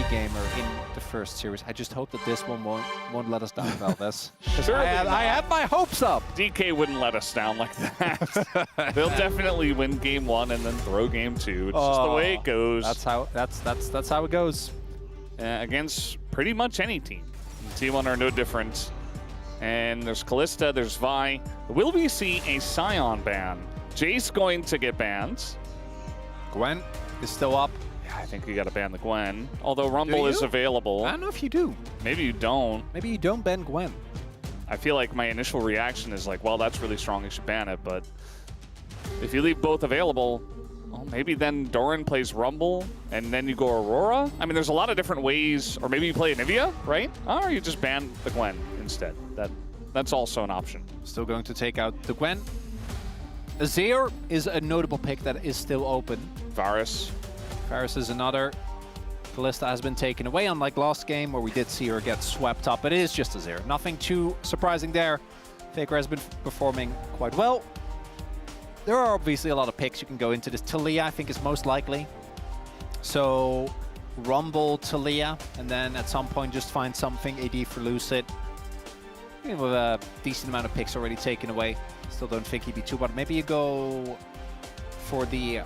gamer in the first series. I just hope that this one won't let us down, Valdez. Surely I have my hopes up. DK wouldn't let us down like that. They'll definitely win game 1 and then throw game 2. It's just the way it goes. That's how it goes. Against pretty much any team. T1 are no different. And there's Kalista, there's Vi. Will we see a Sion ban? Jace going to get banned. Gwen is still up. Yeah, I think you got to ban the Gwen. Although Rumble is available. I don't know if you do. Maybe you don't. Maybe you don't ban Gwen. I feel like my initial reaction is like, well, that's really strong. You should ban it. But if you leave both available, well, maybe then Doran plays Rumble and then you go Aurora. I mean, there's a lot of different ways. Or maybe you play Anivia, right? Or you just ban the Gwen instead. That's also an option. Still going to take out the Gwen. Azir is a notable pick that is still open. Varus. Varus is another. Kalista has been taken away, unlike last game where we did see her get swept up. But it is just Azir. Nothing too surprising there. Faker has been performing quite well. There are obviously a lot of picks you can go into this. Talia, I think, is most likely. So Rumble, Talia, and then at some point just find something AD for Lucid. With a decent amount of picks already taken away. Still don't think he'd be too bad. Maybe you go for the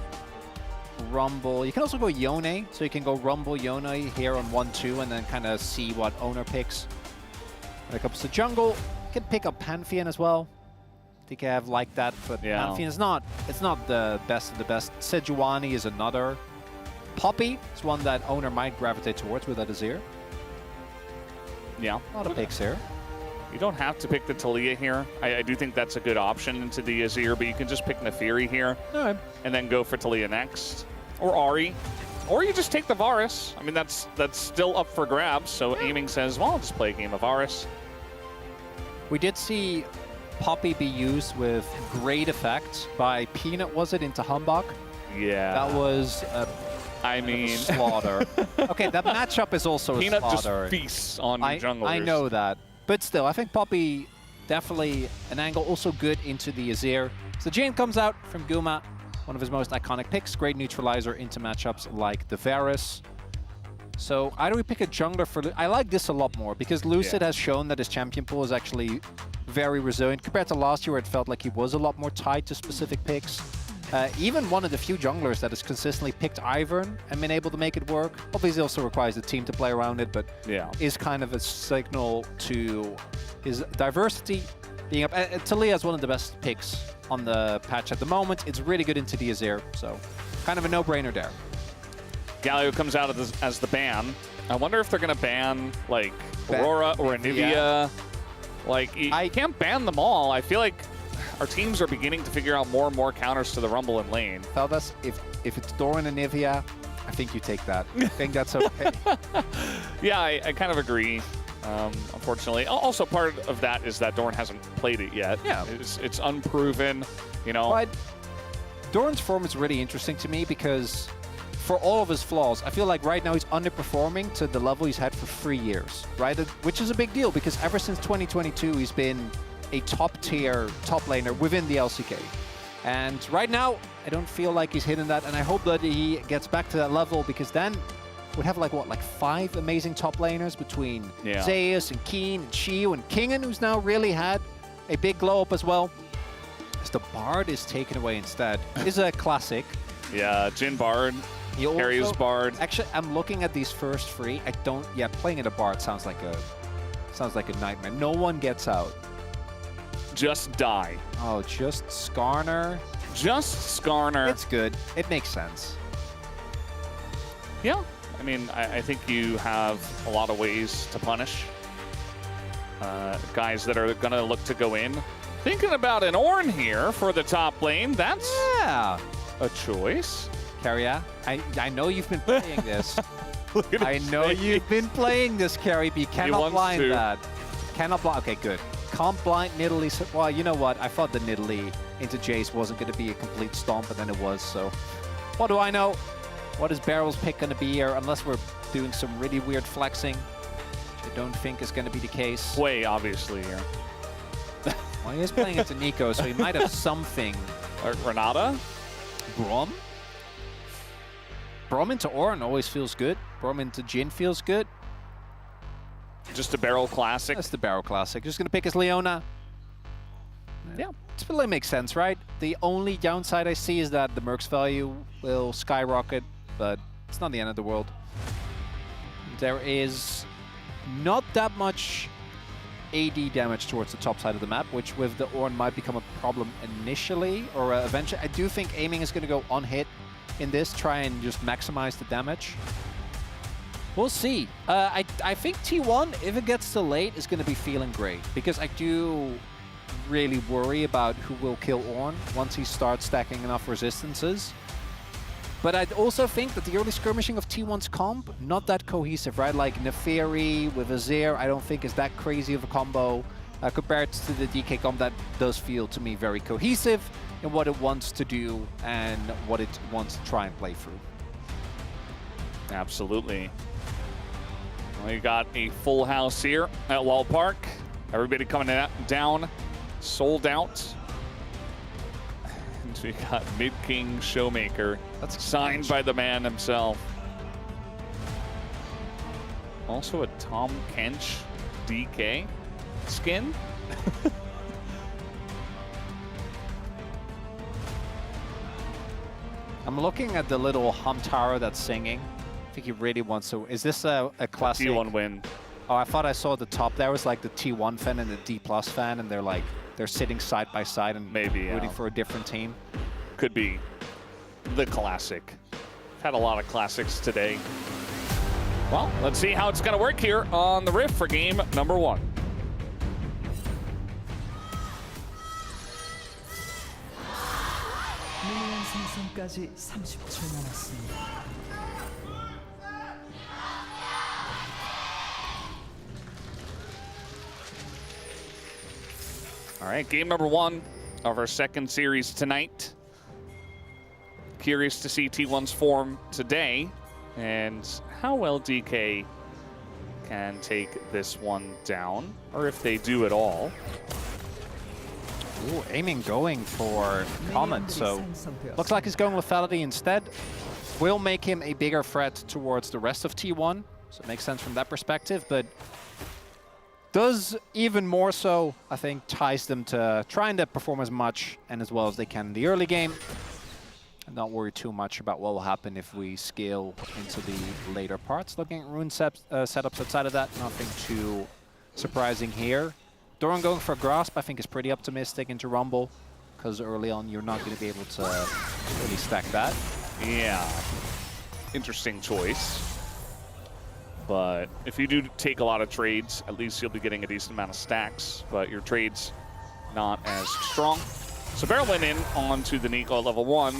Rumble. You can also go Yone, so you can go Rumble, Yone here on 1-2 and then kind of see what owner picks. When it comes to jungle, you can pick up Pantheon as well. I think I have liked that, but yeah. Pantheon is not the best of the best. Sejuani is another. Poppy is one that owner might gravitate towards with that Azir. Yeah. A lot of picks here. You don't have to pick the Talia here. I do think that's a good option into the Azir, but you can just pick Nefiri here and then go for Talia next. Or Ahri. Or you just take the Varus. I mean, that's still up for grabs, so Aiming says, well, I'll just play a game of Varus. We did see Poppy be used with great effect by Peanut, was it, into Humbug? Yeah. That was a slaughter. Okay, that matchup is also a slaughter. Peanut just feasts on your junglers. I know that. But still, I think Poppy definitely an angle, also good into the Azir. So Jane comes out from Guma, one of his most iconic picks. Great neutralizer into matchups like the Varus. So either we pick a jungler for... I like this a lot more because Lucid has shown that his champion pool is actually very resilient. Compared to last year where it felt like he was a lot more tied to specific picks. Even one of the few junglers that has consistently picked Ivern and been able to make it work. Obviously also requires the team to play around it, but is kind of a signal to his diversity being up. Talia is one of the best picks on the patch at the moment. It's really good into the Azir, so kind of a no-brainer there. Galio comes out as the ban. I wonder if they're going to ban, like, Aurora or Anivia. Like, you can't ban them all. I feel like our teams are beginning to figure out more and more counters to the Rumble and lane. Feldas, if it's Doran and Nivea, I think you take that. I think that's okay. Yeah, I kind of agree, unfortunately. Also, part of that is that Doran hasn't played it yet. Yeah. It's unproven, you know. But Doran's form is really interesting to me because for all of his flaws, I feel like right now he's underperforming to the level he's had for 3 years, right? Which is a big deal because ever since 2022, he's been a top-tier top laner within the LCK. And right now, I don't feel like he's hitting that, and I hope that he gets back to that level because then we'd have like 5 amazing top laners between Zeus and Keen and Shiu and Kingen, who's now really had a big glow-up as well. As the Bard is taken away instead. Is a classic. Yeah, Jhin Bard, Carrier's Bard. Actually, I'm looking at these first 3. I don't... Yeah, playing at a Bard sounds like a nightmare. No one gets out. Just die. Oh, just Skarner. Just Skarner. It's good. It makes sense. Yeah. I mean, I think you have a lot of ways to punish guys that are going to look to go in. Thinking about an Ornn here for the top lane. That's a choice. Carrier, I know you've been playing this. I know you've been playing this, Carrie, but you cannot blind that. Cannot blind. Okay, good. Can't blind Nidalee. Well, you know what? I thought the Nidalee into Jace wasn't going to be a complete stomp, and then it was. So, what do I know? What is Barrel's pick going to be here? Unless we're doing some really weird flexing, which I don't think is going to be the case. Way obviously here. Well, he is playing into Nico, so he might have something. Renata? Braum? Braum into Ornn always feels good. Brom into Jhin feels good. Just a barrel classic. That's the barrel classic. Just going to pick his Leona. Yeah. It really makes sense, right? The only downside I see is that the Merc's value will skyrocket, but it's not the end of the world. There is not that much AD damage towards the top side of the map, which with the Ornn might become a problem initially, or eventually. I do think aiming is going to go on hit in this, try and just maximize the damage. We'll see. I think T1, if it gets too late, is going to be feeling great, because I do really worry about who will kill Ornn once he starts stacking enough resistances. But I also think that the early skirmishing of T1's comp, not that cohesive, right? Like Neferi with Azir, I don't think is that crazy of a combo compared to the DK comp that does feel to me very cohesive in what it wants to do and what it wants to try and play through. Absolutely. We got a full house here at Wall Park. Everybody coming down, sold out. And we got Mid-King Showmaker. That's signed by the man himself. Also a Tom Kench DK skin. I'm looking at the little Hamtaro that's singing. I think he really wants to. Is this a classic? T1 win. Oh, I thought I saw at the top there was like the T1 fan and the D+ fan, and they're sitting side by side and maybe rooting for a different team. Could be the classic. Had a lot of classics today. Well, let's see how it's going to work here on the Rift for game number 1. 생성까지 30초 남았습니다. All right, game number 1 of our second series tonight. Curious to see T1's form today and how well DK can take this one down, or if they do at all. Ooh, aiming going for comment, so looks like he's going lethality instead. Will make him a bigger threat towards the rest of T1, so it makes sense from that perspective, but does even more so, I think, ties them to trying to perform as much and as well as they can in the early game. And not worry too much about what will happen if we scale into the later parts. Looking at rune setups outside of that, nothing too surprising here. Doran going for Grasp, I think, is pretty optimistic into Rumble, because early on you're not going to be able to really stack that. Yeah, interesting choice. But if you do take a lot of trades, at least you'll be getting a decent amount of stacks, but your trades not as strong. So Barrel went in onto the Nico at level 1.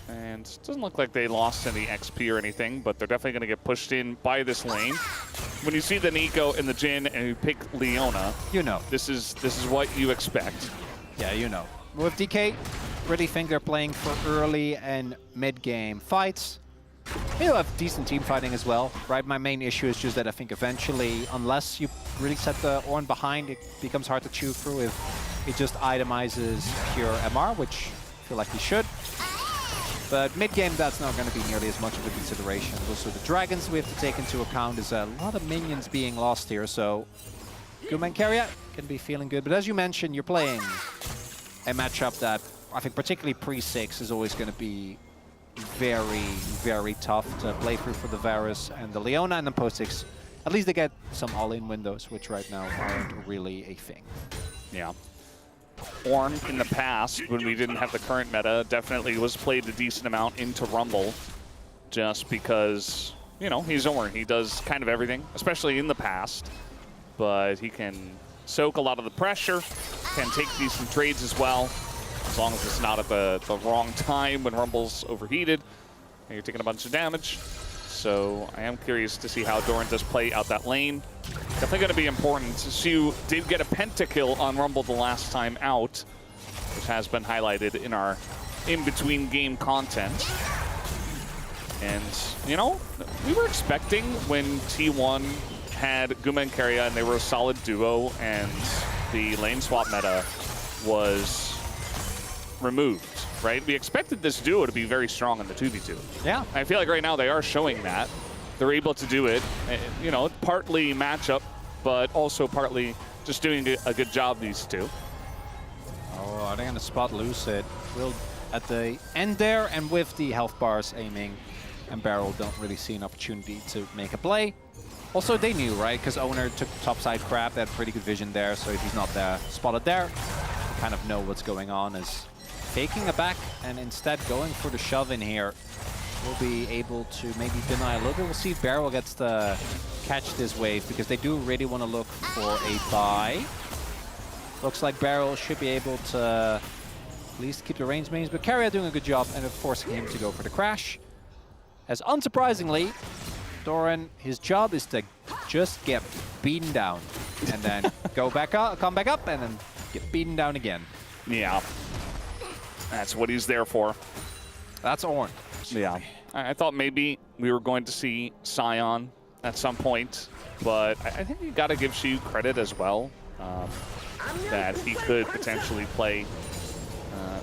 And it doesn't look like they lost any XP or anything, but they're definitely going to get pushed in by this lane. When you see the Nico and the Jhin and you pick Leona, you know. This is what you expect. Yeah, you know. With DK, really think they're playing for early and mid-game fights. They'll have decent team fighting as well, right? My main issue is just that I think eventually, unless you really set the Ornn behind, it becomes hard to chew through if it just itemizes pure MR, which I feel like he should. But mid-game, that's not going to be nearly as much of a consideration. Also, the dragons we have to take into account. There's a lot of minions being lost here, so Guman Carrier can be feeling good. But as you mentioned, you're playing a matchup that I think particularly pre-6 is always going to be very, very tough to play through for the Varus and the Leona, and then post-6, at least they get some all-in windows, which right now aren't really a thing. Yeah. Ornn in the past, when we didn't have the current meta, definitely was played a decent amount into Rumble, just because, you know, he's Ornn. He does kind of everything, especially in the past, but he can soak a lot of the pressure, can take decent trades as well, as long as it's not at the wrong time when Rumble's overheated and you're taking a bunch of damage. So I am curious to see how Doran does play out that lane. Definitely going to be important. Siu did get a pentakill on Rumble the last time out, which has been highlighted in our in-between game content. And, you know, we were expecting when T1 had Guma and Keria and they were a solid duo and the lane swap meta was removed right? We expected this duo to be very strong in the 2v2. Yeah. I feel like right now they are showing that. They're able to do it, you know, partly matchup, but also partly just doing a good job, these two. Oh, are they going to spot Lucid? Will at the end there, and with the health bars aiming, and Barrel don't really see an opportunity to make a play. Also, they knew, right? Because Owner took topside crab. They had pretty good vision there, so if he's not there, spotted there, they kind of know what's going on. Is faking a back and instead going for the shove in here. Will be able to maybe deny a little bit. We'll see if Barrel gets to catch this wave, because they do really want to look for a buy. Looks like Barrel should be able to at least keep the range mains, but Carrier doing a good job and forcing him to go for the crash. As unsurprisingly, Doran, his job is to just get beaten down and then go back up, come back up, and then get beaten down again. Yeah, that's what he's there for. That's Ornn. Yeah, I thought maybe we were going to see Sion at some point, but I think you got to give Shiyu credit as well, that he could potentially play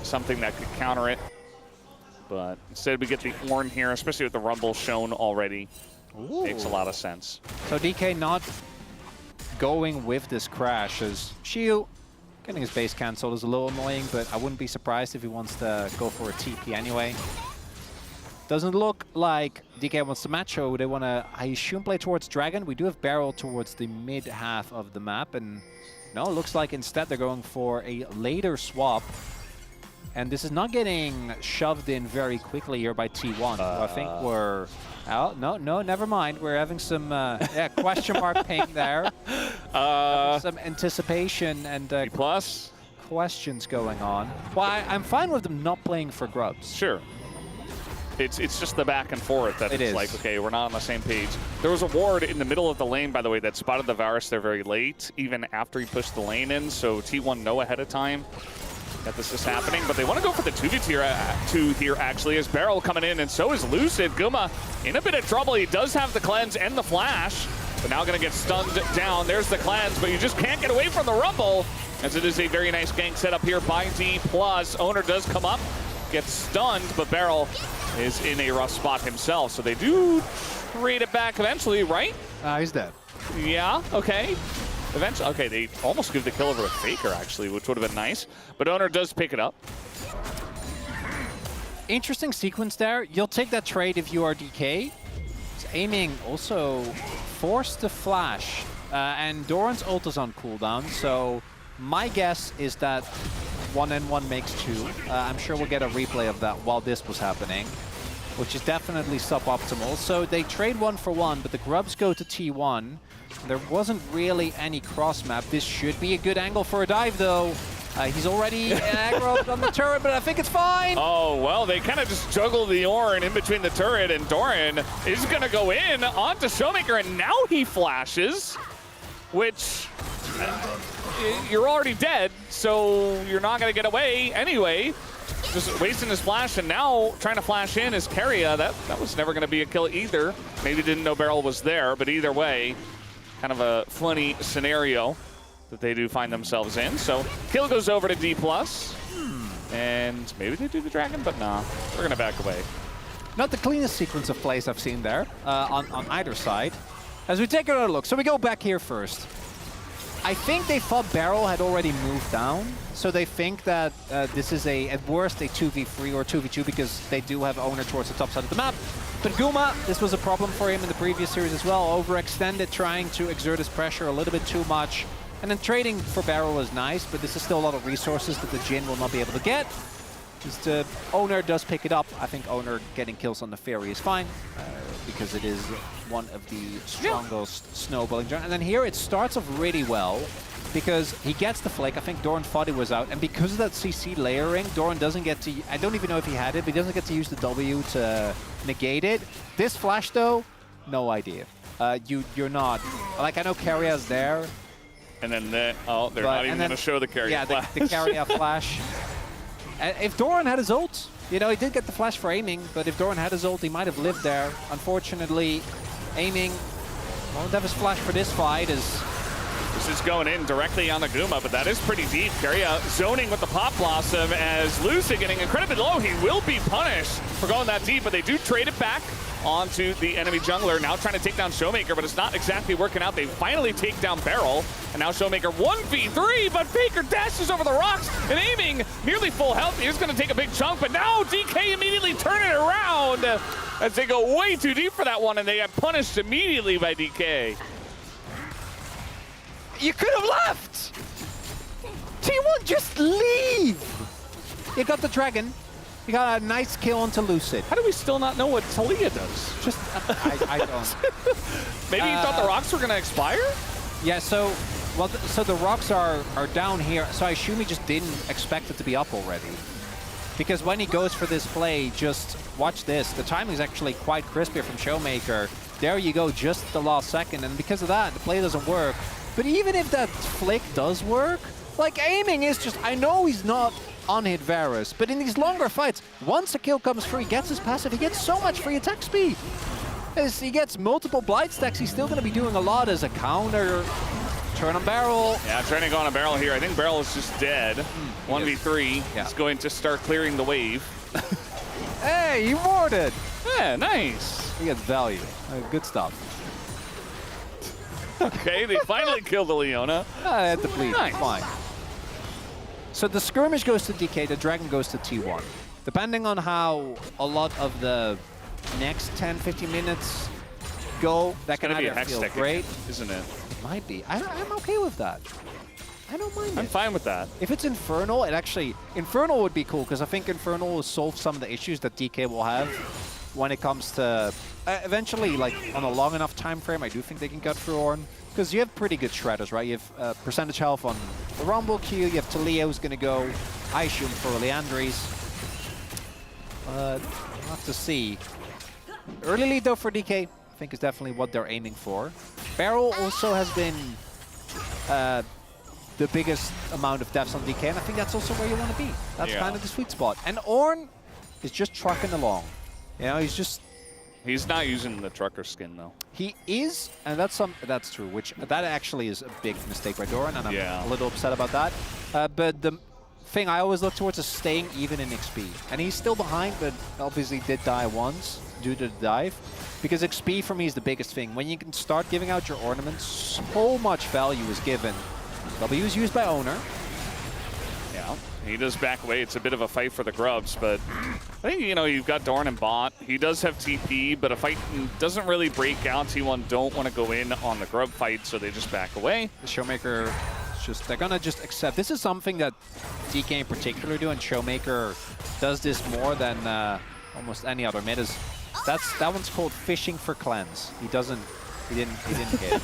something that could counter it. But instead we get the Ornn here, especially with the Rumble shown already. Ooh. Makes a lot of sense. So DK not going with this crash, as Shiyu getting his base cancelled is a little annoying, but I wouldn't be surprised if he wants to go for a TP anyway. Doesn't look like DK wants to match, so they want to, I assume, play towards Dragon. We do have Barrel towards the mid half of the map, and no, it looks like instead they're going for a later swap. And this is not getting shoved in very quickly here by T1. I think we're... Oh, no, never mind. We're having some question mark ping there. Some anticipation and plus questions going on. Well, I'm fine with them not playing for grubs. Sure. It's just the back and forth that it's like, okay, we're not on the same page. There was a ward in the middle of the lane, by the way, that spotted the Varus there very late, even after he pushed the lane in, so T1 know ahead of time that this is happening, but they want to go for the 2v2 here, actually, as Barrel coming in, and so is Lucid. Guma in a bit of trouble. He does have the cleanse and the flash, but now going to get stunned down. There's the cleanse, but you just can't get away from the Rumble, as it is a very nice gank set up here by D+. Owner does come up, gets stunned, but Barrel is in a rough spot himself, so they do trade it back eventually, right? He's dead. Yeah, okay. Eventually, okay, they almost give the kill over a Faker, actually, which would have been nice. But Owner does pick it up. Interesting sequence there. You'll take that trade if you are DK. He's aiming also forced to flash. And Doran's ult is on cooldown, so my guess is that 1-1 makes 2. I'm sure we'll get a replay of that while this was happening, which is definitely suboptimal. So they trade 1 for 1, but the grubs go to T1. There wasn't really any cross map. This should be a good angle for a dive, though. He's already aggroed on the turret, but I think it's fine. Oh, well, they kind of just juggle the Ornn in between the turret, and Doran is going to go in onto Showmaker, and now he flashes, which you're already dead, so you're not going to get away anyway. Just wasting his flash, and now trying to flash in is Carrier. That was never going to be a kill either. Maybe didn't know Barrel was there, but either way, kind of a funny scenario that they do find themselves in. So kill goes over to D+, and maybe they do the Dragon, but nah, we're going to back away. Not the cleanest sequence of plays I've seen there on either side. As we take another look, so we go back here first. I think they thought Barrel had already moved down, so they think that this is at worst a 2v3 or 2v2 because they do have Owner towards the top side of the map. But Guma, this was a problem for him in the previous series as well. Overextended, trying to exert his pressure a little bit too much. And then trading for Barrel is nice, but this is still a lot of resources that the Jhin will not be able to get. Just the Owner does pick it up. I think Owner getting kills on the Fairy is fine, because it is one of the strongest snowballing. And then here it starts off really well, because he gets the flick. I think Doran thought he was out, and because of that CC layering, Doran doesn't get to, I don't even know if he had it, but he doesn't get to use the W to negate it. This flash though, no idea. You're not, like I know Carrier's there. And then, they're not even going to show the Carrier flash. Yeah, the Carrier flash. If Doran had his ult, you know, he did get the flash for aiming, but if Doran had his ult, he might have lived there. Unfortunately, aiming won't have his flash for this fight, as This is going in directly on the Guma, but that is pretty deep. Keria zoning with the Pop Blossom as Lucid getting incredibly low. He will be punished for going that deep, but they do trade it back onto the enemy jungler. Now trying to take down Showmaker, but it's not exactly working out. They finally take down Barrel, and now Showmaker 1v3, but Faker dashes over the rocks and aiming nearly full health. He's going to take a big chunk, but now DK immediately turn it around as they go way too deep for that one, and they get punished immediately by DK. You could have left! T1, just leave! You got the dragon. You got a nice kill onto Lucid. How do we still not know what Talia does? Just, I don't. Maybe you thought the rocks were going to expire? Yeah, so the rocks are down here, so I assume he just didn't expect it to be up already. Because when he goes for this play, just watch this. The timing is actually quite crispy from Showmaker. There you go, just the last second, and because of that, the play doesn't work. But even if that flick does work, like aiming is just, I know he's not on hit Varus, but in these longer fights, once a kill comes through, he gets his passive, he gets so much free attack speed. As he gets multiple blight stacks, he's still going to be doing a lot as a counter. Turn on Barrel. Yeah, trying to go on a Barrel here. I think Barrel is just dead. 1v3. Yeah. He's going to start clearing the wave. Hey, he warded. Yeah, nice. He gets value. Good stuff. Okay, they finally killed the Leona. At the bleed. Nice. Fine. So the skirmish goes to DK, the dragon goes to T1. Depending on how a lot of the next 10-15 minutes go, that can be a either hex feel deck, great. isn't it? It might be. I'm okay with that. I don't mind I'm it. fine with that. If it's Infernal, Infernal would be cool, because I think Infernal will solve some of the issues that DK will have when it comes to eventually, like on a long enough time frame. I do think they can cut through Ornn, because you have pretty good shredders, right? You have percentage health on the Rumble Q, you have Talia who's going to go, I assume, for Leandries. We'll have to see. Early lead though for DK, I think is definitely what they're aiming for. Barrel also has been the biggest amount of deaths on DK, and I think that's also where you want to be. That's kind of the sweet spot. And Ornn is just trucking along. You know, he's not using the trucker skin though. He is, and that's true. Which that actually is a big mistake by Doran, and I'm a little upset about that. But the thing I always look towards is staying even in XP, and he's still behind, but obviously did die once due to the dive. Because XP for me is the biggest thing. When you can start giving out your ornaments, so much value is given. W is used by owner. Yeah, he does back away. It's a bit of a fight for the grubs, but I think, you know, you've got Dorn and bot. He does have TP, but a fight doesn't really break out. T1 don't want to go in on the grub fight, so they just back away. The Showmaker, they're going to just accept. This is something that DK in particular do, and Showmaker does this more than almost any other mid. That one's called fishing for cleanse. He didn't hit.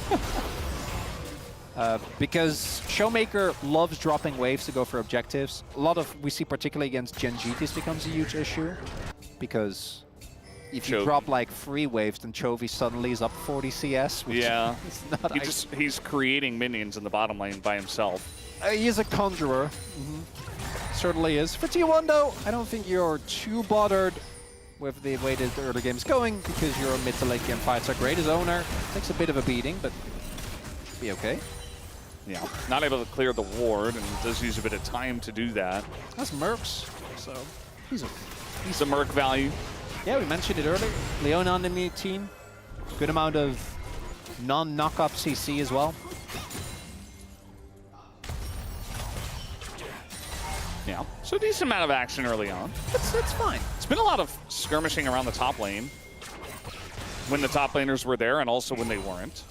Because Showmaker loves dropping waves to go for objectives. We see particularly against Genji, this becomes a huge issue. Because if you drop like 3 waves, then Chovy suddenly is up 40 CS. Which is not he's creating minions in the bottom lane by himself. He is a conjurer. Certainly is. For T1 though, I don't think you're too bothered with the way the early game's going, because your mid to late game fights are great. His owner takes a bit of a beating, but should be okay. Yeah, not able to clear the ward, and does use a bit of time to do that. That's Mercs, so he's a Merc value. Yeah, we mentioned it earlier. Leona on the mid team. Good amount of non-knock-up CC as well. Yeah, so a decent amount of action early on. That's fine. It's been a lot of skirmishing around the top lane when the top laners were there, and also when they weren't.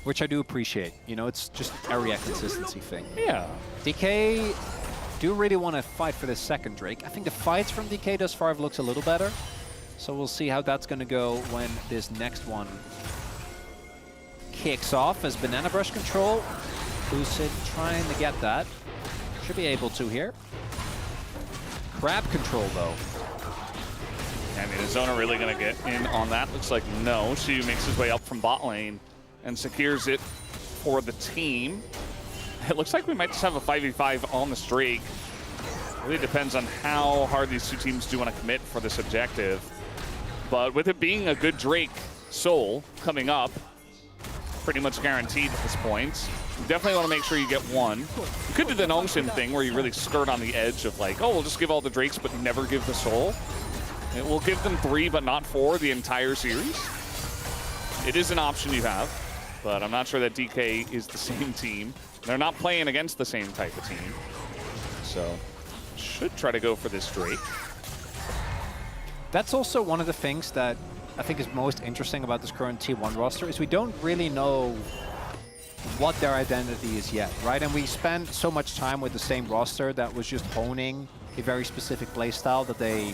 Which I do appreciate. You know, it's just an area consistency thing. Yeah. DK do really want to fight for this second Drake. I think the fights from DK thus far looks a little better. So we'll see how that's going to go when this next one kicks off as Banana Brush control. Lucid trying to get that. Should be able to here. Crab control, though. I mean, is Zona really going to get in on that? Looks like no. She makes his way up from bot lane and secures it for the team. It looks like we might just have a 5v5 on this Drake. Really depends on how hard these two teams do want to commit for this objective. But with it being a good Drake soul coming up, pretty much guaranteed at this point. You definitely want to make sure you get one. You could do the Nongshin thing where you really skirt on the edge of like, oh, we'll just give all the Drakes but never give the Soul. It will give them 3 but not 4 the entire series. It is an option you have, but I'm not sure that DK is the same team. They're not playing against the same type of team. So, should try to go for this Drake. That's also one of the things that I think is most interesting about this current T1 roster is we don't really know what their identity is yet, right? And we spent so much time with the same roster that was just honing a very specific playstyle that they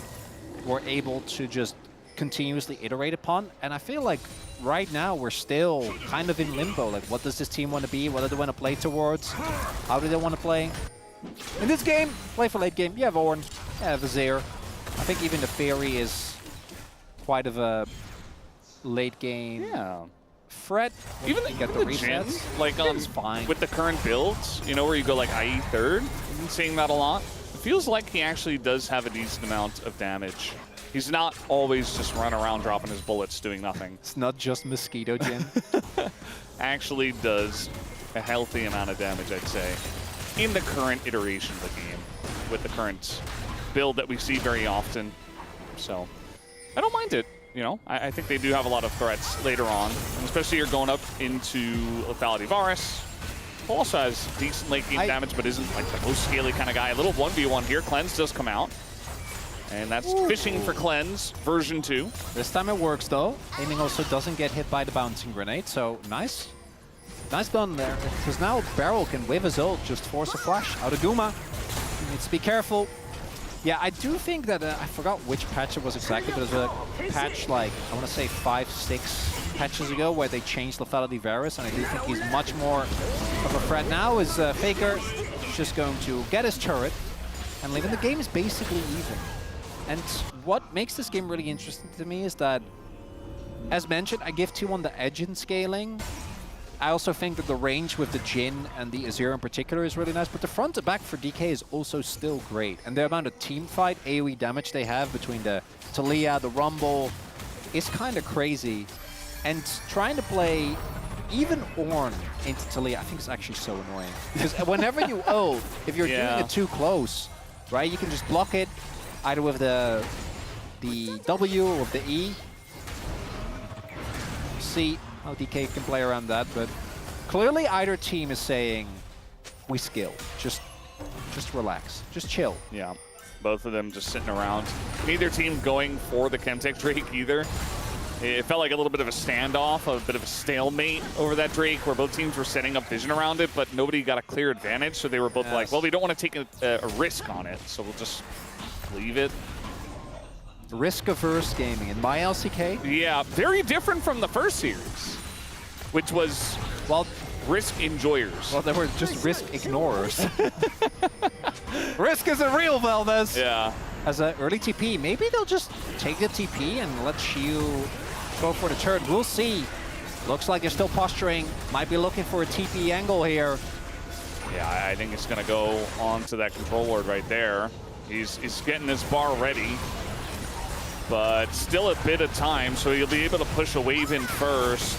were able to just continuously iterate upon. And I feel like right now we're still kind of in limbo. Like, what does this team want to be? What do they want to play towards? How do they want to play? In this game, play for late game. You have Ornn, you have Azir. I think even the Fairy is quite of a late game threat. Even get the Jhin, resets. like It's fine. with the current builds, you know, where you go like IE third. I've been seeing that a lot. It feels like he actually does have a decent amount of damage. He's not always just running around dropping his bullets doing nothing. It's not just Mosquito Jhin. Actually does a healthy amount of damage, I'd say, in the current iteration of the game with the current build that we see very often. So I don't mind it. You know, I think they do have a lot of threats later on, and especially you're going up into Lethality Varus, who also has decent late game damage, but isn't like the most scaly kind of guy. A little 1v1 here. Cleanse does come out, and that's Fishing for Cleanse version 2. This time it works though. Aiming also doesn't get hit by the bouncing grenade, so nice. Nice done there, because now Barrel can with his ult just force a flash out of Guma. He needs to be careful. Yeah, I do think that, I forgot which patch it was exactly, but it was a patch like, I want to say 5-6 patches ago where they changed Lethality Varus, and I do think he's much more of a threat now. Is Faker just going to get his turret and leave, and the game is basically even. And what makes this game really interesting to me is that, as mentioned, I give T1 the edge in scaling. I also think that the range with the Jhin and the Azir in particular is really nice, but the front to back for DK is also still great. And the amount of team fight AoE damage they have between the Talia, the Rumble, is kind of crazy. And trying to play even Ornn into Talia, I think is actually so annoying. Because whenever you ult, if you're doing it too close, right, you can just block it either with the W or with the E. See how DK can play around that, but clearly either team is saying, we skill, just relax, just chill. Yeah, both of them just sitting around. Neither team going for the Chemtech Drake either. It felt like a little bit of a standoff, a bit of a stalemate over that Drake, where both teams were setting up vision around it, but nobody got a clear advantage, so they were both like, well, we don't want to take a risk on it, so we'll just leave it. Risk-averse gaming in my LCK. Yeah, very different from the first series, which was, well, risk enjoyers. Well, they were just risk ignorers. Risk isn't real, Valdez. Yeah. As an early TP, maybe they'll just take the TP and let Shiu go for the turret. We'll see. Looks like they're still posturing. Might be looking for a TP angle here. Yeah, I think it's going to go on to that control ward right there. He's getting his bar ready, but still a bit of time, so he'll be able to push a wave in first.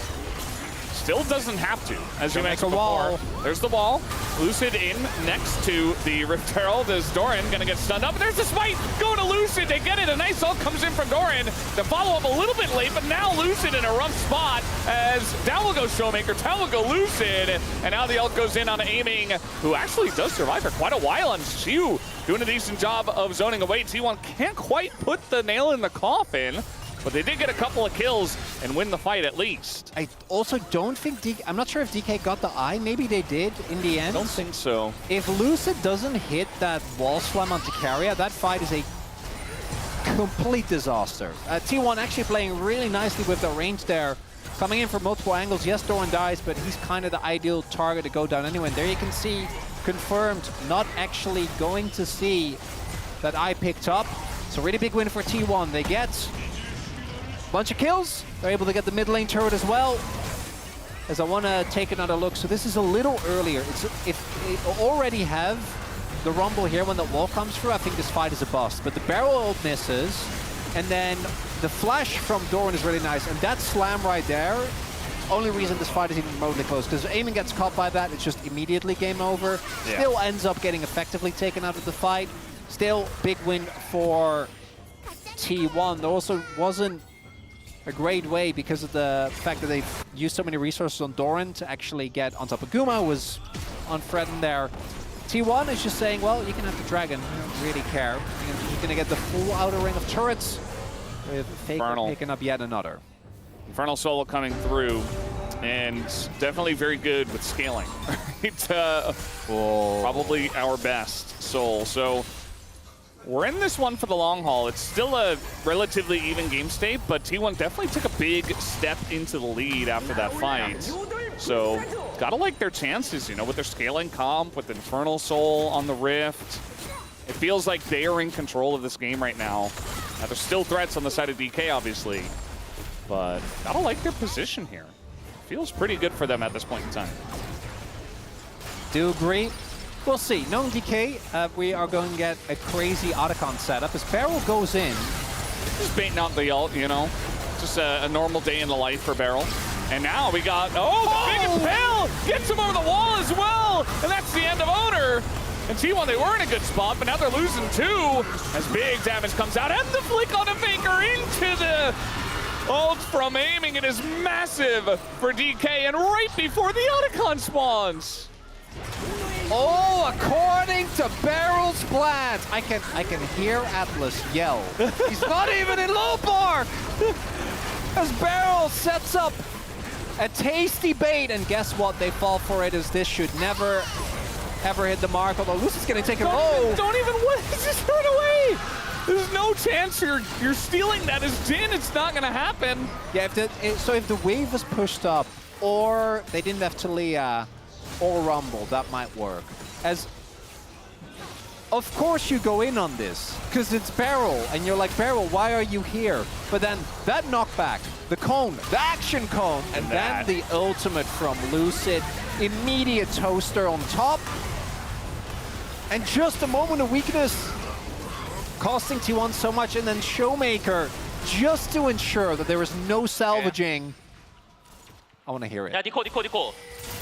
Still doesn't have to, as you mentioned before. There's the wall. Lucid in next to the Rift Herald as Doran gonna get stunned up. There's the smite going to Lucid. They get it. A nice ult comes in from Doran. The follow up a little bit late, but now Lucid in a rough spot as down will go Showmaker, down will go Lucid, and now the ult goes in on Aiming, who actually does survive for quite a while, and Shiu doing a decent job of zoning away. T1 can't quite put the nail in the coffin, but they did get a couple of kills and win the fight at least. I also don't think DK, I'm not sure if DK got the eye. Maybe they did in the end. I don't think so. If Lucid doesn't hit that wall slam on Takaria, that fight is a complete disaster. T1 actually playing really nicely with the range there. Coming in from multiple angles. Yes, Doran dies, but he's kind of the ideal target to go down anyway. And there you can see, confirmed, not actually going to see that eye picked up. So really big win for T1. They get bunch of kills. They're able to get the mid lane turret as well. As I want to take another look, so this is a little earlier. If they already have the Rumble here when the wall comes through, I think this fight is a bust. But the barrel ult misses, and then the flash from Doran is really nice. And that slam right there only reason this fight is even remotely close, because if Aiming gets caught by that, it's just immediately game over. Yeah. Still ends up getting effectively taken out of the fight. Still, big win for T1. There also wasn't a great way because of the fact that they've used so many resources on Doran to actually get on top of Guma, was unthreatened there. T1 is just saying, well, you can have the dragon. I don't really care. He's going to get the full outer ring of turrets with Faker picking up yet another. Infernal Solo coming through, and definitely very good with scaling. Probably our best Soul. So we're in this one for the long haul. It's still a relatively even game state, but T1 definitely took a big step into the lead after that fight. So gotta like their chances, you know, with their scaling comp, with Infernal Soul on the Rift. It feels like they are in control of this game right now. Now there's still threats on the side of DK, obviously, but gotta like their position here. Feels pretty good for them at this point in time. Do agree. We'll see. Knowing DK, we are going to get a crazy Otacon setup as Barrel goes in. Just baiting out the ult, you know. Just a normal day in the life for Barrel. And now we got, the big impale gets him over the wall as well. And that's the end of Owner. And T1, they were in a good spot, but now they're losing two as big damage comes out. And the flick on the Faker into the ult from Aiming. It is massive for DK, and right before the Otacon spawns. Oh, according to Barrel's plans, I can hear Atlas yell. He's not even in low bar as Barrel sets up a tasty bait, and guess what? They fall for it, as this should never ever hit the mark. Although Lucy's gonna take it. Don't even just throw it away. There's no chance you're stealing that as Jin. It's not gonna happen. Yeah, if the wave was pushed up, or they didn't have Talia or Rumble, that might work. As of course you go in on this, because it's Barrel, and you're like, Barrel, why are you here? But then that knockback, the cone, the action cone, and then the ultimate from Lucid, immediate toaster on top, and just a moment of weakness, costing T1 so much, and then Showmaker, just to ensure that there is no salvaging. I want to hear it. 야, 니코.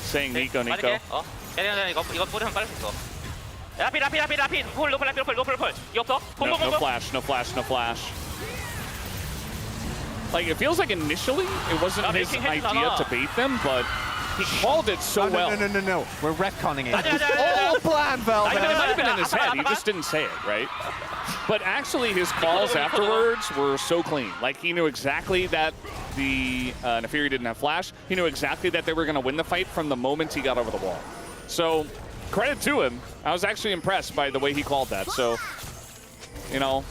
Saying Nico. 빠르게. 이거 뿌리면 빠를 수 있어. 라피. 노플. 이거 없어? No flash. Like, it feels like initially it wasn't his idea to bait them, but he called it so well. No. We're retconning it. It's all planned, Velvet. It might have been in his head. He just didn't say it, right? But actually, his calls afterwards were so clean. Like, he knew exactly that the Nefiri didn't have flash. He knew exactly that they were going to win the fight from the moment he got over the wall. So, credit to him. I was actually impressed by the way he called that. So, you know,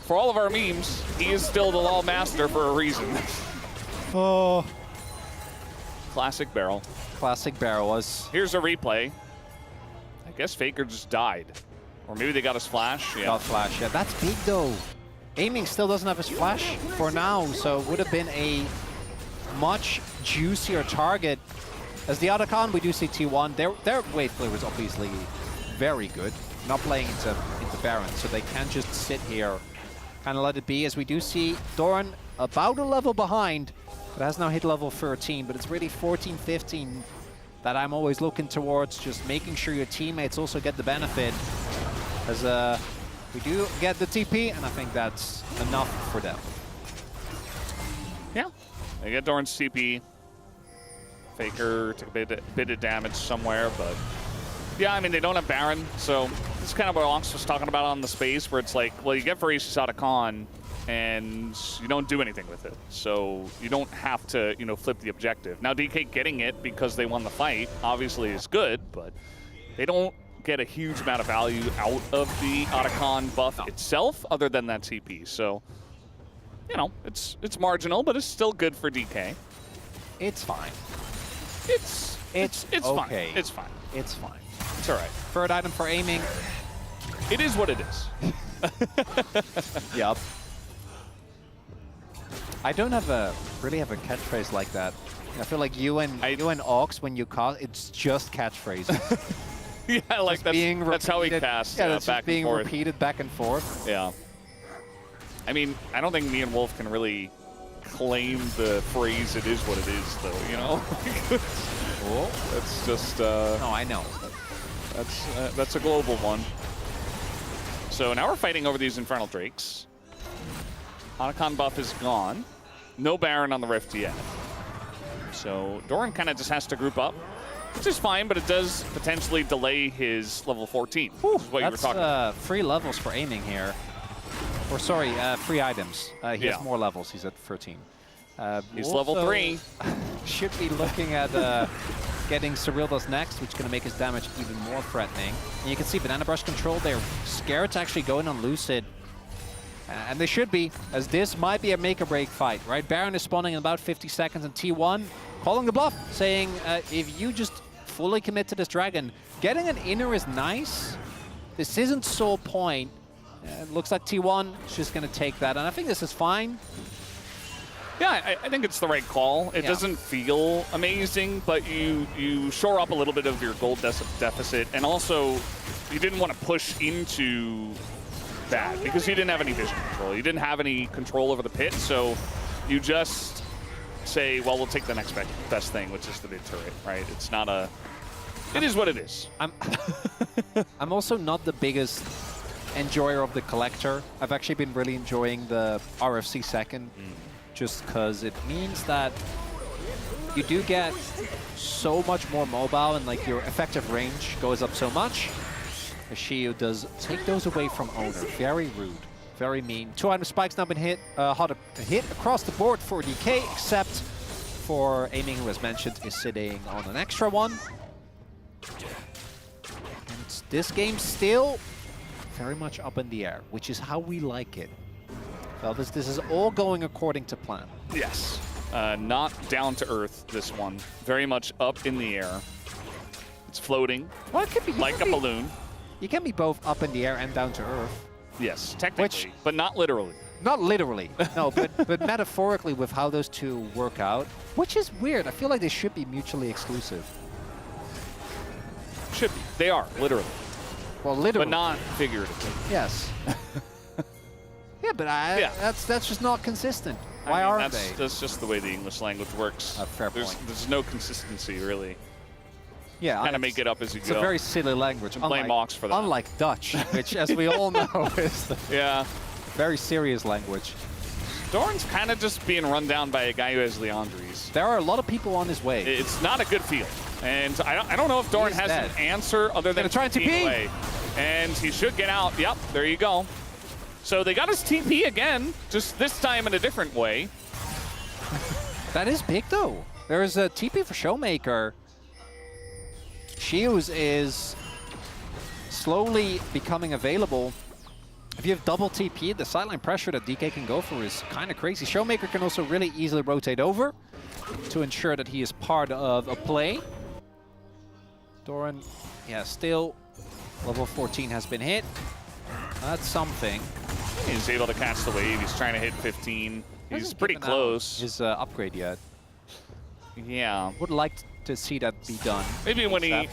for all of our memes, he is still the law master for a reason. Oh. Classic Barrel. Classic Barrel was. Here's a replay. I guess Faker just died. Or maybe they got his flash. Yeah. Got flash, yeah. That's big, though. Aiming still doesn't have his flash for now, so it would have been a much juicier target. As the Otacon, we do see T1. Their wave play was obviously very good. Not playing into Baron, so they can just sit here, kind of let it be. As we do see Doran about a level behind, but has now hit level 13. But it's really 14, 15 that I'm always looking towards, just making sure your teammates also get the benefit. As we do get the TP, and I think that's enough for them. Yeah, they get Doran's TP. Faker took a bit of damage somewhere, but yeah, I mean, they don't have Baron, so this is kind of what Ox was talking about on the space, where it's like, well, you get Voracious out of Con, and you don't do anything with it, so you don't have to, you know, flip the objective. Now, DK getting it because they won the fight obviously is good, but they don't get a huge amount of value out of the Otacon buff itself, other than that TP. So, you know, it's marginal, but it's still good for DK. It's fine. It's okay. Fine. It's fine. It's fine. It's all right. Third item for Aiming. It is what it is. Yup. I don't really have a catchphrase like that. I feel like you and Ox, when you cast, it's just catchphrases. Yeah, like that's how we cast. Yeah, that's back just being and forth. repeated back and forth. Yeah. I mean, I don't think me and Wolf can really claim the phrase "it is what it is," though. You know, that's just. No, I know. That's a global one. So now we're fighting over these Infernal Drakes. Otacon buff is gone. No Baron on the Rift yet. So Doran kind of just has to group up, which is fine, but it does potentially delay his level 14, which is what you were talking about. Free levels for aiming here. Or sorry, free items. He has more levels. He's at 13. He's level 3. Should be looking at getting Cyrildos next, which is going to make his damage even more threatening. And you can see Banana Brush control. They're scared to actually go in on Lucid. And they should be, as this might be a make-or-break fight, right? Baron is spawning in about 50 seconds, and T1 calling the bluff, saying if you just fully commit to this dragon, getting an inner is nice. This isn't sole point. It looks like T1 is just going to take that, and I think this is fine. Yeah, I think it's the right call. It doesn't feel amazing, but you shore up a little bit of your gold deficit, and also you didn't want to push into that because you didn't have any vision control. You didn't have any control over the pit, so you just say, well, we'll take the next best thing, which is the mid turret, right? It's not a... It is what it is. I'm also not the biggest enjoyer of the Collector. I've actually been really enjoying the RFC second, just because it means that you do get so much more mobile and like your effective range goes up so much. Shiyu does take those away from Owner. Very rude, very mean. 2 item spikes now been hit, hit across the board for DK, except for aiming, who as mentioned is sitting on an extra one. And this game still very much up in the air, which is how we like it. Well, this is all going according to plan. Yes. Not down to earth, this one. Very much up in the air. It's floating, well, it could be, like a balloon. You can be both up in the air and down to earth. Yes, technically, but not literally. Not literally, no, but metaphorically with how those two work out, which is weird. I feel like they should be mutually exclusive. Should be. They are, literally. Well, literally. But not figuratively. Yes. Yeah, but that's just not consistent. Why aren't they? That's just the way the English language works. Fair point. There's no consistency, really. Yeah, kind of make it up as you go. It's a very silly language. Blame Mox for that. Unlike Dutch, which, as we all know, is very serious language. Doran's kind of just being run down by a guy who has Leandries. There are a lot of people on his way. It's not a good feel. And I don't know if Doran has an answer other than trying to TP away. And he should get out. Yep, there you go. So they got his TP again, just this time in a different way. That is big, though. There's a TP for Showmaker. Shields is slowly becoming available. If you have double TP, the sideline pressure that DK can go for is kind of crazy. Showmaker can also really easily rotate over to ensure that he is part of a play. Doran, still level 14 has been hit. That's something. He's able to catch the wave. He's trying to hit 15. He's pretty close. His upgrade yet. Yeah. Would like to see that be done. Maybe when he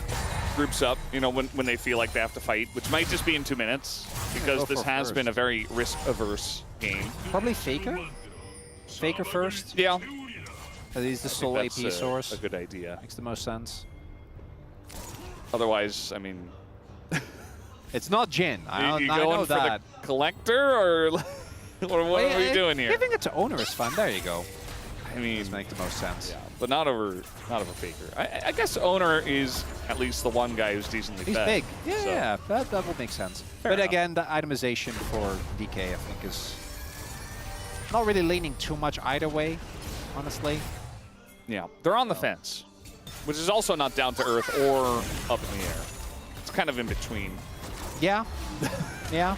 groups up, you know, when they feel like they have to fight, which might just be in 2 minutes, because this has been a very risk-averse game. Probably Faker? Faker first? Yeah. He's the sole AP source. A good idea. Makes the most sense. Otherwise, I mean... It's not Jhin. I you know going for that. the collector, or what are we doing here? Giving it to Owner is fun. There you go. I mean, does make the most sense. Yeah, but not over Faker. I guess Owner is at least the one guy who's decently He's fed. big. So. Yeah, that will make sense. But again, the itemization for DK, I think, is not really leaning too much either way, honestly. Yeah, they're on the fence, which is also not down to earth or up in the air. It's kind of in between. Yeah. Yeah.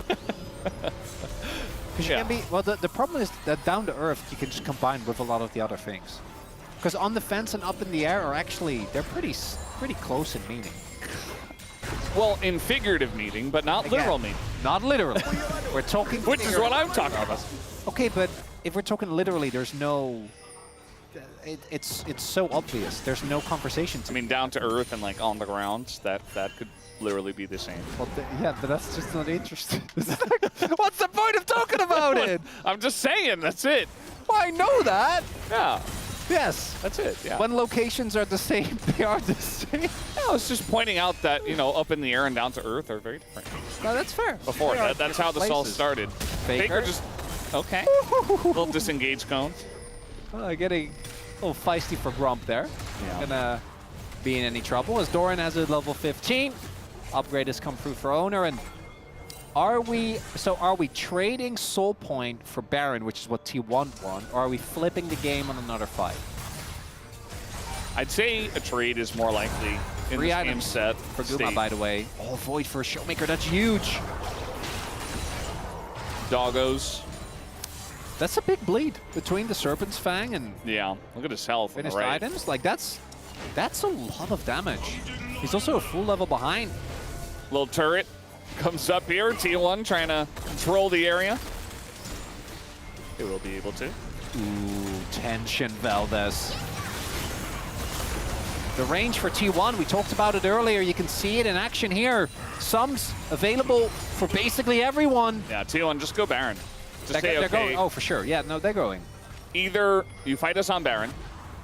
Because you can be, well, the problem is that down to earth you can just combine with a lot of the other things. Because on the fence and up in the air are actually, they're pretty close in meaning. Well, in figurative meaning, but not literal meaning. Not literally. We're talking which is what I'm talking about. Okay, but if we're talking literally, there's no, it's so obvious. There's no conversation to down to earth and like on the ground, that could literally be the same. Well, yeah, but that's just not interesting. What's the point of talking about it? I'm just saying, that's it. Well, I know that. Yeah, Yes. that's it. Yeah. When locations are the same, they are the same. I was just pointing out that, you know, up in the air and down to earth are very different. No, that's fair. Before, They are that's how this all places. started. Faker. just, okay. Little disengage cone. Getting a little feisty for Grump there. Yeah. Gonna be in any trouble as Doran has a level 15. Upgrade has come through for Owner, and are we trading Soul Point for Baron, which is what T1 won, or are we flipping the game on another fight? I'd say a trade is more likely in 3 this items game set. for Guma, by the way. Oh, Void for a Showmaker, that's huge. Doggos. That's a big bleed between the Serpent's Fang and Yeah, look at his health. on the finished right. items. Like, that's a lot of damage. He's also a full level behind. Little turret comes up here. T1 trying to control the area. They will be able to. Ooh, tension, Valdez. The range for T1, we talked about it earlier. You can see it in action here. Sums available for basically everyone. Yeah, T1, just go Baron. Just say, They're okay, going. Oh, for sure. Yeah, no, they're going. either you fight us on Baron,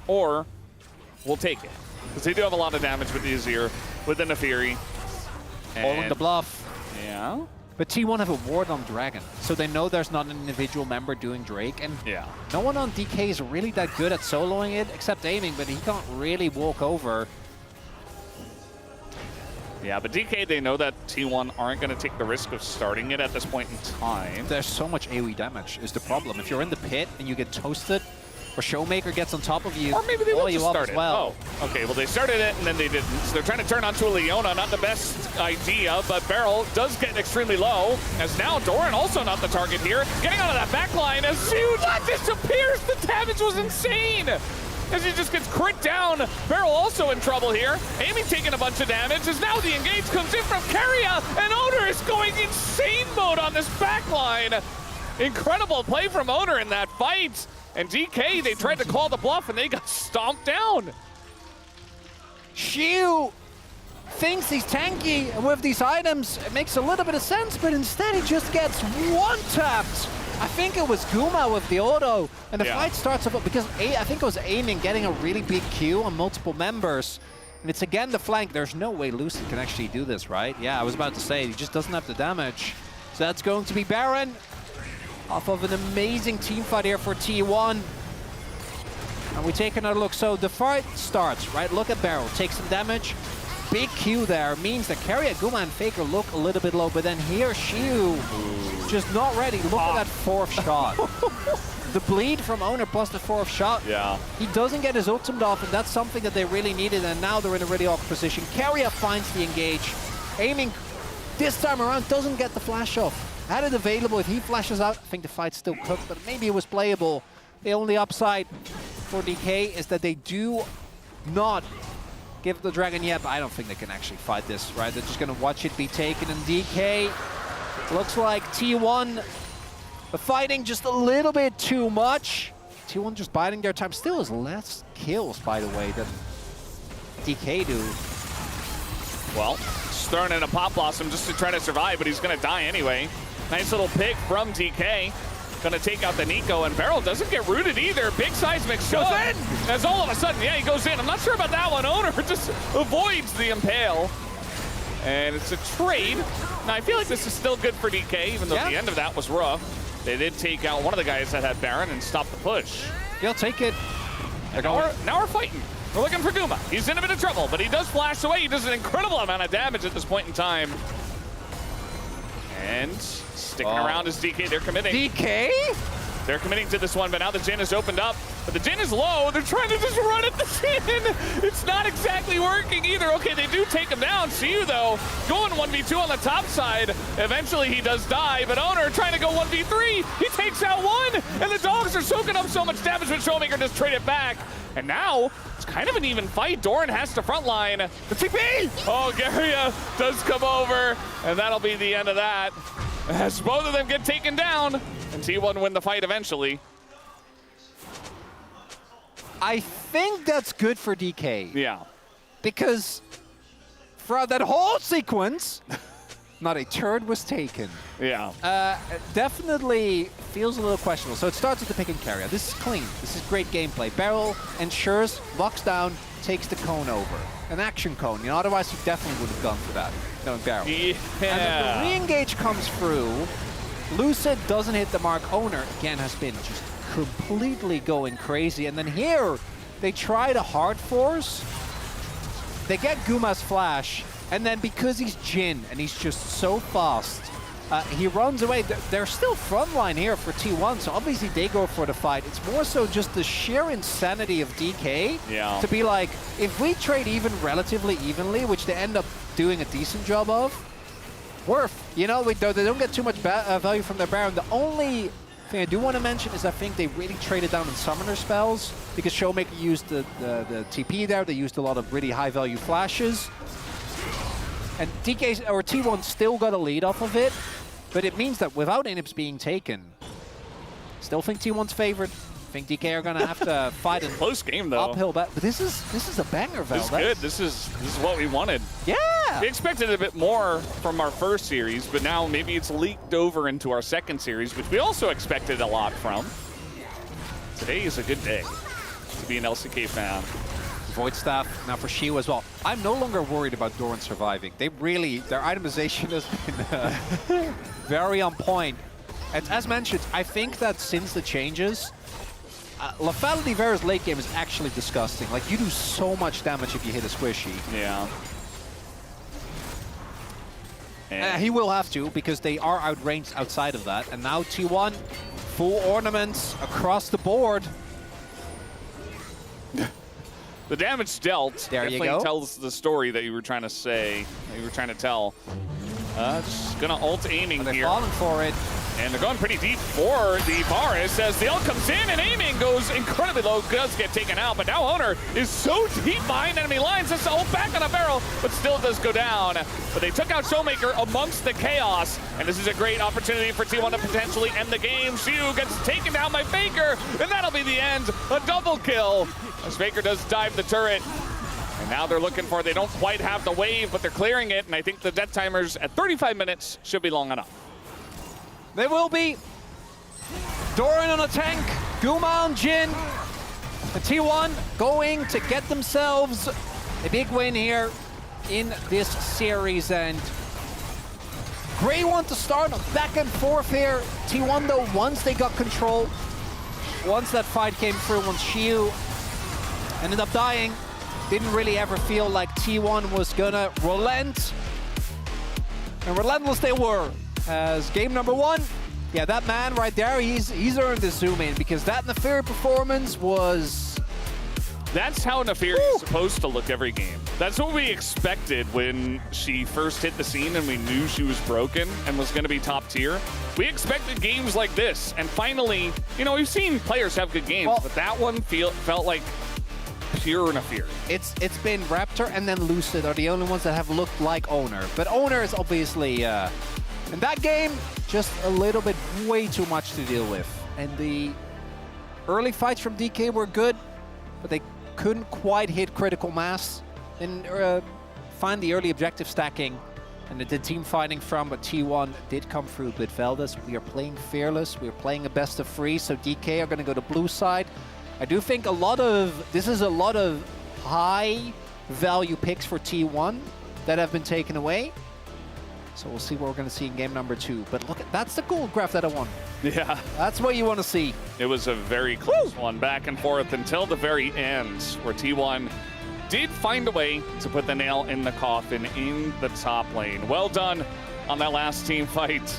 or we'll take it. Because they do have a lot of damage with the Azir, with the Nefiri. All in the bluff. Yeah. But T1 have a ward on Dragon, so they know there's not an individual member doing Drake, and Yeah. no one on DK is really that good at soloing it, except aiming, but he can't really walk over. Yeah, but DK, they know that T1 aren't going to take the risk of starting it at this point in time. There's so much AoE damage is the problem. If you're in the pit and you get toasted, or Showmaker gets on top of you, Or maybe they will blow you just up start as it. well. Oh, okay. Well, they started it and then they didn't. So they're trying to turn onto a Leona. Not the best idea, but Beryl does get extremely low. As now Doran also not the target here. Getting onto that back line as huge disappears. The damage was insane. As he just gets crit down. Beryl also in trouble here. Amy taking a bunch of damage as now the engage comes in from Keria. And Owner is going insane mode on this back line. Incredible play from Owner in that fight. And DK, they tried to call the bluff and they got stomped down. Shiu thinks he's tanky with these items. It makes a little bit of sense, but instead he just gets one-tapped. I think it was Guma with the auto, and the fight starts off because I think it was aiming, getting a really big Q on multiple members. And it's again the flank. There's no way Lucid can actually do this, right? Yeah, I was about to say, he just doesn't have the damage. So that's going to be Baron. Off of an amazing team fight here for T1. And we take another look. So the fight starts, right? Look at Beryl, take some damage. Big Q there means that Keria, Guma, and Faker look a little bit low, but then here, Shiu, just not ready. Look at that fourth shot. The bleed from Owner plus the fourth shot. Yeah. He doesn't get his ultimate off, and that's something that they really needed, and now they're in a really awkward position. Keria finds the engage. Aiming this time around doesn't get the flash off. Had it available, if he flashes out, I think the fight's still cooked, but maybe it was playable. The only upside for DK is that they do not give the Dragon yet, but I don't think they can actually fight this, right? They're just gonna watch it be taken, and DK looks like T1 are fighting just a little bit too much. T1 just biding their time. Still has less kills, by the way, than DK do. Well, just throwing in a Pop Blossom just to try to survive, but he's going to die anyway. Nice little pick from DK. Going to take out the Nico, and Beryl doesn't get rooted either. Big seismic goes in. As all of a sudden, yeah, he goes in. I'm not sure about that one. Owner just avoids the Impale. And it's a trade. Now, I feel like this is still good for DK, even though the end of that was rough. They did take out one of the guys that had Baron and stop the push. They'll take it. Now we're fighting. We're looking for Guma. He's in a bit of trouble, but he does flash away. He does an incredible amount of damage at this point in time. And sticking around is DK. They're committing. DK? They're committing to this one, but now the Jhin is opened up. But the Jhin is low. They're trying to just run at the Jhin. It's not exactly working either. Okay, they do take him down. Siu, though, going 1v2 on the top side. Eventually, he does die, but Owner trying to go 1v3. He takes out one, and the dogs are soaking up so much damage, but Showmaker just trade it back. And now, it's kind of an even fight. Doran has to frontline. The TP! Oh, Keria does come over, and that'll be the end of that. As both of them get taken down, and T1 win the fight eventually. I think that's good for DK. Yeah. Because throughout that whole sequence, not a turd was taken. Yeah. Definitely feels a little questionable. So it starts with the pick and carry. This is clean. This is great gameplay. Beryl ensures, locks down, takes the cone over. An action cone. You know, otherwise he definitely would have gone for that. Knowing Beryl. Yeah. And if the re-engage comes through, Lucid doesn't hit the mark. Owner, again, has been just completely going crazy. And then here, they try to hard force. They get Guma's flash. And then because he's Jin and he's just so fast, he runs away. They're still frontline here for T1, so obviously they go for the fight. It's more so just the sheer insanity of DK to be like, if we trade even relatively evenly, which they end up doing a decent job of, worth. You know, they don't get too much value from their Baron. The only thing I do want to mention is I think they really traded down in summoner spells because Showmaker used the TP there. They used a lot of really high value flashes. And DK or T1 still got a lead off of it, but it means that without Inips being taken, still think T1's favored. Think DK are gonna have to fight in close game though. Uphill battle. But this is a banger, Val. This is good. This is what we wanted. Yeah. We expected a bit more from our first series, but now maybe it's leaked over into our second series, which we also expected a lot from. Today is a good day to be an LCK fan. Void Staff, now for Shiu as well. I'm no longer worried about Doran surviving. They really, their itemization has been very on point. And as mentioned, I think that since the changes, lethality Vera's late game is actually disgusting. Like, you do so much damage if you hit a squishy. Yeah. He will have to, because they are outranged outside of that. And now T1, full ornaments across the board. The damage dealt definitely tells the story that you were trying to say, that you were trying to tell. Just gonna ult aiming they're here. Falling for it. And they're going pretty deep for the Varus as the ult comes in and aiming goes incredibly low, does get taken out, but now Owner is so deep behind enemy lines. This ult back on a barrel, but still does go down. But they took out Showmaker amongst the chaos, and this is a great opportunity for T1 to potentially end the game. Shiu gets taken down by Faker, and that'll be the end. A double kill as Faker does dive the turret. And now they're looking for, they don't quite have the wave, but they're clearing it, and I think the death timers at 35 minutes should be long enough. They will be. Doran on a tank, Guma on Jin. The T1 going to get themselves a big win here in this series. And great one to start, back and forth here. T1 though, once they got control, once that fight came through, once Shiu ended up dying, didn't really ever feel like T1 was gonna relent. And relentless they were. As game number one, yeah, that man right there, he's earned the zoom in, because that Neferi performance was... That's how Neferi is supposed to look every game. That's what we expected when she first hit the scene and we knew she was broken and was going to be top tier. We expected games like this, and finally, you know, we've seen players have good games, but that one felt like pure Neferi. It's been Raptor and then Lucid are the only ones that have looked like Owner. But Owner is obviously... in that game, just a little bit way too much to deal with. And the early fights from DK were good, but they couldn't quite hit critical mass. Then find the early objective stacking and the team fighting from, but T1 did come through with Veldas. We are playing fearless. We are playing a best of 3, so DK are going to go to blue side. I do think this is a lot of high value picks for T1 that have been taken away. So we'll see what we're going to see in game number 2. But look, that's the gold graph that I want. Yeah. That's what you want to see. It was a very close one, back and forth until the very end, where T1 did find a way to put the nail in the coffin in the top lane. Well done on that last team fight,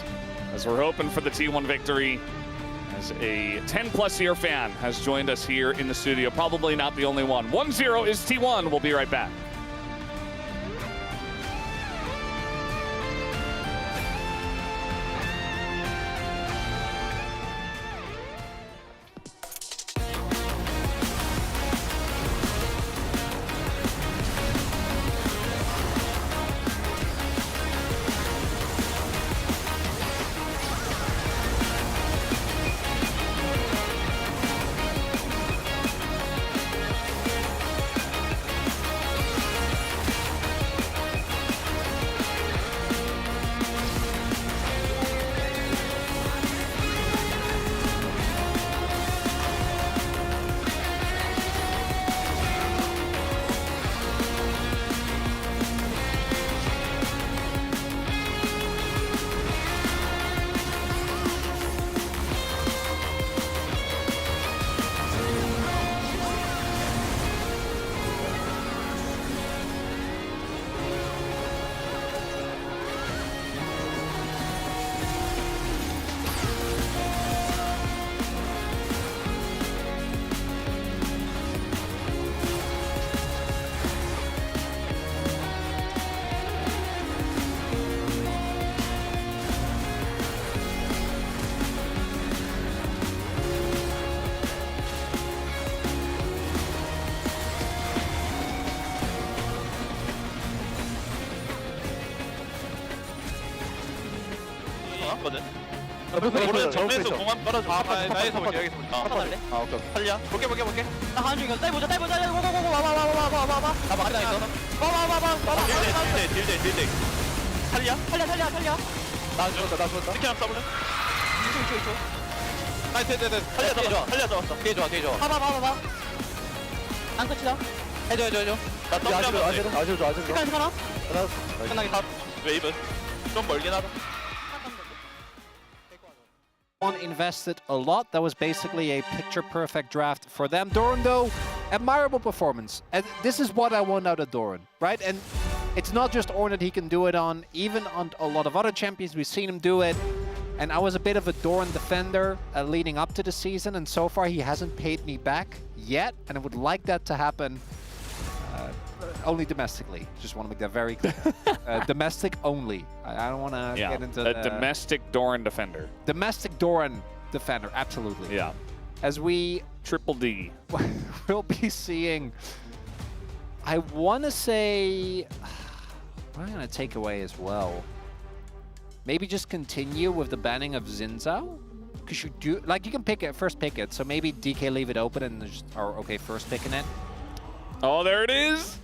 as we're hoping for the T1 victory. As a 10-plus year fan has joined us here in the studio, probably not the only one. 1-0 is T1. We'll be right back. 있거든. 모르는 정면에서 공만 빨아줘. 나에서 볼게, 여기서 볼게. 할래? 오케이. 살려. 볼게. 나 가는 중이야. 딸 보자. 고고고고 와봐. 나 막다 있어. 딜대. 살려. 나 죽었다. 스킬 한번 써볼래? 아니, 돼. 살려 잡았어. 뒤에 좋아. 봐봐. 안 끝이다. 해줘. 나 더블 아주 시간 하나? 끝나게 다 웨이브. 좀 멀긴 하다. One invested a lot. That was basically a picture-perfect draft for them. Doran, though, admirable performance. And this is what I want out of Doran, right? And it's not just Ornn that he can do it on. Even on a lot of other champions, we've seen him do it. And I was a bit of a Doran defender leading up to the season, and so far he hasn't paid me back yet. And I would like that to happen only domestically. Just want to make that very clear. Domestic only. I don't want to get into a domestic Doran defender. Domestic Doran defender, absolutely. Yeah. As we Triple D. will be seeing, I want to say, what am I going to take away as well? Maybe just continue with the banning of Xin Zhao? Because you do, like, you can pick it, first pick it. So maybe DK leave it open and just, or okay, first picking it. Oh, there it is.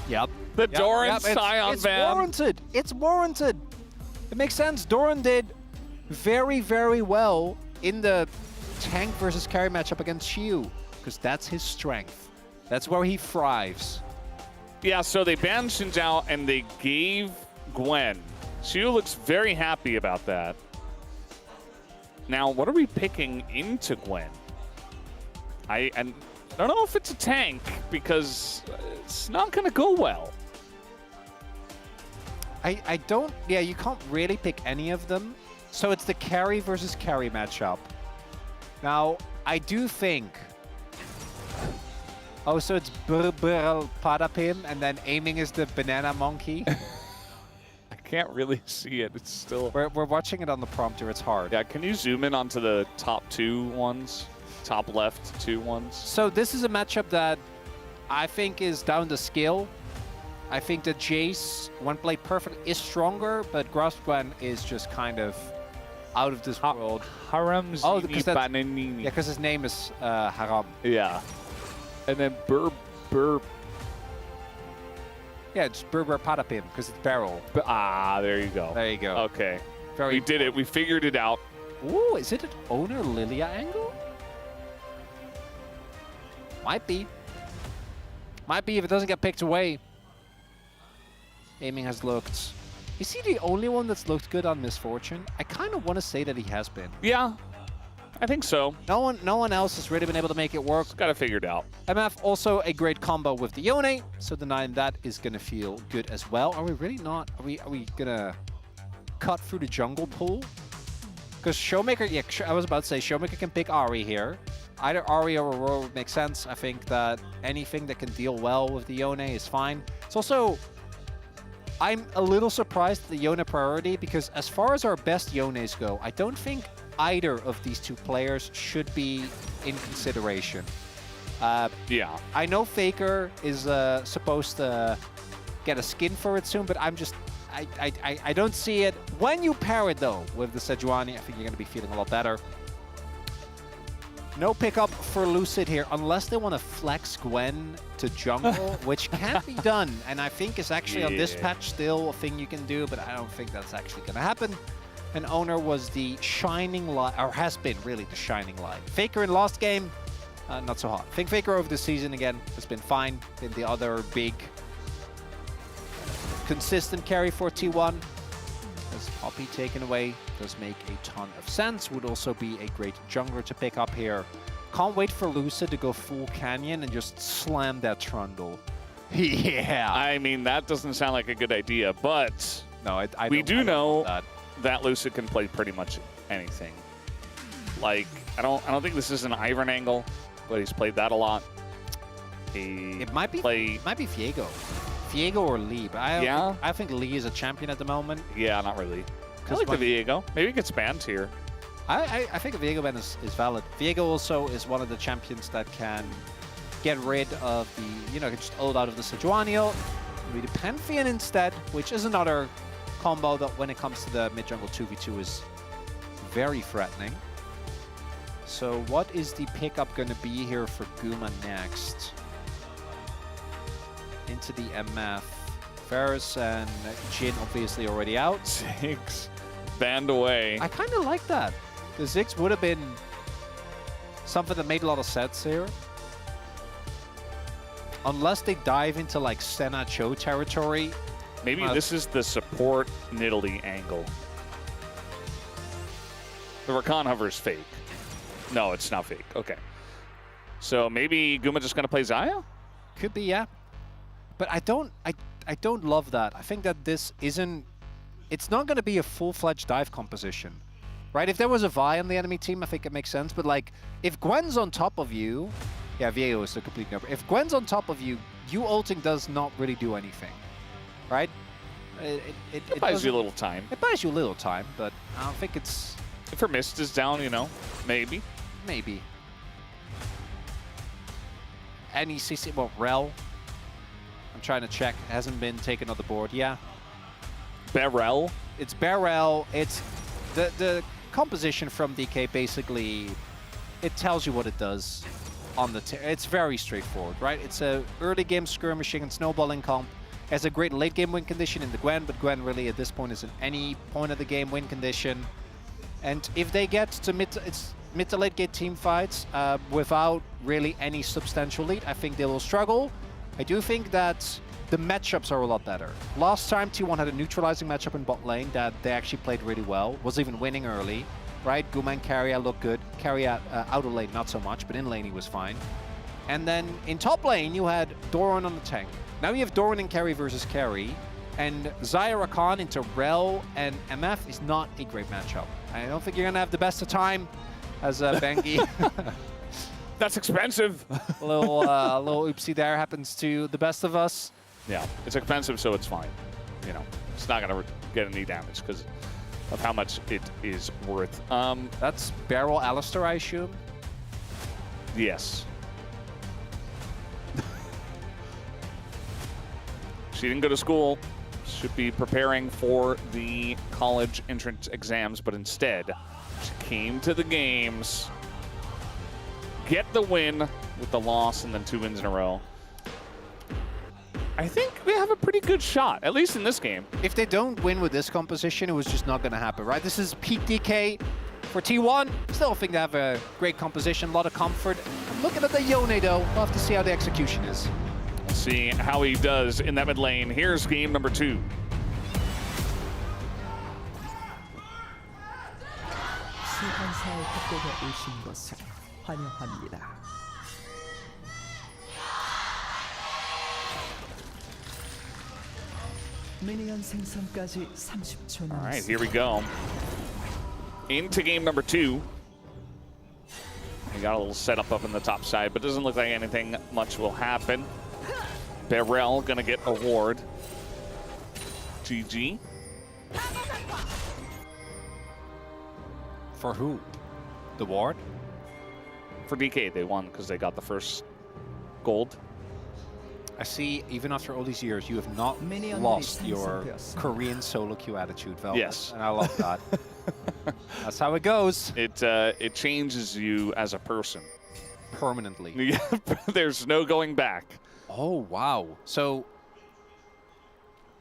Yep. The Doran Scion it's ban. warranted. It's warranted. It makes sense. Doran did very, very well in the tank versus carry matchup against Xiu, because that's his strength. That's where he thrives. Yeah, so they banned Xin Zhao and they gave Gwen. Xiu looks very happy about that. Now, what are we picking into Gwen? I don't know if it's a tank, because it's not going to go well. I don't, yeah, you can't really pick any of them. So it's the carry versus carry matchup. Now, I do think, oh, so it's Brr Padapim, and then aiming is the banana monkey. I can't really see it. It's still... We're watching it on the prompter. It's hard. Yeah, can you zoom in onto the top two ones? Top left two ones? So this is a matchup that I think is down to skill. I think that Jace, when played perfect, is stronger, but Grasp-Gwen is just kind of out of this world. Haram Oh, Zini because that's- Bananini. Yeah, because his name is Haram. Yeah. And then Burr. Yeah, it's Berber Padapim, because it's barrel. There you go. There you go. Okay. Very We did it. We figured it out. Ooh, is it an owner Lilia angle? Might be. Might be if it doesn't get picked away. Aiming has looked... Is he the only one that's looked good on Misfortune? I kind of want to say that he has been. Yeah, I think so. No one else has really been able to make it work. Got it figured out. MF also a great combo with the Yone, so denying that is going to feel good as well. Are we really not? Are we going to cut through the jungle pool? Because Showmaker, yeah, I was about to say Showmaker can pick Ahri here. Either Ahri or Aurora would make sense. I think that anything that can deal well with the Yone is fine. It's also... I'm a little surprised at the Yone priority, because as far as our best Yones go, I don't think either of these two players should be in consideration. Yeah. I know Faker is supposed to get a skin for it soon, but I'm just... I don't see it. When you pair it, though, with the Sejuani, I think you're going to be feeling a lot better. No pickup for Lucid here, unless they want to flex Gwen to jungle, which can be done, and I think is actually on this patch still a thing you can do, but I don't think that's actually going to happen. And Owner was the shining light, or has been really the shining light. Faker in last game, not so hot. I think Faker over the season again has been fine. Been the other big consistent carry for T1. As Poppy taken away does make a ton of sense. Would also be a great jungler to pick up here. Can't wait for Lucid to go full Canyon and just slam that Trundle. Yeah. I mean, that doesn't sound like a good idea, but No, I we don't- do I don't know that Lucid can play pretty much anything. Like, I don't think this is an Ivern angle, but he's played that a lot. It might be play. It might be Viego. Viego or Lee, but I think Lee is a champion at the moment. Yeah, not really. I 'Cause like the when- Viego. Maybe it gets banned here. I think a Viego ban is valid. Viego also is one of the champions that can get rid of the, just ult out of the Sejuani. Maybe the Pantheon instead, which is another combo that when it comes to the mid-jungle 2v2 is very threatening. So what is the pickup going to be here for Guma next? Into the MF. Ferris and Jin obviously already out. Ziggs banned away. I kind of like that. The Ziggs would have been something that made a lot of sense here. Unless they dive into like Senna Cho territory. Maybe this is the support Nidalee angle. The Rakan hover is fake. No, it's not fake. Okay. So maybe Guma just gonna play Xayah? Could be, yeah. But I don't love that. I think that this isn't... It's not going to be a full-fledged dive composition, right? If there was a Vi on the enemy team, I think it makes sense. But, like, if Gwen's on top of you... Yeah, Viejo is the complete number. If Gwen's on top of you, you ulting does not really do anything, right? It buys you a little time. It buys you a little time, but I don't think it's... If her mist is down, you know, maybe. Maybe. Any CC... Well, Rel... I'm trying to check. Hasn't been taken on the board. Yeah. Beryl. It's Beryl. It's the composition from DK. Basically, it tells you what it does on the. It's very straightforward, right? It's a early game skirmishing and snowballing comp. It has a great late game win condition in the Gwen, but Gwen really at this point is in any point of the game win condition. And if they get to mid to late game team fights without really any substantial lead, I think they will struggle. I do think that the matchups are a lot better. Last time T1 had a neutralizing matchup in bot lane that they actually played really well, was even winning early, right? Guma and Keria looked good. Keria out of lane not so much, but in lane he was fine. And then in top lane you had Doran on the tank. Now you have Doran and Carry versus Carry, and Xayah Rakan into Rel and MF is not a great matchup. I don't think you're gonna have the best of time as Bengi. That's expensive. a little oopsie there happens to the best of us. Yeah, it's expensive, so it's fine. You know, it's not gonna get any damage because of how much it is worth. That's Beryl Alistair, I assume. Yes. She didn't go to school. Should be preparing for the college entrance exams, but instead, she came to the games. Get the win with the loss and then 2 wins in a row. I think we have a pretty good shot, at least in this game. If they don't win with this composition, it was just not going to happen, right? This is peak DK for T1. Still think they have a great composition, a lot of comfort. I'm looking at the Yone, though. We'll have to see how the execution is. Let's see how he does in that mid lane. Here's game number 2. 소환사의 협곡에 오신 것을 환영합니다. 미니언 생성까지 30초 All right, 남았습니다. here we go. Into game number 2. We got a little setup up in the top side, but doesn't look like anything much will happen. Beryl gonna get a ward. GG. For who? The ward? For DK, they won because they got the first gold. I see, even after all these years, you have not Minion lost League your Sense Korean solo queue attitude, Velvet. Yes. And I love that. That's how it goes. It changes you as a person. Permanently. There's no going back. Oh, wow. So,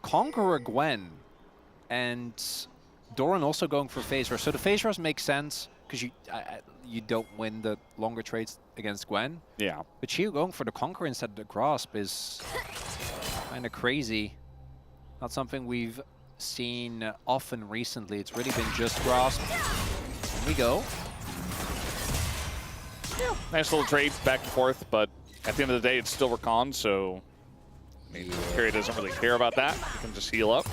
Conqueror Gwen and Doran also going for phase rush. So the phase rush makes sense because you don't win the longer trades against Gwen. Yeah. But Chiu going for the Conqueror instead of the Grasp is kind of crazy. Not something we've seen often recently. It's really been just Grasp. Here we go. Yeah. Nice little trade back and forth, but at the end of the day, it's still Rakan, so I mean, Carry doesn't really care about that. He can just heal up.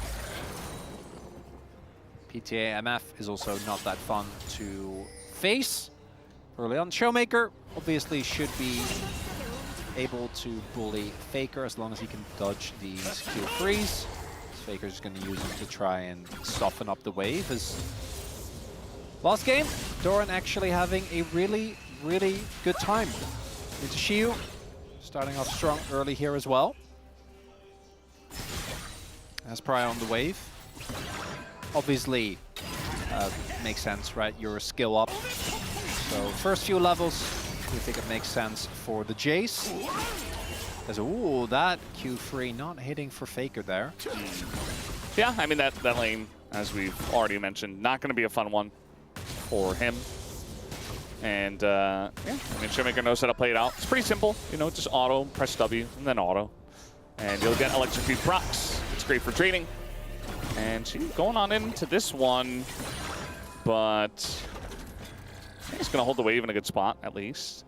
PTA MF is also not that fun to face early on. Showmaker obviously should be able to bully Faker as long as he can dodge these Q3s. Faker's going to use them to try and soften up the wave. As last game, Doran actually having a really, really good time. Into Shiu, starting off strong early here as well. As Pry on the wave. Obviously, makes sense, right? You're a skill up. So first few levels, we think it makes sense for the Jace. As ooh, that Q3 not hitting for Faker there. Yeah, I mean that lane, as we've already mentioned, not going to be a fun one for him. And yeah, I mean Showmaker knows how to play it out. It's pretty simple, you know, just auto, press W, and then auto. And you'll get electrocute procs. It's great for trading. And she's going on into this one, but he's going to hold the wave in a good spot, at least.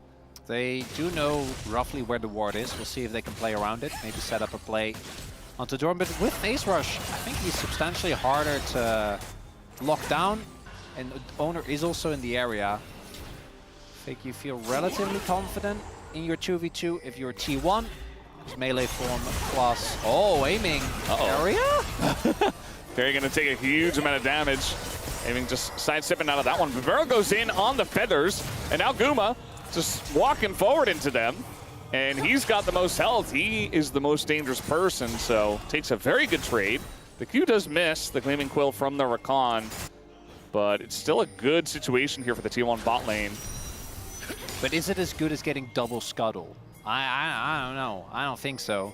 They do know roughly where the ward is. We'll see if they can play around it. Maybe set up a play onto Dorn. But with Phase Rush, I think he's substantially harder to lock down. And Owner is also in the area. I think you feel relatively confident in your 2v2 if you're T1. Melee form plus... Oh, aiming area? They're going to take a huge amount of damage. Aiming just sidestepping out of that one. Vivero goes in on the feathers. And now Guma just walking forward into them. And he's got the most health. He is the most dangerous person. So takes a very good trade. The Q does miss the Gleaming Quill from the Rakan. But it's still a good situation here for the T1 bot lane. But is it as good as getting double scuttle? I don't know. I don't think so.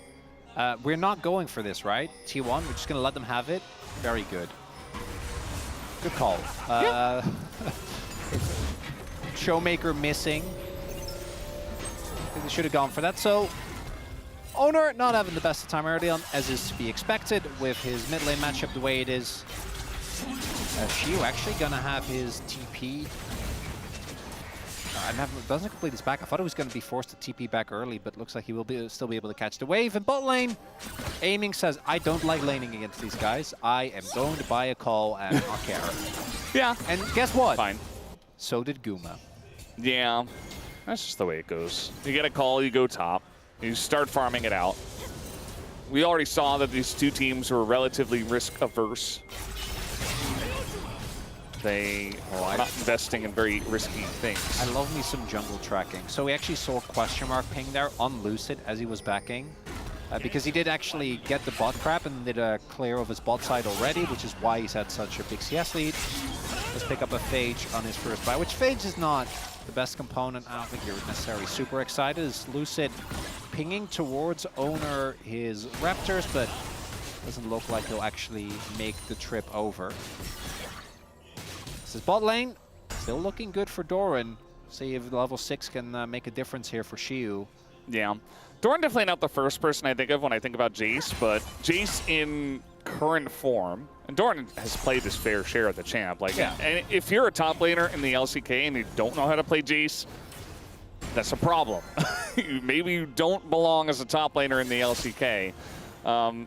We're not going for this, right? T1, we're just going to let them have it. Very good. Good call. Showmaker missing. I think they should have gone for that. So, Owner not having the best of time early on, as is to be expected with his mid lane matchup the way it is. Shiu actually going to have his TP. Doesn't complete his back. I thought he was going to be forced to TP back early, but looks like he will still be able to catch the wave. And bot lane, aiming says, I don't like laning against these guys. I am going to buy a call and not care. Yeah. And guess what? Fine. So did Guma. Yeah. That's just the way it goes. You get a call, you go top. You start farming it out. We already saw that these two teams were relatively risk averse. They are not investing in very risky things. I love me some jungle tracking. So we actually saw question mark ping there on Lucid as he was backing. Because he did actually get the bot crap and did a clear of his bot side already, which is why he's had such a big CS lead. Let's pick up a Phage on his first buy, which Phage is not the best component. I don't think you're necessarily super excited. Is Lucid pinging towards Owner his Raptors, but doesn't look like he'll actually make the trip over. This is bot lane, still looking good for Doran. See if level 6 can make a difference here for Shiu. Yeah. Doran definitely not the first person I think of when I think about Jace, but Jace in current form, and Doran has played his fair share of the champ. Like, yeah. And if you're a top laner in the LCK and you don't know how to play Jace, that's a problem. Maybe you don't belong as a top laner in the LCK.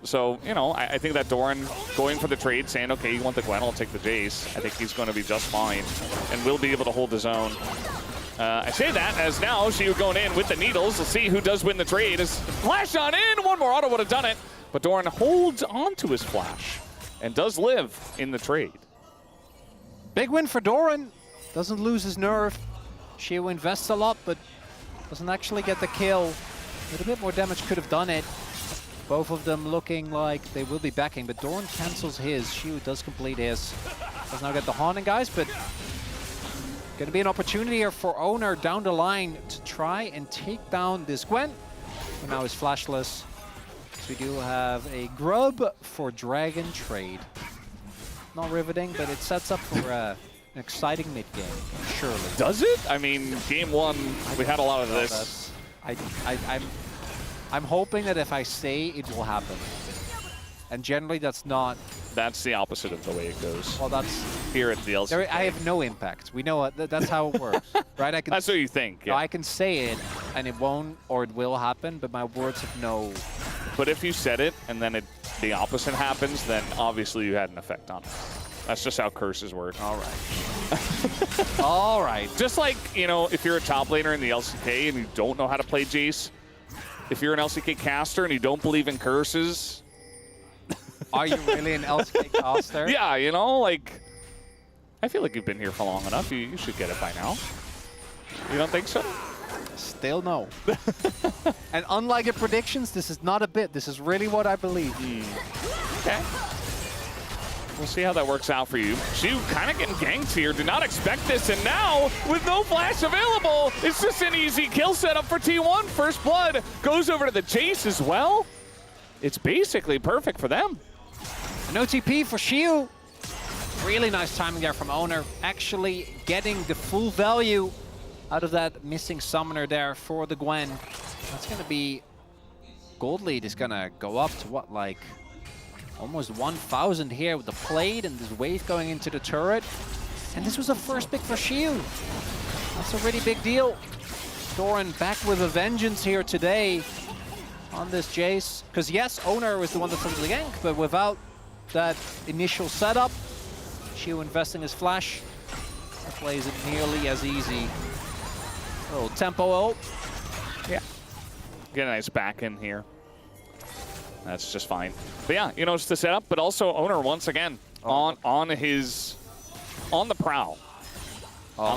So, you know, I think that Doran going for the trade, saying, okay, you want the Gwen, I'll take the Jace. I think he's going to be just fine and will be able to hold his own. I say that as now Shiu going in with the needles. We'll see who does win the trade. As flash on in, one more auto would have done it. But Doran holds on to his flash and does live in the trade. Big win for Doran. Doesn't lose his nerve. Shiu invests a lot, but doesn't actually get the kill. With a bit more damage could have done it. Both of them looking like they will be backing, but Doran cancels his. Shiu does complete his. Does now get the haunting, guys, but going to be an opportunity here for Owner down the line to try and take down this Gwen. And now he's flashless. So we do have a grub for Dragon trade. Not riveting, but it sets up for an exciting mid-game, surely. Does it? I mean, game one, we had a lot of this. I'm hoping that if I say it will happen. And generally that's not... That's the opposite of the way it goes. Well, that's... Here at the LCK. I have no impact. We know that's how it works, right? I can, that's what you think, yeah. I can say it, and it won't or it will happen, but my words have no... But if you said it, and then the opposite happens, then obviously you had an effect on it. That's just how curses work. All right. All right. Just like, you know, if you're a top laner in the LCK and you don't know how to play Jace, if you're an LCK caster and you don't believe in curses... Are you really an LCK caster? Yeah, you know, like... I feel like you've been here for long enough. You should get it by now. You don't think so? Still no. And unlike your predictions, this is not a bit. This is really what I believe. Okay. We'll see how that works out for you. Shu kind of getting ganked here. Did not expect this, and now, with no flash available, it's just an easy kill setup for T1. First blood goes over to the Chase as well. It's basically perfect for them. An OTP for Shu. Really nice timing there from Owner. Actually getting the full value out of that missing summoner there for the Gwen. That's going to be... Gold lead is going to go up to what, like... almost 1,000 here with the plate and this wave going into the turret. And this was a first pick for Shu. That's a really big deal. Doran back with a vengeance here today on this Jace. Because yes, Owner was the one that took the gank, but without that initial setup, Shu investing his flash, plays it nearly as easy. A little tempo ult. Yeah. Get a nice back in here. That's just fine. But yeah, you know, it's the setup, but also Owner once again on the prowl. Oh,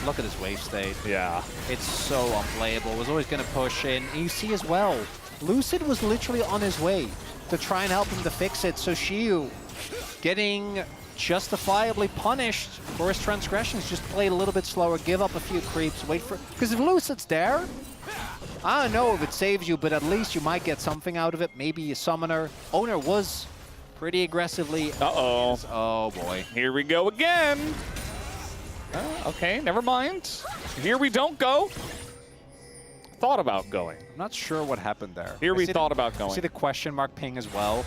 look at this wave state. Yeah. It's so unplayable. Was always going to push in. And you see as well, Lucid was literally on his way to try and help him to fix it. So Shu getting justifiably punished for his transgressions. Just played a little bit slower, give up a few creeps, wait for... Because if Lucid's there, I don't know if it saves you, but at least you might get something out of it. Maybe a summoner. Owner was pretty aggressively... Uh-oh. Oh, boy. Here we go again. Okay, never mind. Here we don't go. Thought about going. I'm not sure what happened there. Here we thought about going. See the question mark ping as well.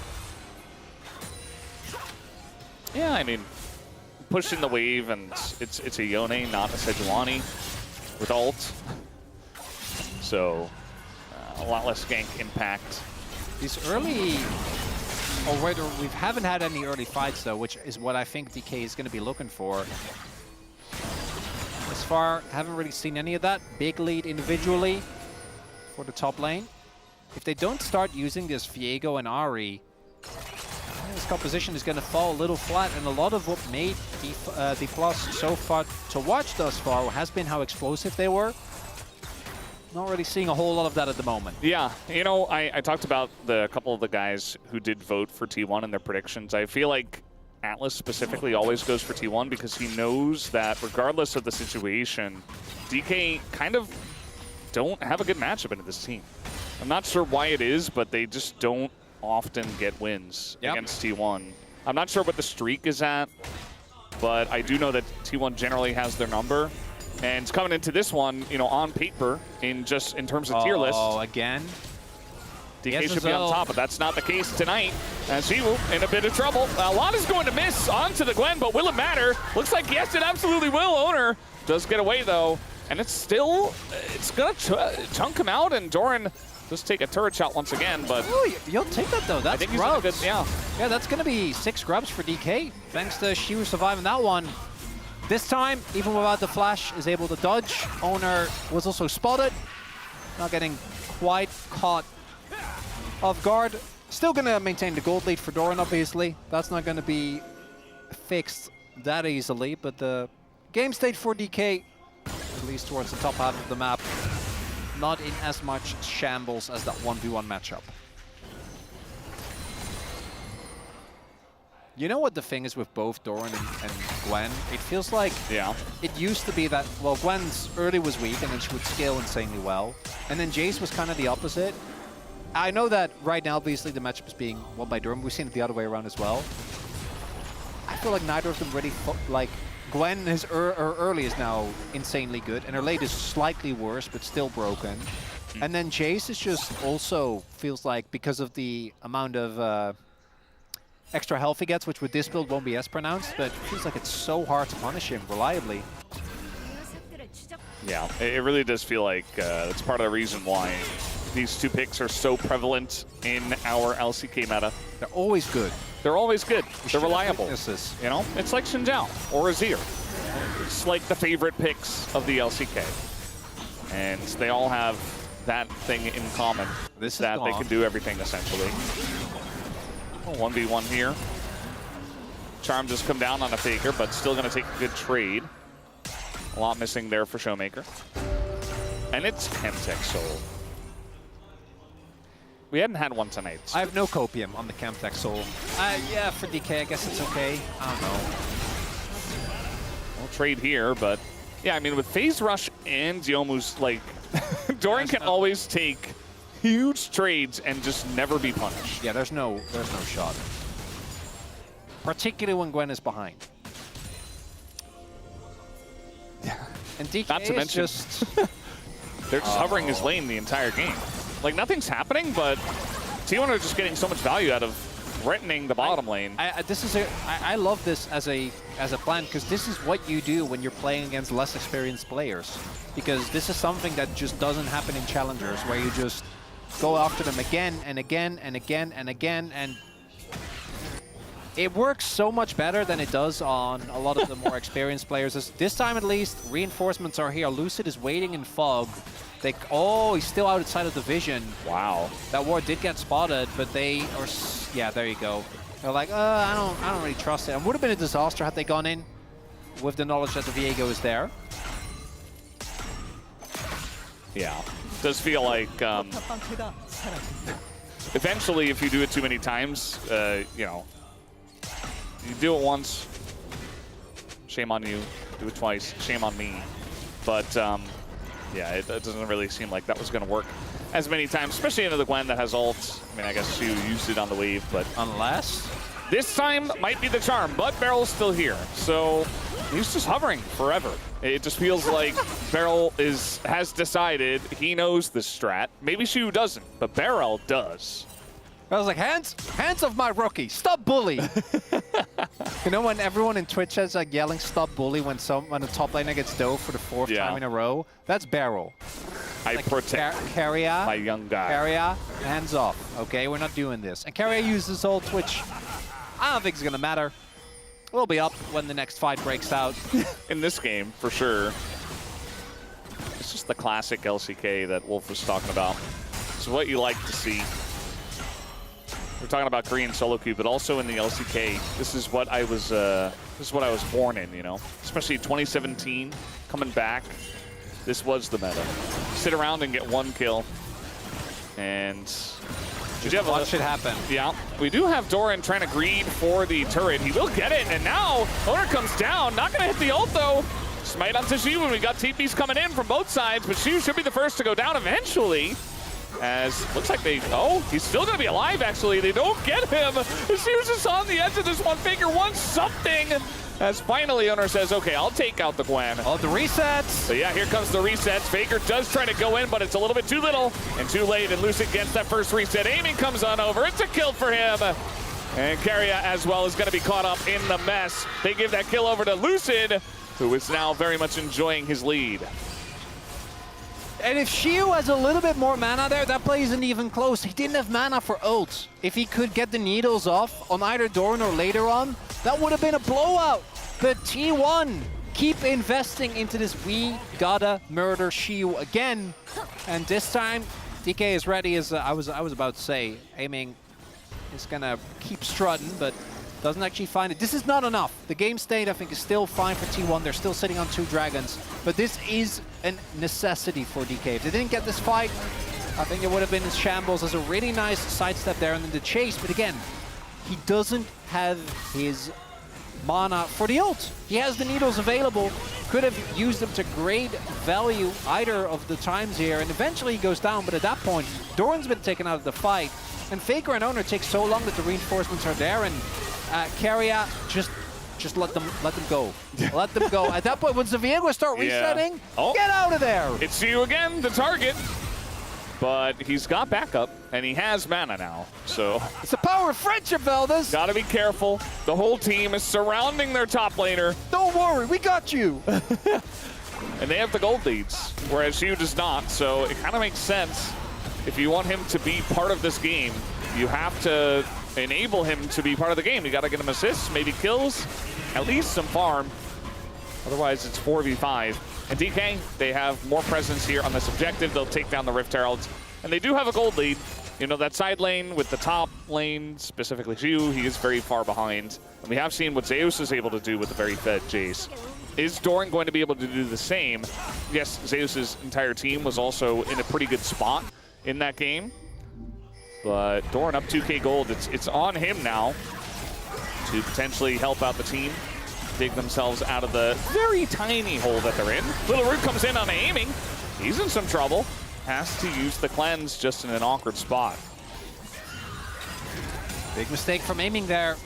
Yeah, I mean, pushing the wave, and it's a Yone, not a Sejuani with ult. So, a lot less gank impact. These early... Already, we haven't had any early fights, though, which is what I think DK is going to be looking for. As far, haven't really seen any of that. Big lead individually for the top lane. If they don't start using this Viego and Ahri, this composition is going to fall a little flat, and a lot of what made the Plus so far to watch thus far has been how explosive they were. Not really seeing a whole lot of that at the moment. Yeah, you know, I talked about a couple of the guys who did vote for T1 in their predictions. I feel like Atlas specifically always goes for T1 because he knows that regardless of the situation, DK kind of don't have a good matchup into this team. I'm not sure why it is, but they just don't often get wins against T1. I'm not sure what the streak is at, but I do know that T1 generally has their number. And coming into this one, you know, on paper, in terms of tier list. Oh, again? DK should be on top, but that's not the case tonight. As he will in a bit of trouble. A lot is going to miss onto the Gwen, but will it matter? Looks like yes, it absolutely will. Owner does get away though, and it's gonna chunk him out, and Doran does take a turret shot once again, but... Ooh, you'll take that though, that's grubs. Good, yeah, that's gonna be 6 grubs for DK, thanks to Shu surviving that one. This time, even without the flash, is able to dodge. Owner was also spotted, not getting quite caught off guard. Still gonna maintain the gold lead for Doran, obviously. That's not gonna be fixed that easily, but the game state for DK, at least towards the top half of the map, not in as much shambles as that 1v1 matchup. You know what the thing is with both Doran and Gwen? It feels like it used to be that, well, Gwen's early was weak and then she would scale insanely well. And then Jace was kind of the opposite. I know that right now, obviously, the matchup is being won by Doran. We've seen it the other way around as well. I feel like neither of them really, like, Gwen, her early is now insanely good, and her late is slightly worse, but still broken. And then Jace is just also feels like, because of the amount of extra health he gets, which with this build won't be as pronounced, but it feels like it's so hard to punish him reliably. Yeah, it really does feel like that's part of the reason why these two picks are so prevalent in our LCK meta. They're always good. They're always good. They're reliable. You know, it's like Xinjiao or Azir. It's like the favorite picks of the LCK. And they all have that thing in common. This that is they can do everything, essentially. 1v1 here. Charm just come down on a Faker, but still going to take a good trade. A lot missing there for Showmaker. And it's Chemtech Soul. We hadn't had one tonight. I have no copium on the Camtech Soul. Yeah, for DK, I guess it's okay. I don't know. We'll trade here, but yeah, I mean, with Phase Rush and Yomu's, like, Doran can always take huge trades and just never be punished. Yeah, there's no shot. Particularly when Gwen is behind. And DK Not to is mention, just... they're just hovering his lane the entire game. Like, nothing's happening, but T1 are just getting so much value out of threatening the bottom lane. I love this as a plan, because this is what you do when you're playing against less experienced players. Because this is something that just doesn't happen in challengers, where you just go after them again and again and again and again, and it works so much better than it does on a lot of the more experienced players. This time at least, reinforcements are here. Lucid is waiting in fog. Oh, he's still outside of the vision. Wow. That ward did get spotted, but they are... Yeah, there you go. They're like, I don't really trust it. It would have been a disaster had they gone in with the knowledge that the Viego is there. Yeah. Does feel like 방패가 사라진다. eventually, if you do it too many times, you know, you do it once, shame on you. Do it twice, shame on me. But yeah, it doesn't really seem like that was going to work as many times, especially into the Gwen that has ult. I mean, I guess you used it on the wave, but Unless... this time might be the charm, but Barrel's still here. So he's just hovering forever. It just feels like Barrel has decided he knows this strat. Maybe Shu doesn't, but Barrel does. I was like, hands off my rookie, stop bully. You know when everyone in Twitch is like yelling stop bully when a top laner gets dove for the fourth time in a row? That's Barrel. I Like, protect Carrier, my young guy. Carrier, hands off, okay? We're not doing this. And Carrier uses old Twitch. I don't think it's gonna matter. We'll be up when the next fight breaks out. In this game, for sure. It's just the classic LCK that Wolf was talking about. It's what you like to see. We're talking about Korean solo queue, but also in the LCK, this is what I was born in, you know? Especially 2017, coming back, this was the meta. Sit around and get one kill. And Just watch it happen. yeah, we do have Doran trying to greed for the turret. He will get it, and now Owner comes down. Not going to hit the ult, though. Smite onto Shu, and we got TPs coming in from both sides, but Shu should be the first to go down eventually. As looks like he's still going to be alive, actually. They don't get him. Shu's just on the edge of this one. Faker wants something. As finally Owner says, okay, I'll take out the Gwen. Oh, the resets. So yeah, here comes the resets. Faker does try to go in, but it's a little bit too little and too late, and Lucid gets that first reset. Aiming comes on over. It's a kill for him. And Carrier as well is going to be caught up in the mess. They give that kill over to Lucid, who is now very much enjoying his lead. And if Shiu has a little bit more mana there, that play isn't even close. He didn't have mana for ult. If he could get the needles off on either Doran or later on, that would have been a blowout. But T1 keep investing into this. We gotta murder Shiu again. And this time, DK is ready, as I was about to say. Aiming is gonna keep strutting, but doesn't actually find it. This is not enough. The game state, I think, is still fine for T1. They're still sitting on 2 dragons. But this is a necessity for DK. If they didn't get this fight, I think it would have been in shambles. There's a really nice sidestep there and then the chase. But again, he doesn't have his mana for the ult. He has the needles available. Could have used them to great value either of the times here. And eventually he goes down. But at that point, Doran's been taken out of the fight. And Faker and Owner take so long that the reinforcements are there. And Carrier, just let them go. Let them go. At that point, when Viego start resetting, get out of there. It's you again, the target. But he's got backup, and he has mana now. So it's the power of friendship, Valdez. Gotta be careful. The whole team is surrounding their top laner. Don't worry, we got you. And they have the gold leads, whereas Shu does not. So it kind of makes sense. If you want him to be part of this game, you have to enable him to be part of the game. You got to get him assists, maybe kills, at least some farm. Otherwise, it's 4v5. And DK, they have more presence here on this objective. They'll take down the Rift Heralds. And they do have a gold lead. You know, that side lane with the top lane, specifically Shu, he is very far behind. And we have seen what Zeus is able to do with the very fed Jace. Is Doran going to be able to do the same? Yes, Zeus's entire team was also in a pretty good spot in that game. But Doran up 2K gold. It's on him now to potentially help out the team, dig themselves out of the very tiny hole that they're in. Little Root comes in on aiming. He's in some trouble. Has to use the cleanse just in an awkward spot. Big mistake from aiming there,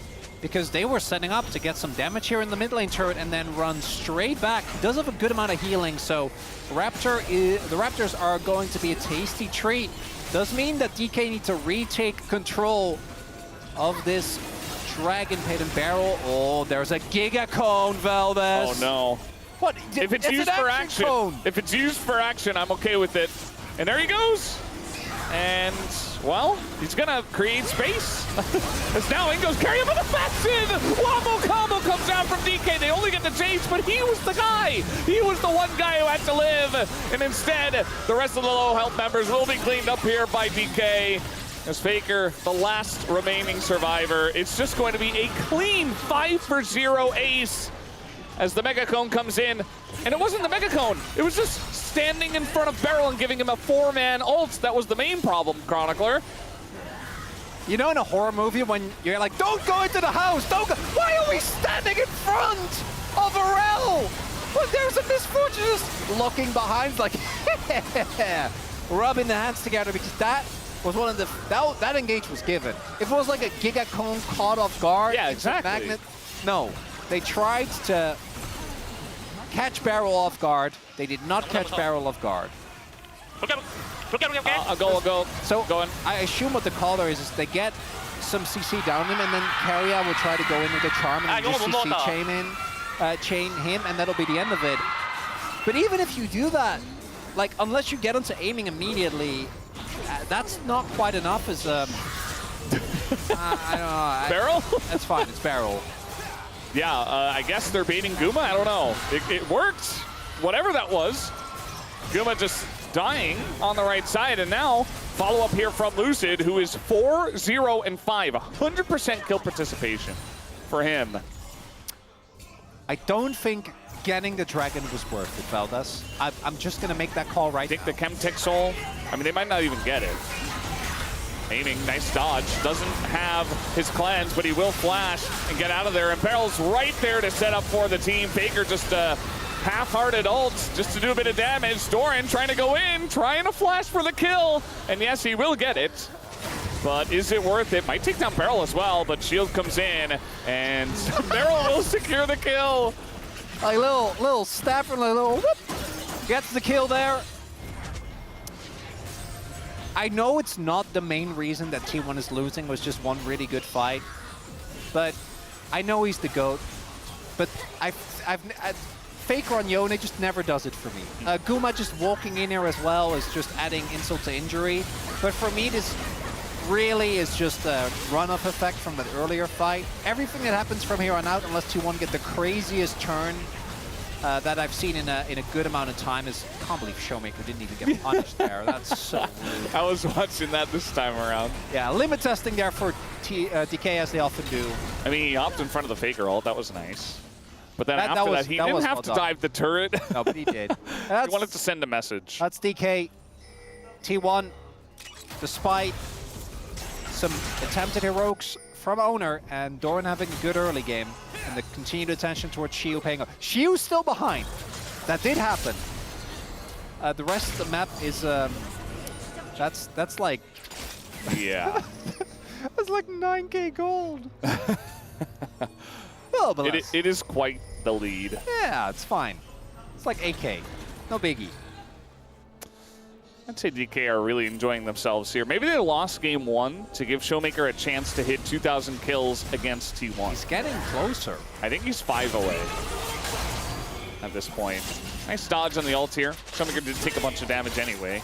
because they were setting up to get some damage here in the mid lane turret and then run straight back. He does have a good amount of healing, so the Raptors are going to be a tasty treat. Does mean that DK needs to retake control of this Dragon Pit and Barrel. Oh, there's a Giga Cone, Valdez. Oh no. What? If it's used for action, if it's used for action, I'm okay with it. And there he goes. And, well, he's going to create space. As now Ingo's carrying him with the Faxon. Wombo combo comes out from DK. They only get the chase, but he was the guy. He was the one guy who had to live. And instead, the rest of the low health members will be cleaned up here by DK. As Faker, the last remaining survivor, it's just going to be a clean 5-for-0 ace as the Mega Cone comes in. And it wasn't the Mega Cone. It was just standing in front of Beryl and giving him a 4-man ult. That was the main problem, Chronicler. You know, in a horror movie when you're like, don't go into the house, don't go. Why are we standing in front of Arel? Well, there's a misfortune just looking behind, like, rubbing the hands together, because that was one of the, that engage was given. If it was like a Giga Cone caught off guard, yeah, exactly. Magnet, no. They tried to catch Barrel off guard. They did not catch Barrel off guard. I'll go. So going. I assume what the call there is they get some CC down him, and then Carrier will try to go in with the charm and just CC chain him, and that'll be the end of it. But even if you do that, like, unless you get onto aiming immediately, that's not quite enough as I don't know. Barrel? That's fine, it's Barrel. Yeah, I guess they're baiting Guma. I don't know. It worked. Whatever that was. Guma just dying on the right side. And now, follow-up here from Lucid, who is 4-0-5. 100% kill participation for him. I don't think getting the dragon was worth it, Valdez. I'm just going to make that call right now. I think the Chemtech Soul, I mean, they might not even get it. Aiming, nice dodge. Doesn't have his cleanse, but he will flash and get out of there. And Barrel's right there to set up for the team. Faker just a half-hearted ult just to do a bit of damage. Doran trying to go in, trying to flash for the kill. And yes, he will get it. But is it worth it? Might take down Barrel as well, but Shield comes in and Barrel will secure the kill. Like little stab from a little whoop. Gets the kill there. I know it's not the main reason that T1 is losing, was just one really good fight. But I know he's the GOAT. But Faker on Yone just never does it for me. Guma just walking in here as well is just adding insult to injury. But for me, this really is just a run-off effect from that earlier fight. Everything that happens from here on out, unless T1 get the craziest turn that I've seen in a good amount of time, is, I can't believe Showmaker didn't even get punished there. That's so rude. I was watching that this time around. Yeah, limit testing there for DK, as they often do. I mean, he hopped in front of the Faker ult. That was nice. But then after that, he didn't have to dive the turret. No, but he did. He wanted to send a message. That's DK. T1, despite some attempted heroics from Owner and Doran having a good early game, and the continued attention towards Shiu paying off. Shiu's still behind. That did happen. The rest of the map is that's like Yeah. that's like 9K gold. Well, but it is quite the lead. Yeah, it's fine. It's like 8K. No biggie. I'd say DK are really enjoying themselves here. Maybe they lost game 1 to give Showmaker a chance to hit 2,000 kills against T1. He's getting closer. I think he's 5 away at this point. Nice dodge on the ult here. Showmaker did take a bunch of damage anyway,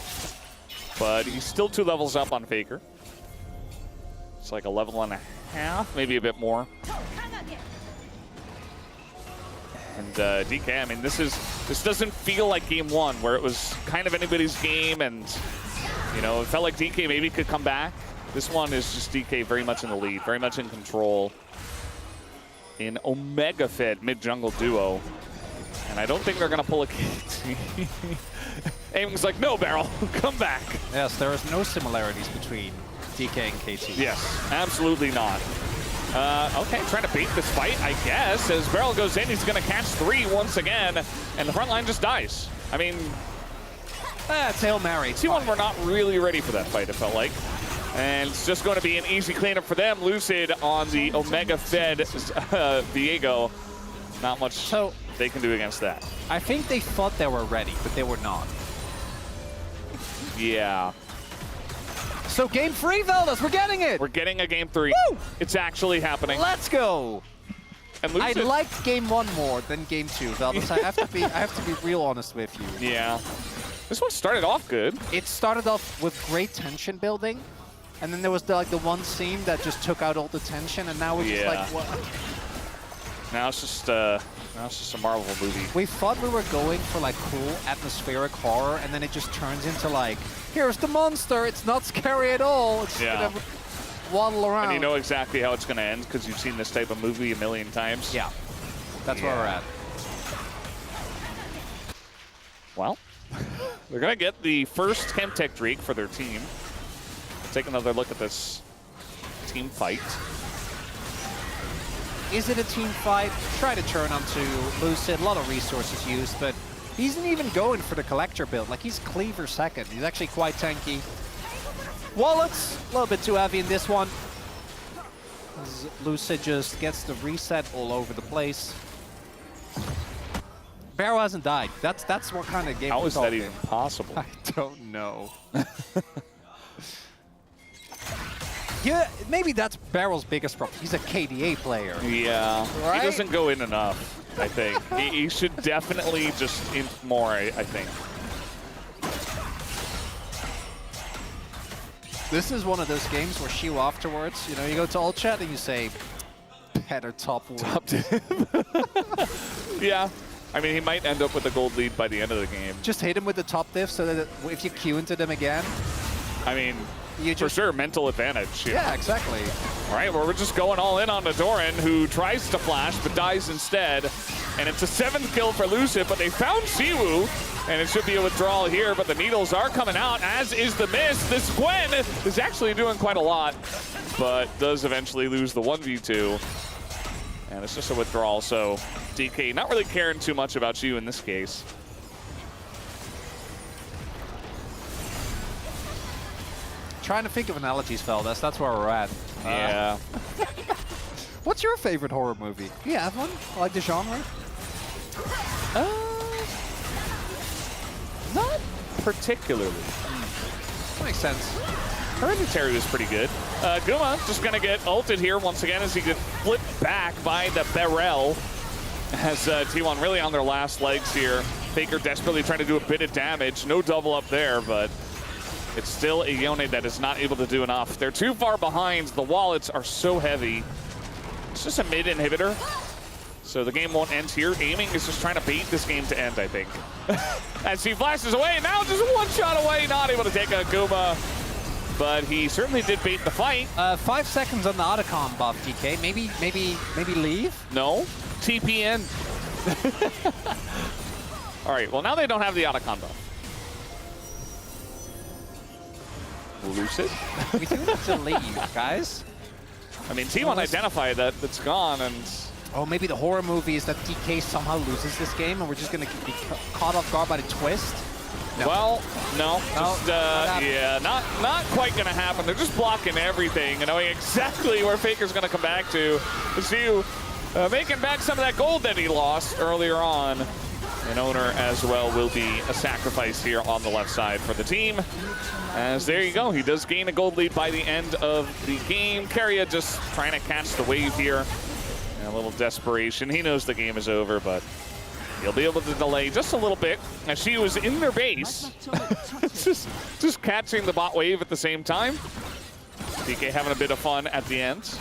but he's still 2 levels up on Faker. It's like a level and a half, maybe a bit more. And DK, I mean, this doesn't feel like game 1 where it was kind of anybody's game, and you know, it felt like DK maybe could come back. This one is just DK very much in the lead, very much in control in Omega Fit mid-jungle duo. And I don't think they're gonna pull a KT. Aiming's like, no, Barrel, come back. Yes, there is no similarities between DK and KT. Yes, absolutely not. Okay, trying to bait this fight, I guess. As Beryl goes in, he's going to catch 3 once again, and the front line just dies. I mean, It's Hail Mary. T1 were not really ready for that fight, it felt like. And it's just going to be an easy cleanup for them. Lucid on the Omega Fed Viego. Not much they can do against that. I think they thought they were ready, but they were not. Yeah. So game 3, fellas, we're getting it. We're getting a game 3. Woo! It's actually happening. Let's go. And I Lucid, liked game 1 more than game 2, fellas. I have to be real honest with you. yeah. This one started off good. It started off with great tension building, and then there was the one scene that just took out all the tension, and now we're just like, what? Now it's just a Marvel movie. We thought we were going for like cool atmospheric horror, and then it just turns into like, here's the monster. It's not scary at all. It's gonna waddle around. And you know exactly how it's going to end because you've seen this type of movie a million times. Yeah, that's where we're at. Well, they're going to get the first Chemtech Drake for their team. Take another look at this team fight. Is it a team fight? Try to turn onto Lucid. A lot of resources used, but he isn't even going for the collector build. Like, he's cleaver second. He's actually quite tanky. Wallets, a little bit too heavy in this one. As Lucid just gets the reset all over the place. Barrow hasn't died. That's what kind of game How we're is that talking. even possible? I don't know. Yeah, maybe that's Barrel's biggest problem. He's a KDA player. Yeah, Right? he doesn't go in enough, I think. he should definitely just imp more, I think. This is one of those games where Shiu afterwards, you know, you go to alt chat and you say, better top win. Yeah, I mean, he might end up with a gold lead by the end of the game. Just hit him with the top diff so that if you queue into them again, I mean, you for just... sure, mental advantage. Yeah, exactly. All right, well, we're just going all in on Doran, who tries to flash but dies instead. And it's a 7th kill for Lucid, but they found Siwoo, and it should be a withdrawal here, but the needles are coming out, as is the miss. This Gwen is actually doing quite a lot, but does eventually lose the 1v2. And it's just a withdrawal, so DK not really caring too much about you in this case. Trying to think of analogies, fellas. That's where we're at. Yeah. What's your favorite horror movie? Do you have one? Like the genre? Not particularly. Makes sense. Hereditary was pretty good. Guma just going to get ulted here once again as he gets flipped back by the Beryl. As T1 really on their last legs here. Faker desperately trying to do a bit of damage. No double up there, but it's still a Yone that is not able to do enough. They're too far behind. The wallets are so heavy. It's just a mid inhibitor. So the game won't end here. Aiming is just trying to bait this game to end, I think. As he flashes away, now just 1 shot away, not able to take a Guma. But he certainly did bait the fight. 5 seconds on the Otacon buff, DK. Maybe leave? No, TPN. All right, well now they don't have the Otacon buff. Lucid. We do need to leave, guys. I mean, T1 identified that it's gone, and Oh, maybe the horror movie is that DK somehow loses this game and we're just going to be caught off guard by the twist. No. well, no, just not yeah, not quite gonna happen. They're just blocking everything and knowing exactly where Faker's gonna come back to. Siu making back some of that gold that he lost earlier on. And Owner as well will be a sacrifice here on the left side for the team. As there you go, he does gain a gold lead by the end of the game. Keria just trying to catch the wave here. And a little desperation. He knows the game is over, but he'll be able to delay just a little bit. As she was in their base, just catching the bot wave at the same time. DK having a bit of fun at the end.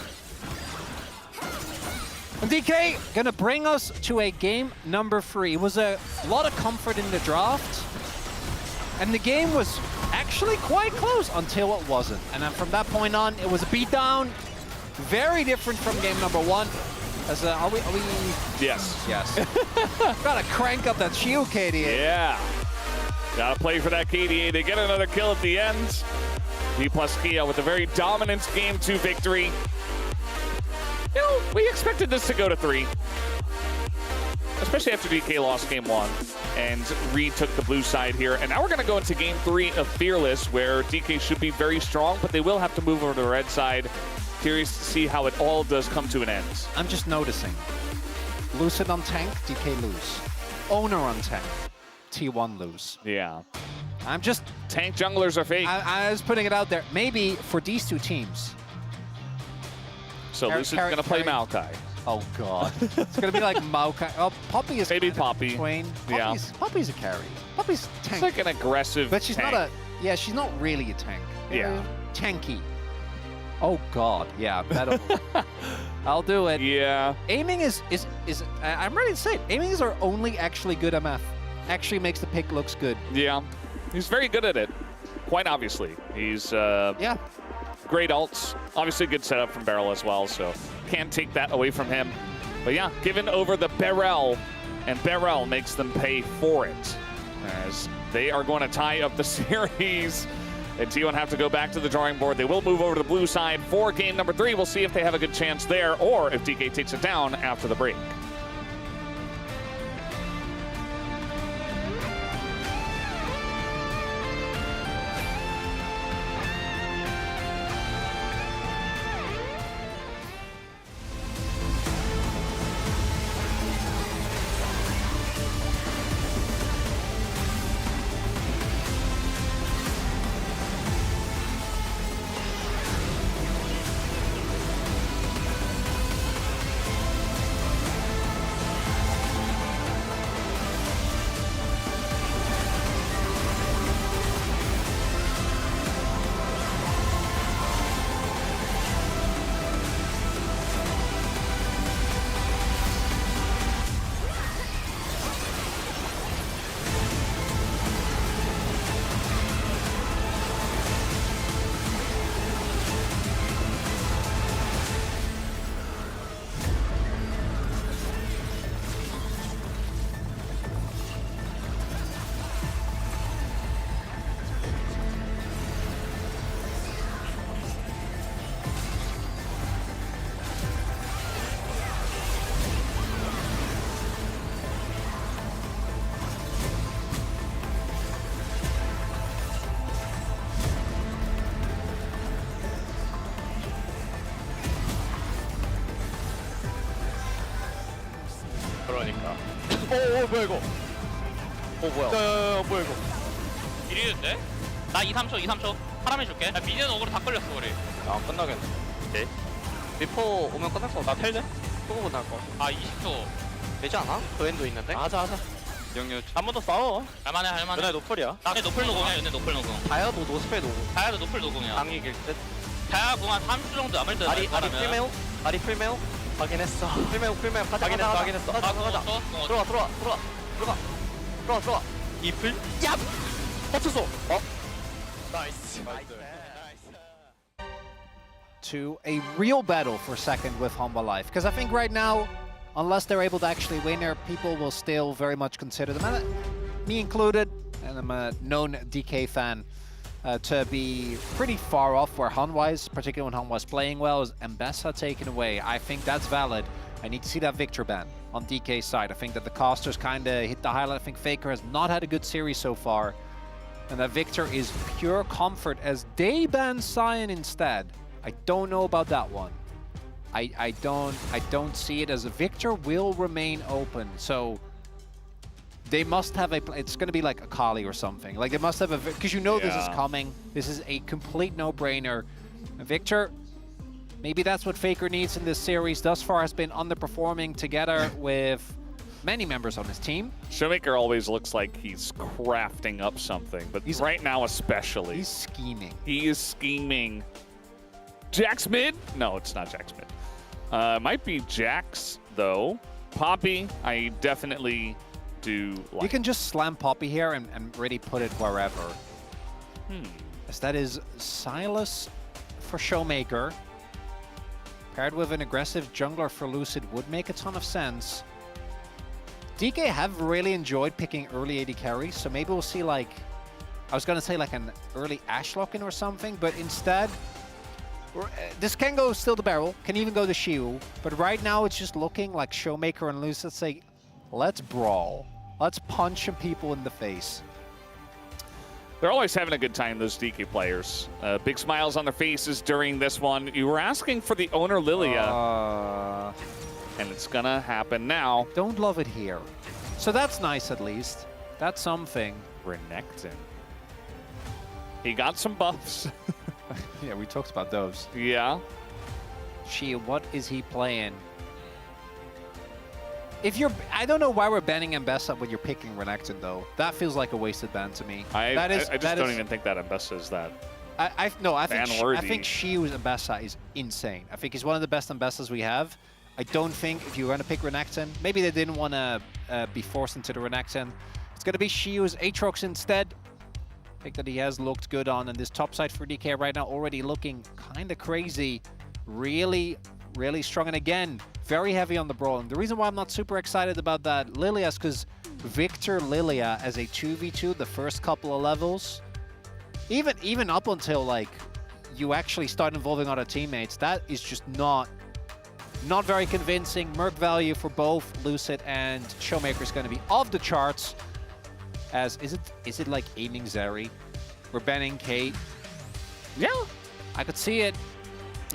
And DK gonna bring us to a game number 3. It was a lot of comfort in the draft, and the game was actually quite close until it wasn't. And then from that point on, it was a beatdown. Very different from game number 1. As are we? Yes. Yes. Gotta crank up that shield, KDA. Yeah. Gotta play for that KDA. They get another kill at the end. D plus Kia with a very dominant Game 2 victory. You know, we expected this to go to 3. Especially after DK lost Game 1 and Reed took the blue side here. And now we're going to go into Game 3 of Fearless, where DK should be very strong, but they will have to move over to the red side. Curious to see how it all does come to an end. I'm just noticing. Lucid on tank, DK lose. Owner on tank, T1 lose. Yeah. I'm just... Tank junglers are fake. I was putting it out there. Maybe for these two teams. So Lucid's going to play Maokai. Oh, God. It's going to be like Maokai. Oh, Poppy is maybe kind of Poppy. Twain. Yeah. Poppy's a carry. Poppy's tank. It's like an aggressive But she's tank. not a... Yeah, she's not really a tank. Yeah. Tanky. Oh, God. Yeah, that'll... I'll do it. Yeah. Aiming is I'm ready to say it. Aiming is our only actually good MF. Actually makes the pick looks good. Yeah. He's very good at it. Quite obviously. He's yeah. Great ults. Obviously good setup from Beryl as well, so can't take that away from him. But yeah, given over the Beryl, and Beryl makes them pay for it, as they are going to tie up the series. And T1 have to go back to the drawing board. They will move over to the blue side for game number 3. We'll see if they have a good chance there, or if DK takes it down after the break. 그러니까. 오 뭐야 이거? 오 뭐야? 야야야 뭐야 이거? 이리는데? 나 2, 3초, 2, 3초. 사람 해줄게. 야, 미니언 어그로 다 걸렸어, 우리. 아 끝나겠네. 오케이. 리포 오면 끝날 거. 나 텔네? 끄고 끝날 거. 아, 20초. 되지 않아? 도엔도 있는데? 하자. 영유. 한 번 더 싸워. 할만해, 할만해. 은혜 노플이야. 나 노플 노공이야, 얘네 노플 노공. 다이아도 노스페 노고. 다야도 노플 노공이야. 강 이길 듯. 다야 공한 3초 정도 남을 때. 아리 풀메오? 아리 풀메오? 확인했어. 풀메오 가자. 확인했어. 가자. 들어와. 이플? 야! 맞췄어. 나이스. To a real battle for second with Humble Life. Because I think right now, unless they're able to actually win there, people will still very much consider them, and me included, and I'm a known DK fan, to be pretty far off where Hanwha's, particularly when Hanwha's playing well, is Mbessa taken away. I think that's valid. I need to see that Victor ban on DK's side. I think that the casters kind of hit the highlight. I think Faker has not had a good series so far. And that Victor is pure comfort as they ban Sion instead. I don't know about that one. I don't see it as a Victor will remain open. So they must have a, it's going to be like a Kali or something. Like they must have a, because you know this is coming. This is a complete no-brainer. Victor, maybe that's what Faker needs in this series. Thus far has been underperforming together with many members on his team. Showmaker always looks like he's crafting up something, but right now especially. He's scheming. He is scheming. Jax mid? No, it's not Jax mid. Might be Jax, though. Poppy, I definitely do like. You can just slam Poppy here and really put it wherever. As that is Silas for Showmaker. Paired with an aggressive jungler for Lucid would make a ton of sense. DK have really enjoyed picking early AD carries, so maybe we'll see like I was going to say like an early Ashe lock-in or something, but instead, this can go still to barrel, can even go to Shiu, but right now it's just looking like Showmaker and Lucid say, let's brawl. Let's punch some people in the face. They're always having a good time, those DK players. Big smiles on their faces during this one. You were asking for the owner Lilia, and it's gonna happen now. Don't love it here. So that's nice at least. That's something. Renekton. He got some buffs. Yeah, we talked about those. Yeah. What is he playing? If you're, I don't know why we're banning Mbessa when you're picking Renekton though. That feels like a wasted ban to me. I just don't even think that Mbessa is that. I think Shiu's Mbessa is insane. I think he's one of the best Mbessas we have. I don't think if you're going to pick Renekton, maybe they didn't want to be forced into the Renekton. It's going to be Shiu's Aatrox instead. Pick that he has looked good on, and this top side for DK right now already looking kind of crazy. Really, really strong, and again, very heavy on the brawl. And the reason why I'm not super excited about that Lilia is because Victor Lilia as a 2v2 the first couple of levels, even up until like you actually start involving other teammates, that is just not very convincing. Merc value for both Lucid and Showmaker is going to be off the charts. As is it like aiming Zeri? We're banning Kate. Yeah, I could see it.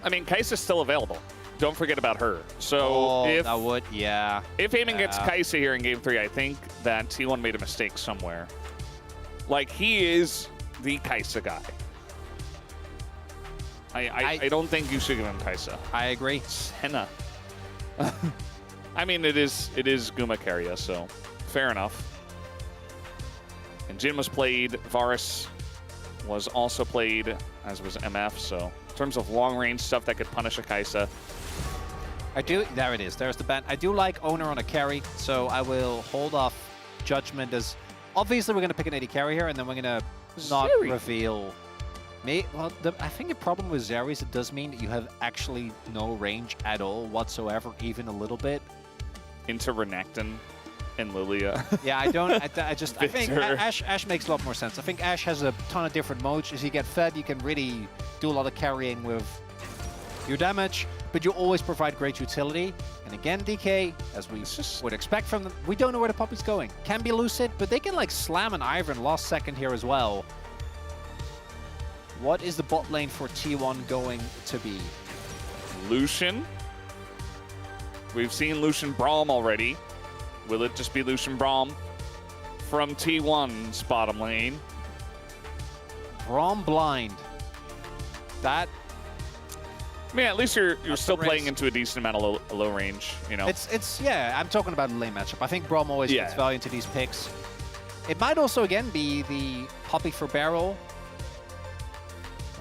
I mean, Kai'Sa's still available. Don't forget about her. So if that would, yeah. If aiming gets Kai'Sa here in Game 3, I think that T1 made a mistake somewhere. Like, he is the Kai'Sa guy. I don't think you should give him Kai'Sa. I agree. Senna. I mean, it is Guma Keria, so fair enough. And Jin was played. Varus was also played, as was MF. So in terms of long-range stuff that could punish a Kai'Sa. There it is. There's the ban. I do like owner on a carry, so I will hold off judgment as... Obviously, we're going to pick an AD carry here, and then we're going to not reveal... Well, I think the problem with Zeri is it does mean that you have actually no range at all whatsoever, even a little bit. Into Renekton and Lilia. Yeah, I think Ashe makes a lot more sense. I think Ashe has a ton of different modes. As you get fed, you can really do a lot of carrying with your damage, but you always provide great utility. And again, DK, as we would expect from them, we don't know where the puppy's going. Can be Lucid, but they can like slam an Ivern last second here as well. What is the bot lane for T1 going to be? Lucian. We've seen Lucian Braum already. Will it just be Lucian Braum from T1's bottom lane? Braum blind. That... I mean, at least you're still playing into a decent amount of low range, you know? Yeah, I'm talking about a lane matchup. I think Braum always gets value into these picks. It might also, again, be the Poppy for Barrel.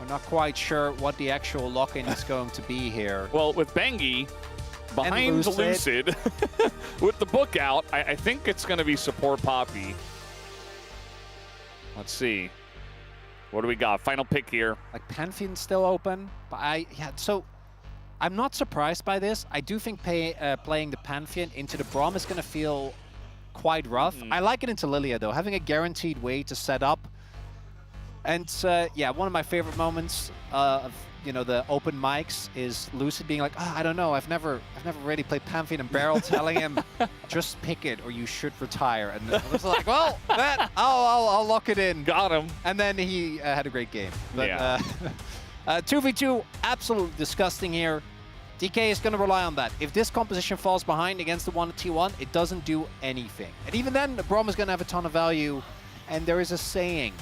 We're not quite sure what the actual lock-in is going to be here. Well, with Bengi behind Lucid with the book out, I think it's going to be support Poppy. Let's see. What do we got? Final pick here. Like, Pantheon's still open. But so I'm not surprised by this. I do think playing the Pantheon into the Braum is going to feel quite rough. I like it into Lilia, though. Having a guaranteed way to set up. And yeah, one of my favorite moments of the open mics is Lucid being like, I don't know, I've never really played Pantheon and Barrel, telling him just pick it or you should retire. And I was like, well, I'll lock it in. Got him. And then he had a great game. But yeah. 2v2, absolutely disgusting here. DK is going to rely on that. If this composition falls behind against the one at T1, it doesn't do anything. And even then, the Braum is going to have a ton of value. And there is a saying.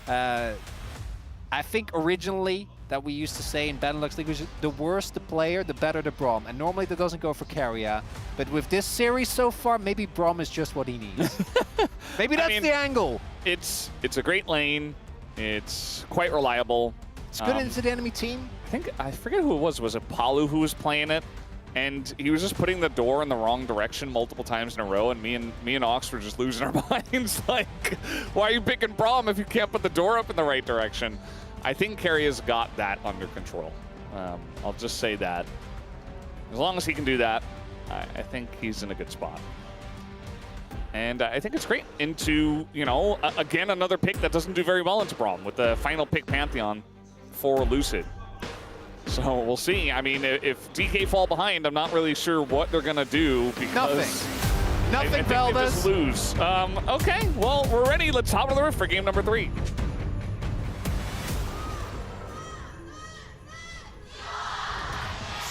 I think originally that we used to say in Benelux League was the worse the player, the better the Braum. And normally that doesn't go for Keria. But with this series so far, maybe Braum is just what he needs. Maybe that's the angle. It's a great lane. It's quite reliable. It's good into the enemy team. I forget who it was. Was it Palu who was playing it? And he was just putting the door in the wrong direction multiple times in a row, and me and Ox were just losing our minds. Like, why are you picking Braum if you can't put the door up in the right direction? I think Keria's got that under control. I'll just say that. As long as he can do that, I think he's in a good spot. And I think it's great into, you know, again, another pick that doesn't do very well into Braum with the final pick Pantheon for Lucid. So we'll see. I mean, if DK fall behind, I'm not really sure what they're going to do because Nothing, I think they just lose. Okay, well, we're ready. Let's hop on the roof for game number 3.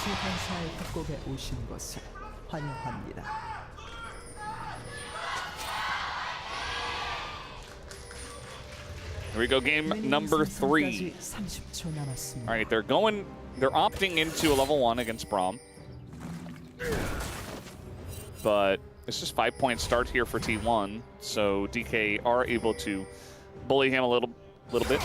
수환사의 협곡에 오신 것을 환영합니다. Here we go, game number 3. 30초 남았습니다. All right, they're opting into a level 1 against Braum. But it's just 5-point start here for T1, so DK are able to bully him a little bit.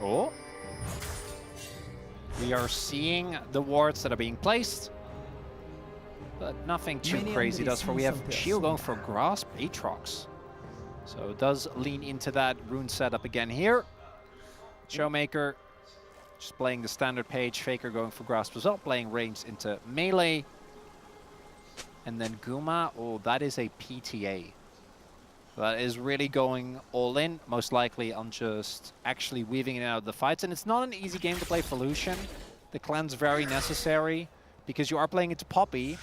Oh. We are seeing the wards that are being placed, but nothing too crazy thus far. We have Shield going for Grasp, Aatrox. So it does lean into that rune setup again here. Showmaker just playing the standard page, Faker going for Grasp as well, playing ranged into melee. And then Guma, oh, that is a PTA. That is really going all in, most likely on just actually weaving it out of the fights. And it's not an easy game to play for Lucian. The cleanse very necessary because you are playing into Poppy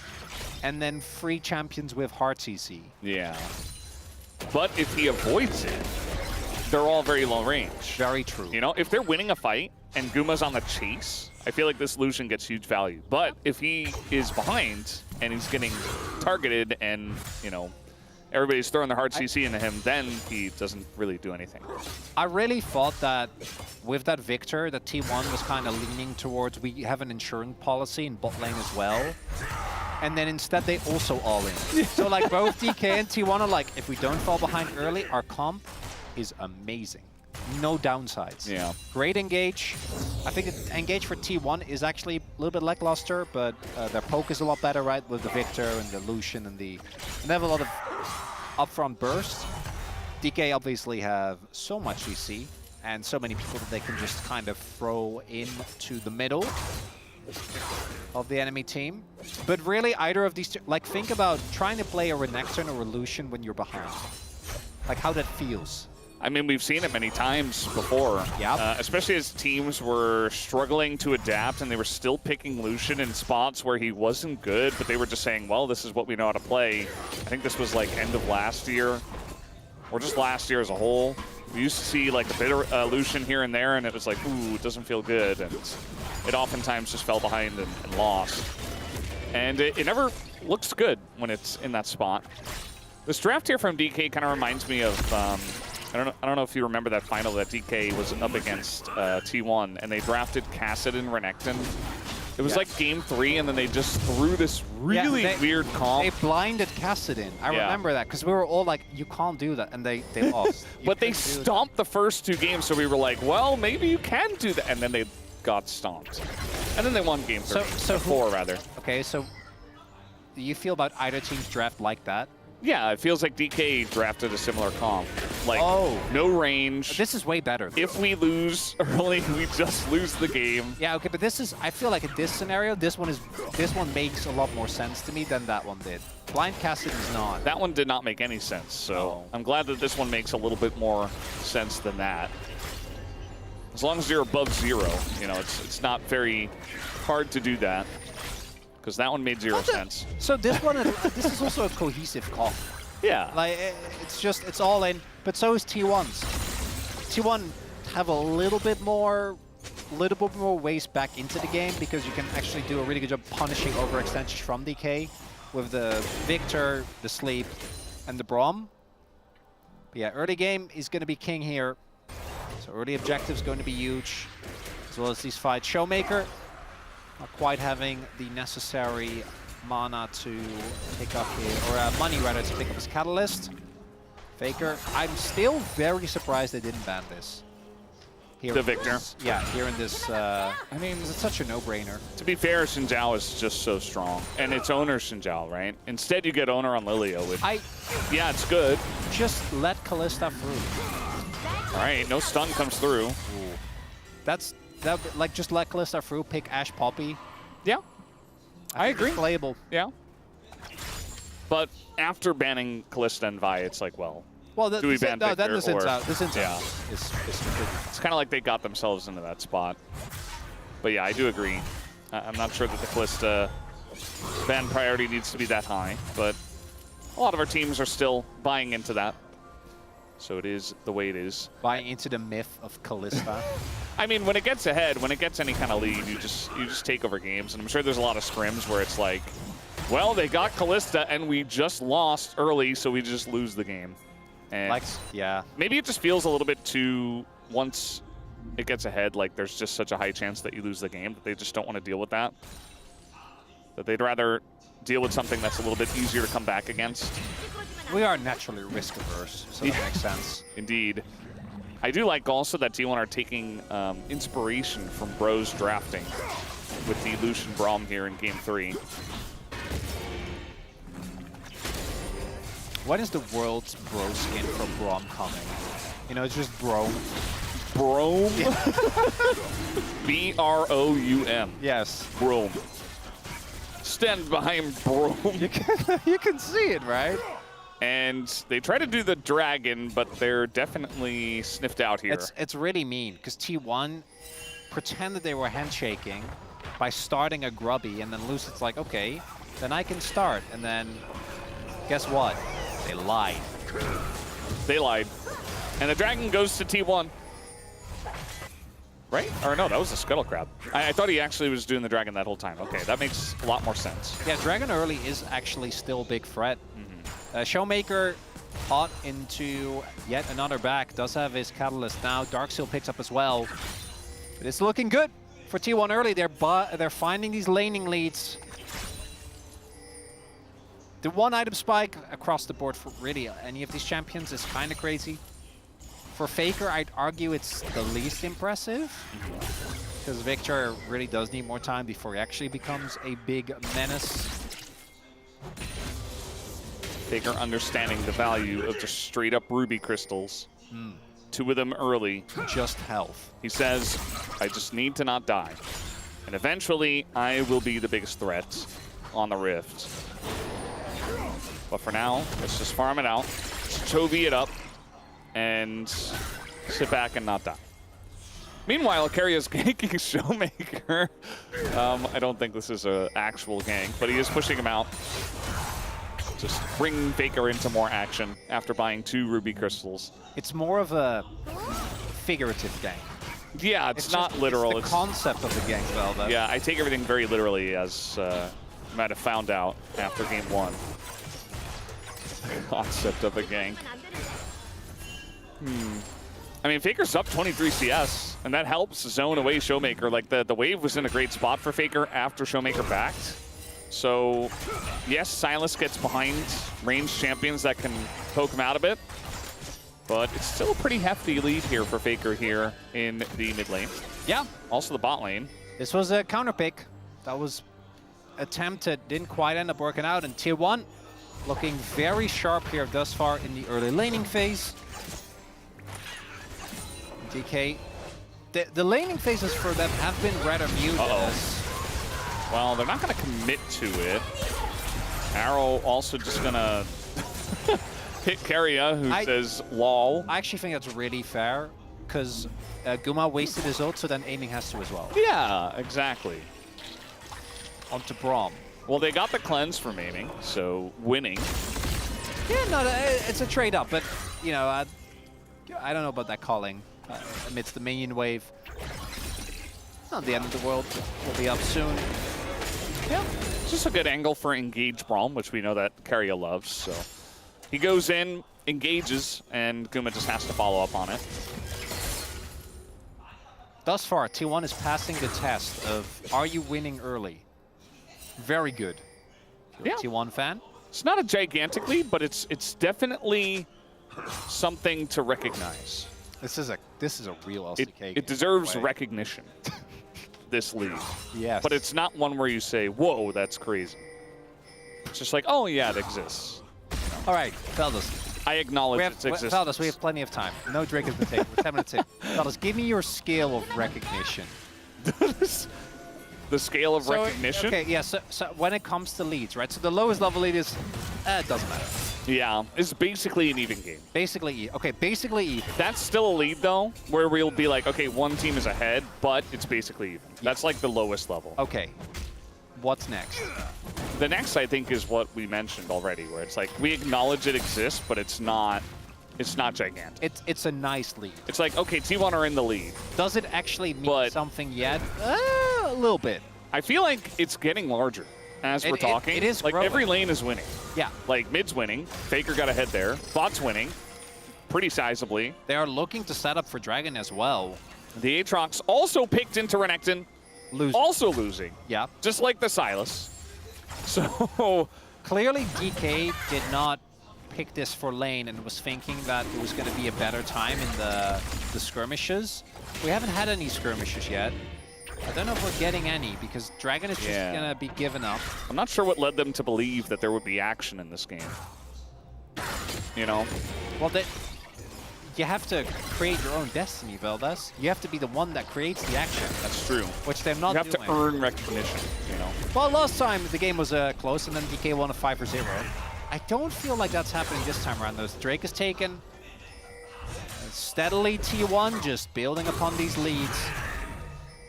and then free champions with hard CC. Yeah. But if he avoids it, they're all very low range. Very true. You know, if they're winning a fight and Guma's on the chase, I feel like this Lucian gets huge value. But if he is behind and he's getting targeted and, you know, everybody's throwing their hard CC into him, then he doesn't really do anything. I really thought that with that Victor, that T1 was kind of leaning towards we have an insurance policy in bot lane as well. And then instead they also all in. So like both DK and T1 are like, if we don't fall behind early, our comp is amazing. No downsides. Yeah. Great engage. I think the engage for T1 is actually a little bit lackluster, but their poke is a lot better, right? With the Victor and the Lucian and they have a lot of upfront burst. DK obviously have so much CC and so many people that they can just kind of throw into the middle of the enemy team. But really either of these two, like think about trying to play a Renekton or a Lucian when you're behind. Like how that feels. I mean, we've seen it many times before, especially as teams were struggling to adapt and they were still picking Lucian in spots where he wasn't good, but they were just saying, well, this is what we know how to play. I think this was like end of last year, or just last year as a whole. We used to see like a bit of Lucian here and there, and it was like, ooh, it doesn't feel good, and it oftentimes just fell behind and lost. And it never looks good when it's in that spot. This draft here from DK kind of reminds me of I don't know if you remember that final that DK was up against T1, and they drafted Cassid and Renekton. It was like game 3, and then they just threw this really weird comp. They blinded Cassidin. I remember that, because we were all like, you can't do that, and they lost. But they stomped the first 2 games, so we were like, well, maybe you can do that. And then they got stomped. And then they won game 3, so 4 rather. Okay, so do you feel about either team's draft like that? Yeah, it feels like DK drafted a similar comp. Like, no range. This is way better. If we lose early, we just lose the game. Yeah, okay, but this is, I feel like in this scenario, this one makes a lot more sense to me than that one did. Blind Cassid is not. That one did not make any sense, so I'm glad that this one makes a little bit more sense than that. As long as you're above 0, you know, it's not very hard to do that. Because that one made 0 sense. So this one, this is also a cohesive comp. Yeah. Like, it's all in, but so is T1's. T1 have a little bit more ways back into the game because you can actually do a really good job punishing overextensions from DK with the Victor, the Sleep, and the Braum. But yeah, early game is going to be king here. So early objectives going to be huge, as well as these fights. Showmaker, not quite having the necessary mana to pick up here, or money rather, to pick up his Catalyst. Faker, I'm still very surprised they didn't ban this. Here the Victor. Yeah, here in this, I mean, it's such a no-brainer. To be fair, Xin Zhao is just so strong. And it's owner Xin Zhao, right? Instead, you get owner on Lilio. Yeah, it's good. Just let Kalista through. All right, no stun comes through. Like, just let Kalista through, pick Ashe Poppy, Yeah, I agree. It's playable. Yeah. But after banning Kalista and Vi, it's like, well, do we ban Victor? Then this or, out. This yeah. is It's kind of like they got themselves into that spot. But yeah, I do agree. I'm not sure that the Kalista ban priority needs to be that high, but a lot of our teams are still buying into that. So it is the way it is. buying into the myth of Kalista. I mean, when it gets ahead, when it gets any kind of lead, you just take over games. And I'm sure there's a lot of scrims where it's like, well, they got Kalista and we just lost early, so we just lose the game. And Like, yeah. maybe it just feels a little bit too, once it gets ahead, like there's just such a high chance that you lose the game that they just don't want to deal with that. That they'd rather deal with something that's a little bit easier to come back against. We are naturally risk averse, so that makes sense. Indeed. I do like also that T1 are taking inspiration from Bro's drafting with the Lucian Braum here in Game 3. When is the world's bro skin for Braum coming? You know, it's just Bro. Broum? B-R-O-U-M. Yes. Broum. Stand behind Broum. You can see it, right? And they try to do the dragon, but they're definitely sniffed out here. It's really mean, because T1 pretended they were handshaking by starting a grubby, and then Lucid's like, okay, then I can start. And then, guess what? They lied. They lied. And the dragon goes to T1. Right? Or no, that was a Scuttle Crab. I thought he actually was doing the dragon that whole time. Okay, that makes a lot more sense. Yeah, Dragon early is actually still a big threat. Showmaker caught into yet another back. Does have his Catalyst now. Darkseal picks up as well. But it's looking good for T1 early. They're finding these laning leads. The one item spike across the board for really any of these champions is kind of crazy. For Faker, I'd argue it's the least impressive. Because Victor really does need more time before he actually becomes a big menace. Faker understanding the value of just straight up ruby crystals. 2 of them early. Just health. He says, I just need to not die. And eventually, I will be the biggest threat on the Rift. But for now, let's just farm it out. Chovy it up. And sit back and not die. Meanwhile, Keria ganking Showmaker. I don't think this is an actual gank, but he is pushing him out. Just bring Faker into more action after buying 2 ruby crystals. It's more of a figurative gank. Yeah, it's not literal. It's the concept of the gank, though. Yeah, I take everything very literally, as you might have found out after Game 1. Concept of a gank. I mean, Faker's up 23 CS, and that helps zone away Showmaker. Like, the wave was in a great spot for Faker after Showmaker backed. So, yes, Silas gets behind ranged champions that can poke him out a bit. But it's still a pretty hefty lead here for Faker here in the mid lane. Yeah. Also the bot lane. This was a counter pick that was attempted, didn't quite end up working out. And Tier 1 looking very sharp here thus far in the early laning phase. DK, the laning phases for them have been rather muted. Well, they're not going to commit to it. Arrow also just going to hit Keria, who says lol. I actually think that's really fair, because Guma wasted his ult, so then aiming has to as well. Yeah, exactly. Onto Braum. Well, they got the cleanse from aiming, so winning. Yeah, no, it's a trade-up, but, you know, I don't know about that calling amidst the minion wave. It's not the end of the world. We'll be up soon. Yeah, it's just a good angle for engage Braum, which we know that Keria loves, so. He goes in, engages, and Guma just has to follow up on it. Thus far, T1 is passing the test of, are you winning early? Very good. If you're a T1 fan. It's not a gigantic lead, but it's definitely something to recognize. This is a real LCK game. It deserves recognition, this lead. Yes. But it's not one where you say, whoa, that's crazy. It's just like, oh yeah, it exists. All right, Feldas. I acknowledge its existence. Feldas, we have plenty of time. No drink has been taken. We're 10 minutes in. Feldas, give me your scale of recognition. The the scale of recognition. Okay, yeah, so when it comes to leads, right? So the lowest level lead is, it doesn't matter. Yeah, it's basically an even game. Basically even. That's still a lead, though, where we'll be like, okay, one team is ahead, but it's basically even. That's like the lowest level. Okay, what's next? The next, I think, is what we mentioned already, where it's like, we acknowledge it exists, but it's not gigantic. It's a nice lead. It's like, okay, T1 are in the lead. Does it actually mean something yet? A little bit. I feel like it's getting larger as we're talking. It is like growing. every lane is winning. Yeah. Like mid's winning, Faker got ahead there, bot's winning, pretty sizably. They are looking to set up for Dragon as well. The Aatrox also picked into Renekton, also losing. Yeah. Just like the Sylas. So clearly DK did not pick this for lane and was thinking that it was going to be a better time in the skirmishes. We haven't had any skirmishes yet. I don't know if we're getting any because Dragon is just going to be given up. I'm not sure what led them to believe that there would be action in this game. You know? Well, you have to create your own destiny, Veldas. You have to be the one that creates the action. That's true. Which they're not doing. You have to earn recognition, you know? Well, last time the game was close and then DK won a 5-0. I don't feel like that's happening this time around, though. Drake is taken. Steadily T1 just building upon these leads.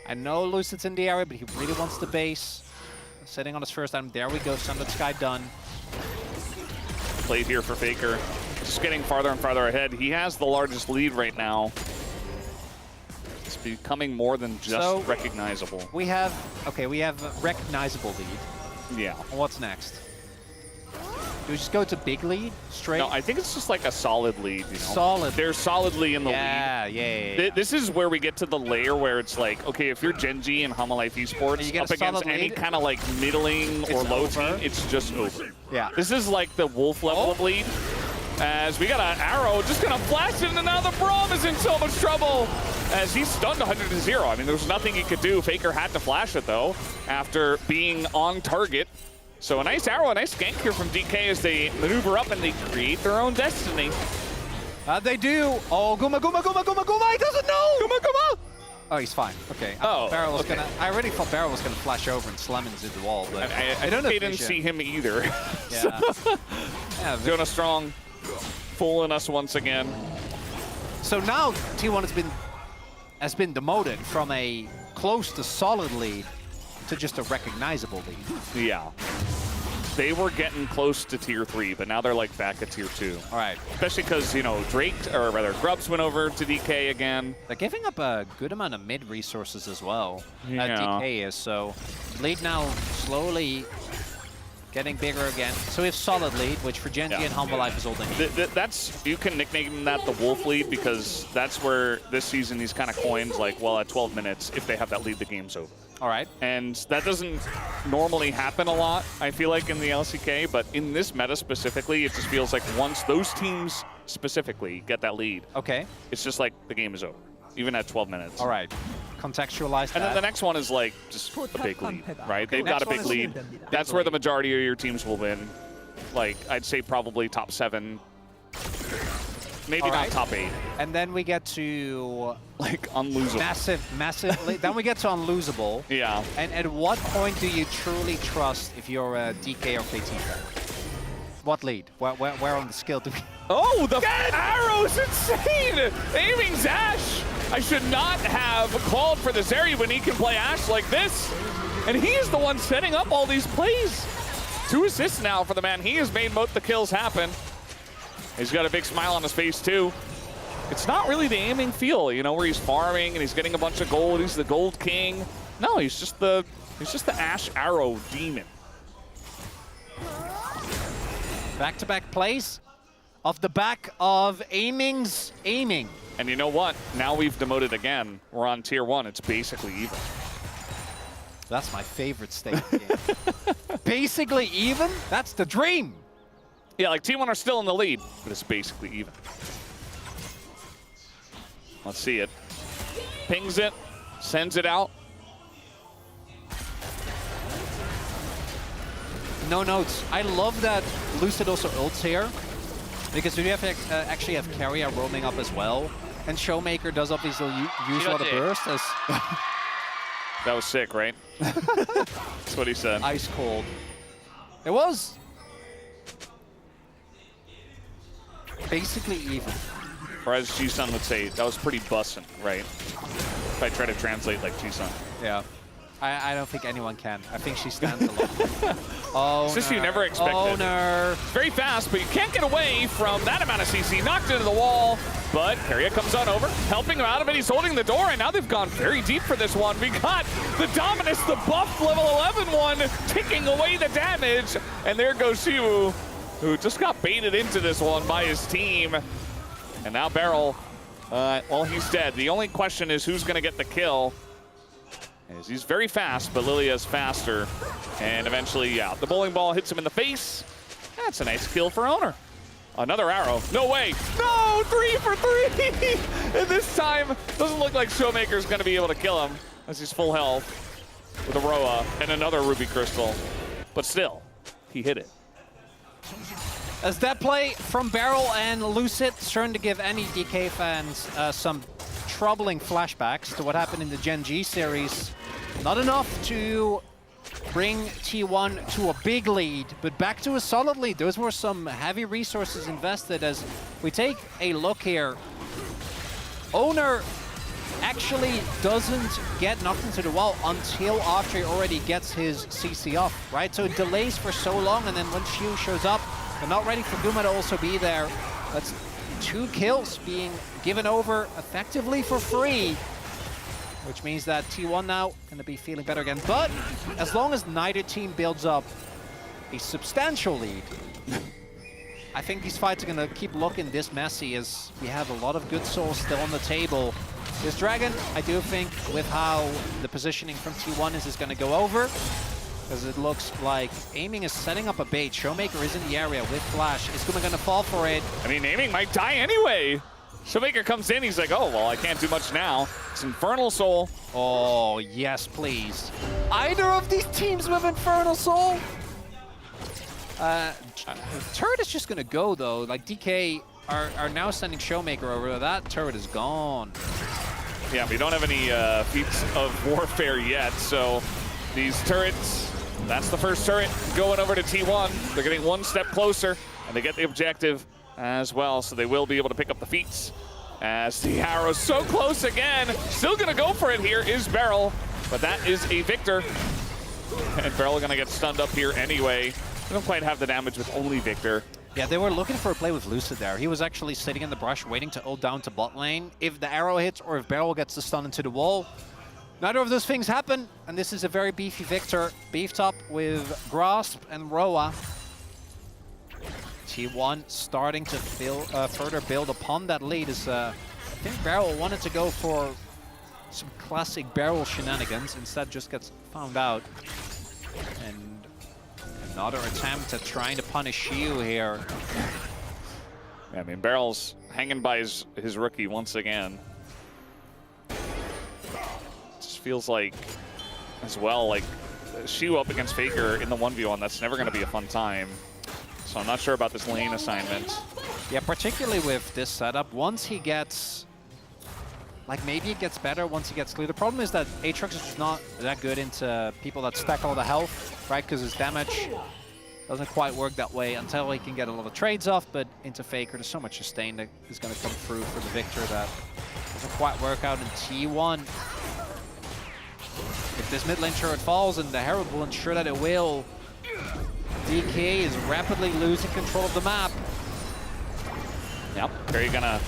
I know Lucid's in the area, but he really wants the base. Sitting on his first item. There we go. Sunlit Sky done. Played here for Faker. Just getting farther and farther ahead. He has the largest lead right now. It's becoming more than just recognizable. We have a recognizable lead. Yeah. What's next? Do we just go to big lead straight? No, I think it's just like a solid lead, you know? Solid. They're solidly in the lead. Yeah. This is where we get to the layer where it's like, okay, if you're Genji and Hamalife Esports up against any kind of like middling or low team, it's just over. Yeah. This is like the Wolf level of lead. As we got an arrow just gonna flash it, and now the Braum is in so much trouble as he's stunned 100-0. I mean, there's nothing he could do. Faker had to flash it though after being on target. So a nice arrow, a nice gank here from DK as they maneuver up and they create their own destiny. They do. Oh, Guma, he doesn't know. Guma. Oh, he's fine. Okay. Barrel was gonna. I already thought Barrel was gonna flash over and slam into the wall, but I don't know. They didn't see him either. Yeah. Jonah Strong fooling us once again. So now T1 has been demoted from a close to solid lead to just a recognizable lead. Yeah. They were getting close to tier 3, but now they're like back at tier 2. All right. Especially because, you know, Grubs went over to DK again. They're giving up a good amount of mid resources as well. Yeah. DK is, so lead now slowly getting bigger again. So we have solid lead, which for Genji and Humble Life is all they need. That's, you can nickname that the Wolf lead because that's where this season these kind of coins, like, well, at 12 minutes, if they have that lead, the game's over. All right. And that doesn't normally happen a lot, I feel like, in the LCK, but in this meta specifically, it just feels like once those teams specifically get that lead, okay, it's just like the game is over, even at 12 minutes. All right. Contextualize that. And then the next one is like just a big lead, right? They've got a big lead. That's where the majority of your teams will win. Like, I'd say probably top 7. Maybe not top 8. And then we get to like unlosable. Massive. Then we get to unlosable. Yeah. And at what point do you truly trust if you're a DK or KT player? What lead? Where on the scale do we? Oh, the arrow's insane! Aiming Zash! I should not have called for the Zeri when he can play Ashe like this. And he is the one setting up all these plays. 2 assists now for the man. He has made both the kills happen. He's got a big smile on his face, too. It's not really the aiming feel, you know, where he's farming and he's getting a bunch of gold. He's the gold king. No, he's just the Ashe arrow demon. Back-to-back plays off the back of aiming's aiming. And you know what? Now we've demoted again. We're on tier 1. It's basically even. That's my favorite state of the game. Basically even? That's the dream. Yeah, like T1 are still in the lead, but it's basically even. Let's see it. Pings it, sends it out. No notes. I love that Lucid also ults here, because we have to actually have Carrier roaming up as well. And Showmaker does obviously use a lot of burst as... That was sick, right? That's what he said. Ice cold. It was basically even. Or as G-Sun would say, that was pretty bussin', right? If I try to translate like G-Sun. Yeah. I don't think anyone can. I think she stands alone. Oh, It's just you never expected. Owner. It's very fast, but you can't get away from that amount of CC. Knocked into the wall, but Keria comes on over, helping him out of it. He's holding the door, and now they've gone very deep for this one. We got the Dominus, the buff level 11 one, ticking away the damage. And there goes Shiwu, who just got baited into this one by his team. And now Beryl, well, he's dead. The only question is who's going to get the kill. As he's very fast, but Lilia's faster. And eventually, yeah, the bowling ball hits him in the face. That's a nice kill for Owner. Another arrow. No way. No, 3 for 3. And this time, doesn't look like Showmaker's going to be able to kill him as he's full health with a Roa and another Ruby Crystal. But still, he hit it. As that play from Beryl and Lucid starting to give any DK fans some troubling flashbacks to what happened in the Gen G series. Not enough to bring T1 to a big lead, but back to a solid lead. Those were some heavy resources invested. As we take a look here, Owner actually doesn't get knocked into the wall until after he already gets his CC off, right? So it delays for so long, and then when Shiu shows up, they're not ready for Guma to also be there. That's 2 kills being given over effectively for free, which means that T1 now going to be feeling better again. But as long as neither team builds up a substantial lead, I think these fights are going to keep looking this messy, as we have a lot of good souls still on the table. This Dragon, I do think, with how the positioning from T1 is going to go over, because it looks like Aiming is setting up a bait. Showmaker is in the area with Flash. Is Guma going to fall for it? I mean, Aiming might die anyway. Showmaker comes in, he's like, oh, well, I can't do much now. It's Infernal Soul. Oh, yes, please. Either of these teams with Infernal Soul? Turret is just going to go, though. Like, DK are now sending Showmaker over. That turret is gone. Yeah, we don't have any feats of warfare yet, so these turrets, that's the first turret going over to T1. They're getting one step closer, and they get the objective as well, so they will be able to pick up the feats. As the arrow's so close again, still gonna go for it here is Beryl, but that is a Victor. And Beryl gonna get stunned up here anyway. They don't quite have the damage with only Victor. Yeah, they were looking for a play with Lucid there. He was actually sitting in the brush waiting to ult down to bot lane. If the arrow hits or if Beryl gets the stun into the wall, neither of those things happen, and this is a very beefy Victor, beefed up with Grasp and Roa. T1 starting to further build upon that lead, as I think Beryl wanted to go for some classic Beryl shenanigans, instead just gets found out. And another attempt at trying to punish Shiu here. Yeah, I mean, Beryl's hanging by his rookie once again. Just feels like, as well, like Shiu up against Faker in the 1v1, that's never going to be a fun time. So I'm not sure about this lane assignment. Yeah, particularly with this setup, once he gets, like maybe it gets better once he gets clear. The problem is that Aatrox is just not that good into people that stack all the health, right? Because his damage doesn't quite work that way until he can get a lot of trades off, but into Faker, there's so much sustain that is going to come through for the Victor that doesn't quite work out in T1. If this mid lane turret falls, and the Herald will ensure that it will, DK is rapidly losing control of the map. Yep, Perry gonna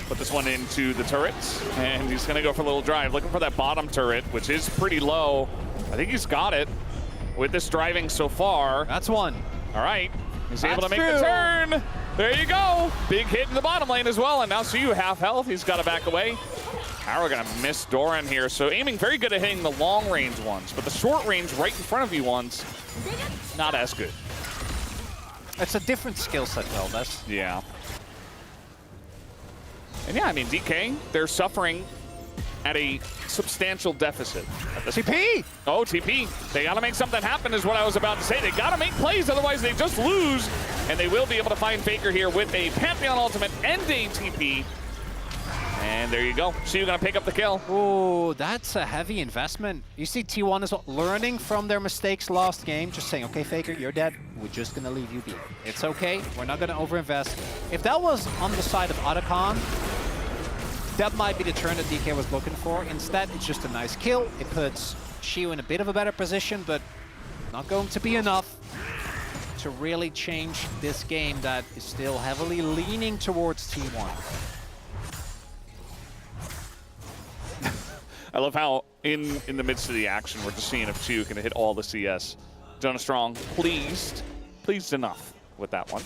put this one into the turrets, and he's gonna go for a little drive, looking for that bottom turret, which is pretty low. I think he's got it with this driving so far. That's one. All right, he's able to That's make true. the turn. There you go. Big hit in the bottom lane as well, and now Shiu half health. He's got to back away. Arrow gonna miss Doran here, so Aiming very good at hitting the long range ones, but the short range right in front of you ones, not as good. It's a different skill set, though. That's Yeah. And yeah, I mean, DK, they're suffering at a substantial deficit at this TP. Oh, TP. They got to make something happen is what I was about to say. They got to make plays, otherwise they just lose. And they will be able to find Faker here with a Pantheon ultimate and a TP. And there you go. So you're going to pick up the kill. Oh, that's a heavy investment. You see T1 is learning from their mistakes last game, just saying, okay, Faker, you're dead. We're just going to leave you be. It's okay. We're not going to overinvest. If that was on the side of Otacon, that might be the turn that DK was looking for. Instead, it's just a nice kill. It puts Shiu in a bit of a better position, but not going to be enough to really change this game that is still heavily leaning towards T1. I love how in the midst of the action, we're just seeing if Shiu can hit all the CS. Jonah Strong, pleased enough with that one.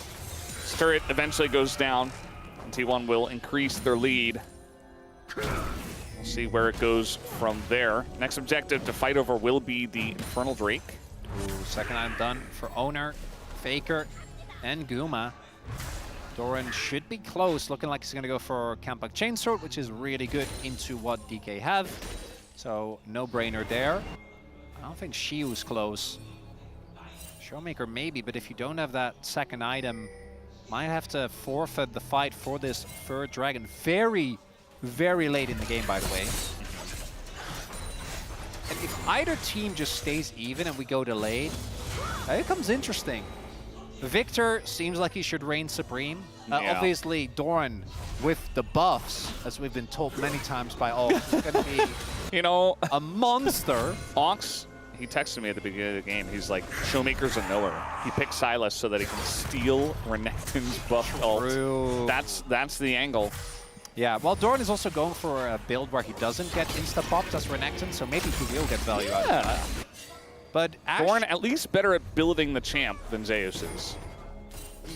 Turret eventually goes down, and T1 will increase their lead. We'll see where it goes from there. Next objective to fight over will be the Infernal Drake. Ooh, second item done for Owner, Faker, and Guma. Doran should be close, looking like he's going to go for Campak Chainsword, which is really good into what DK have. So, no-brainer there. I don't think Shiu's close. Showmaker maybe, but if you don't have that second item, might have to forfeit the fight for this third dragon. Very, very late in the game, by the way. And if either team just stays even and we go delayed, it becomes interesting. Victor seems like he should reign supreme. Yeah. Obviously, Doran with the buffs, as we've been told many times by all, is going to be You know, a monster. Ox, he texted me at the beginning of the game. He's like, Showmaker's a knower. He picked Silas so that he can steal Renekton's buff ult. True. That's the angle. Yeah, well, Doran is also going for a build where he doesn't get insta-popped as Renekton, so maybe he will get value out of that. But Doran at least better at building the champ than Zeus is.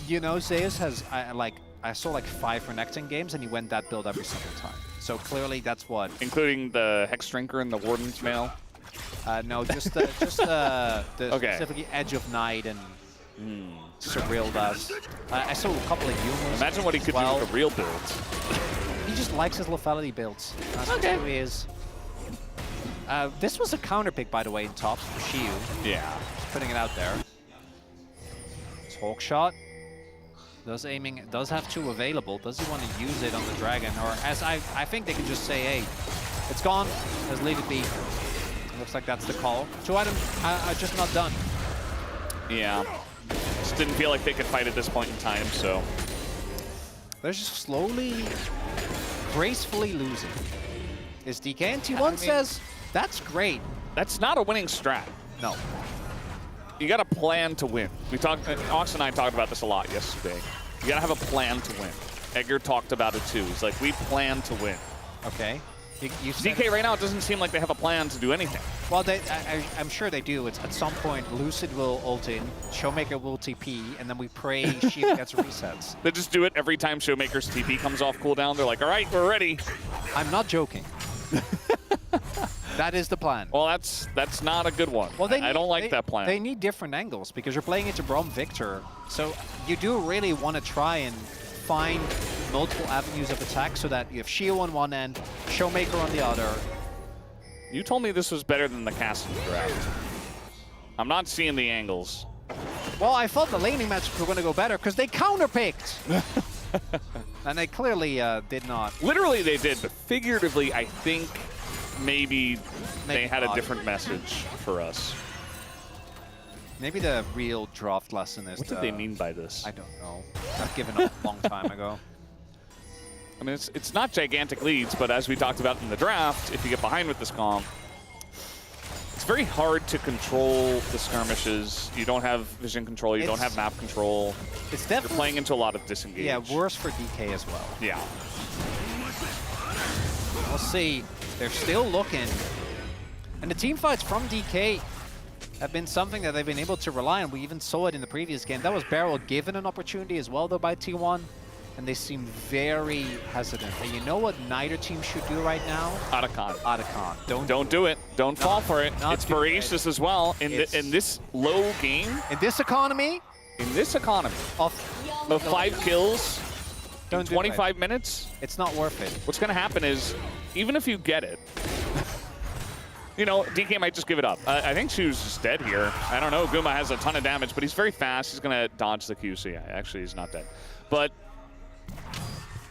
You know, Zeus has, I saw like 5 Renekton games and he went that build every single time. So clearly that's what. Including the Hex Drinker and the Warden's Mail? No, just the Okay. specifically Edge of Night and Surreal does. I saw a couple of humans. Imagine what he could do with a real build. He just likes his lethality builds. That's who he is. This was a counter pick, by the way, in top for Shiu. Yeah. Just putting it out there. Hawk shot. Does have 2 available. Does he want to use it on the dragon? Or as I think they can just say, hey, it's gone. Let's leave it be. Looks like that's the call. 2 items are just not done. Yeah. Just didn't feel like they could fight at this point in time, so. They're just slowly, gracefully losing. Is DK and T1 says, that's great. That's not a winning strat. No. You got to plan to win. Ox and I talked about this a lot yesterday. You got to have a plan to win. Edgar talked about it too. He's like, we plan to win. Okay. You DK right now, it doesn't seem like they have a plan to do anything. Well, I'm sure they do. It's at some point, Lucid will ult in, Showmaker will TP, and then we pray Shield gets resets. They just do it every time Showmaker's TP comes off cooldown. They're like, all right, we're ready. I'm not joking. That is the plan. Well, that's not a good one. Well, I don't like that plan. They need different angles because you're playing into Braum Victor. So you do really want to try and find multiple avenues of attack so that you have Shield on one end, Showmaker on the other. You told me this was better than the casting draft. I'm not seeing the angles. Well, I thought the laning matchups were going to go better because they counterpicked. And they clearly did not. Literally they did, but figuratively, I think maybe they had a different message for us. Maybe the real draft lesson is What did they mean by this? I don't know. I've given up a long time ago. I mean, it's not gigantic leads, but as we talked about in the draft, if you get behind with this comp, it's very hard to control the skirmishes. You don't have vision control. You don't have map control. It's definitely You're playing into a lot of disengage. Yeah, worse for DK as well. Yeah. We'll see. They're still looking. And the team fights from DK have been something that they've been able to rely on. We even saw it in the previous game. That was Beryl given an opportunity as well, though, by T1. And they seem very hesitant. And you know what neither team should do right now? Otacon. Otacon. Don't do it. Don't fall for it. It's do it. voracious as well. In this low game, In this economy of 5 kills in 25 minutes, it's not worth it. what's going to happen is, even if you get it, you know, DK might just give it up. I think Shu's just dead here. I don't know. Guma has a ton of damage, but he's very fast. He's going to dodge the Q, so yeah, actually he's not dead. But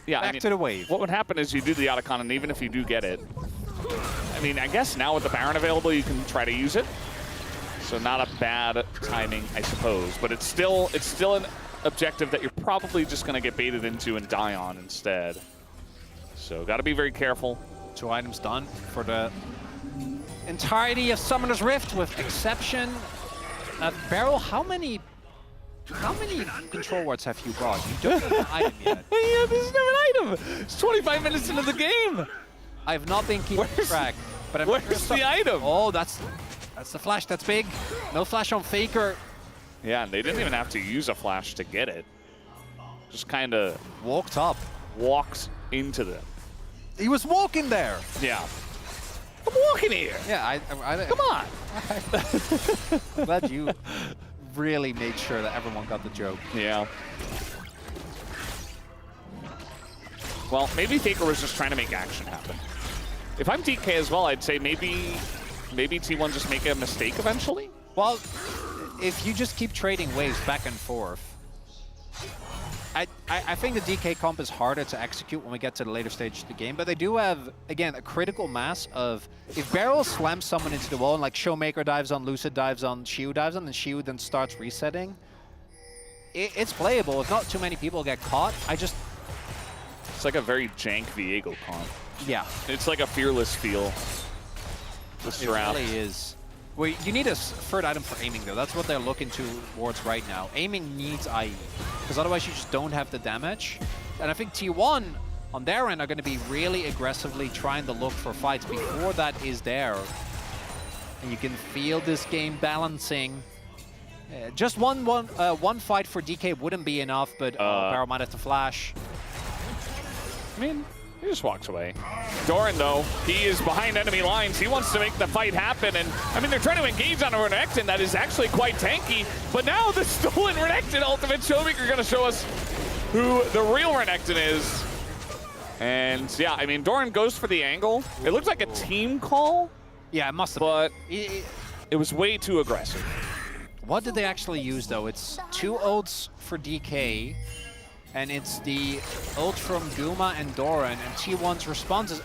Yeah, Back to the wave. What would happen is you do the Otacon, and even if you do get it, I mean, I guess now with the Baron available, you can try to use it. So not a bad timing, I suppose. But it's still an objective that you're probably just going to get baited into and die on instead. So got to be very careful. 2 items done for the entirety of Summoner's Rift, with exception of Beryl. How many control wards have you brought? You don't have an item yet. Yeah, there's no item. It's 25 minutes into the game. I have not been keeping track. But Where's the item? Oh, that's the flash. That's big. No flash on Faker. Yeah, and they didn't even have to use a flash to get it. Just kind of Walked up. walks into them. He was walking there. Yeah. I'm walking here. Yeah, Come on. I'm glad you really made sure that everyone got the joke. Yeah. Well, maybe Faker was just trying to make action happen. If I'm DK as well, I'd say maybe T1 just make a mistake eventually. Well, if you just keep trading waves back and forth, I think the DK comp is harder to execute when we get to the later stage of the game, but they do have, again, a critical mass of, if Beryl slams someone into the wall and like Showmaker dives on, Lucid dives on, Shiu dives on, and Shiu then starts resetting, it's playable. If not too many people get caught, It's like a very jank Viego comp. yeah. It's like a fearless feel. This It round. really is. Well, you need a third item for aiming, though. That's what they're looking towards right now. Aiming needs IE, because otherwise you just don't have the damage. And I think T1, on their end, are going to be really aggressively trying to look for fights before that is there. And you can feel this game balancing. Just one fight for DK wouldn't be enough, but Barrow might have to flash. I mean, he just walks away. Doran, though, he is behind enemy lines. He wants to make the fight happen. And, I mean, they're trying to engage on a Renekton that is actually quite tanky. But now the stolen Renekton ultimate Showmaker are going to show us who the real Renekton is. And, yeah, I mean, Doran goes for the angle. It looks like a team call. Yeah, it must have But been. it was way too aggressive. What did they actually use, though? It's 2 ults for DK. And it's the ult from Guma and Doran, and T1's response is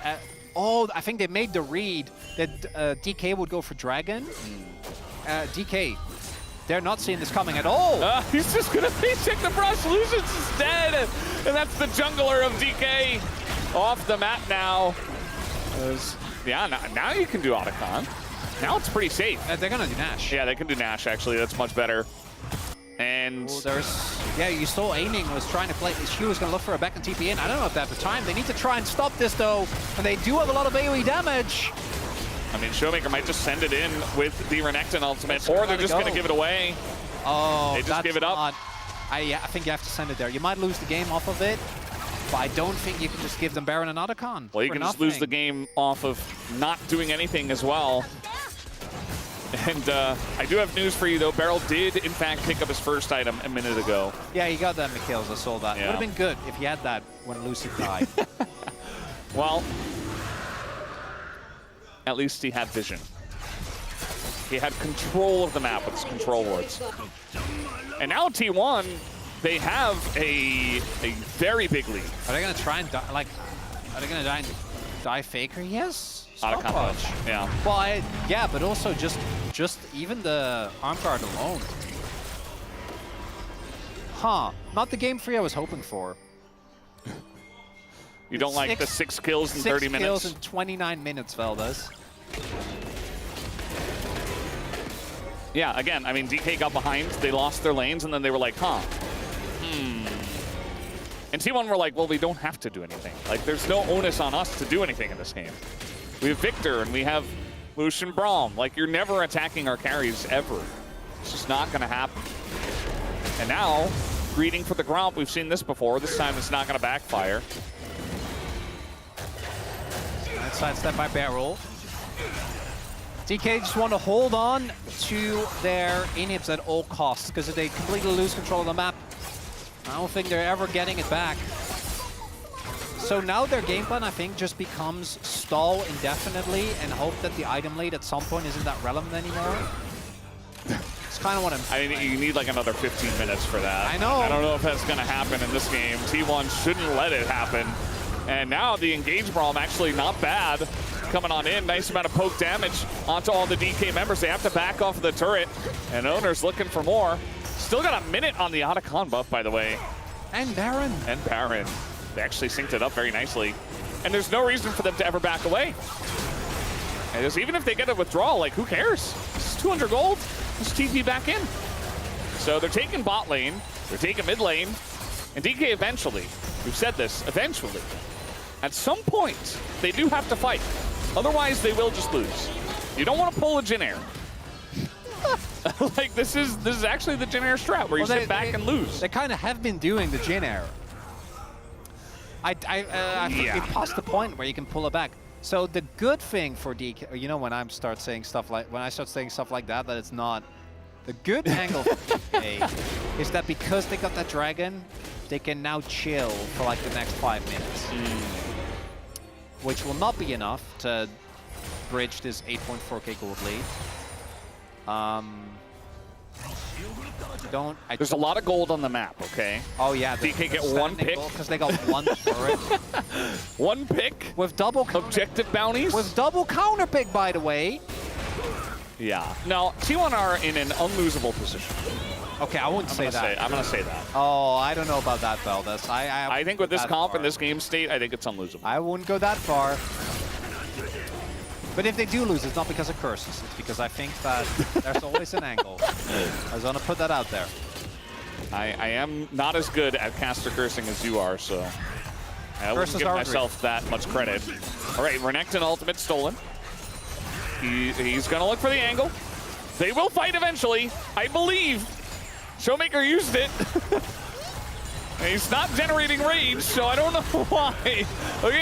I think they made the read that DK would go for Dragon. DK, they're not seeing this coming at all. He's just gonna check the brush. Lucius is dead, and that's the jungler of DK off the map now. Yeah, now you can do Otacon. Now it's pretty safe. They're gonna do Nash. Yeah, they can do Nash, actually. That's much better. And yeah, you saw aiming was trying to play. She was going to look for a back and TP in. I don't know if they have the time. They need to try and stop this, though. And they do have a lot of AoE damage. I mean, Showmaker might just send it in with the Renekton ultimate, or they're just going to give it away. Oh, they just give it up. I think you have to send it there. You might lose the game off of it, but I don't think you can just give them Baron and Otacon. Well, you can just lose the game off of not doing anything as well. And I do have news for you, though. Beryl did, in fact, pick up his first item a minute ago. Yeah, he got that McKills. I saw that. Yeah. It would have been good if he had that when Lucid died. Well, at least he had vision. He had control of the map with his control wards. And now T1, they have a very big lead. Are they going to try and die? Like, are they going to die Faker? Yes. Otacon, yeah. Well, yeah, but also just even the arm guard alone. Huh. Not the game 3 I was hoping for. You don't like the 6 kills in 30 minutes? 6 kills in 29 minutes, Veldas. Yeah, again, I mean, DK got behind, they lost their lanes, and then they were like, And T1 were like, well, we don't have to do anything. Like, there's no onus on us to do anything in this game. We have Victor, and we have Lucian Braum. Like, you're never attacking our carries, ever. It's just not going to happen. And now, greeting for the Gromp, we've seen this before. This time it's not going to backfire. Nice sidestep by Beryl. DK just want to hold on to their inhibs at all costs, because if they completely lose control of the map, I don't think they're ever getting it back. So now their game plan, I think, just becomes stall indefinitely and hope that the item lead at some point isn't that relevant anymore. kind of want to... I mean, you need like another 15 minutes for that. I know. I don't know if that's going to happen in this game. T1 shouldn't let it happen. And now the engage brawl actually not bad. Coming on in, nice amount of poke damage onto all the DK members. They have to back off the turret, and Owner's looking for more. Still got a minute on the Otacon buff, by the way. And Baron. And Baron. They actually synced it up very nicely. And there's no reason for them to ever back away. And just, even if they get a withdrawal, like, who cares? It's 200 gold. Just TP back in. So they're taking bot lane. They're taking mid lane. And DK eventually, we've said this, eventually, at some point, they do have to fight. Otherwise, they will just lose. You don't want to pull a Jin Air. Like, this is actually the Jin Air strat, where you sit back and lose. They kind of have been doing the Jin Air. I think Yeah. it passed the point where you can pull it back. So the good thing for DK, you know, when I start saying stuff like that, that it's not the good angle for DK is that because they got that dragon, they can now chill for like the next 5 minutes, which will not be enough to bridge this 8.4k gold lead. There's a lot of gold on the map, okay? Oh yeah, DK get one pick because they got one turret. One pick With double objective bounties. With double counter pick, by the way. Yeah. No, T1 are in an unlosable position. Okay, I wouldn't say that. I'm gonna say that. Oh, I don't know about that, Veldas. I think with this comp far. and this game state, I think it's unlosable. I wouldn't go that far. But if they do lose, it's not because of curses. It's because I think that there's always an angle. I was gonna put that out there. I am not as good at caster cursing as you are, so I wouldn't give myself that much credit. All right, Renekton ultimate stolen. He's gonna look for the angle. They will fight eventually, I believe. Showmaker used it. He's not generating rage, so I don't know why. Okay,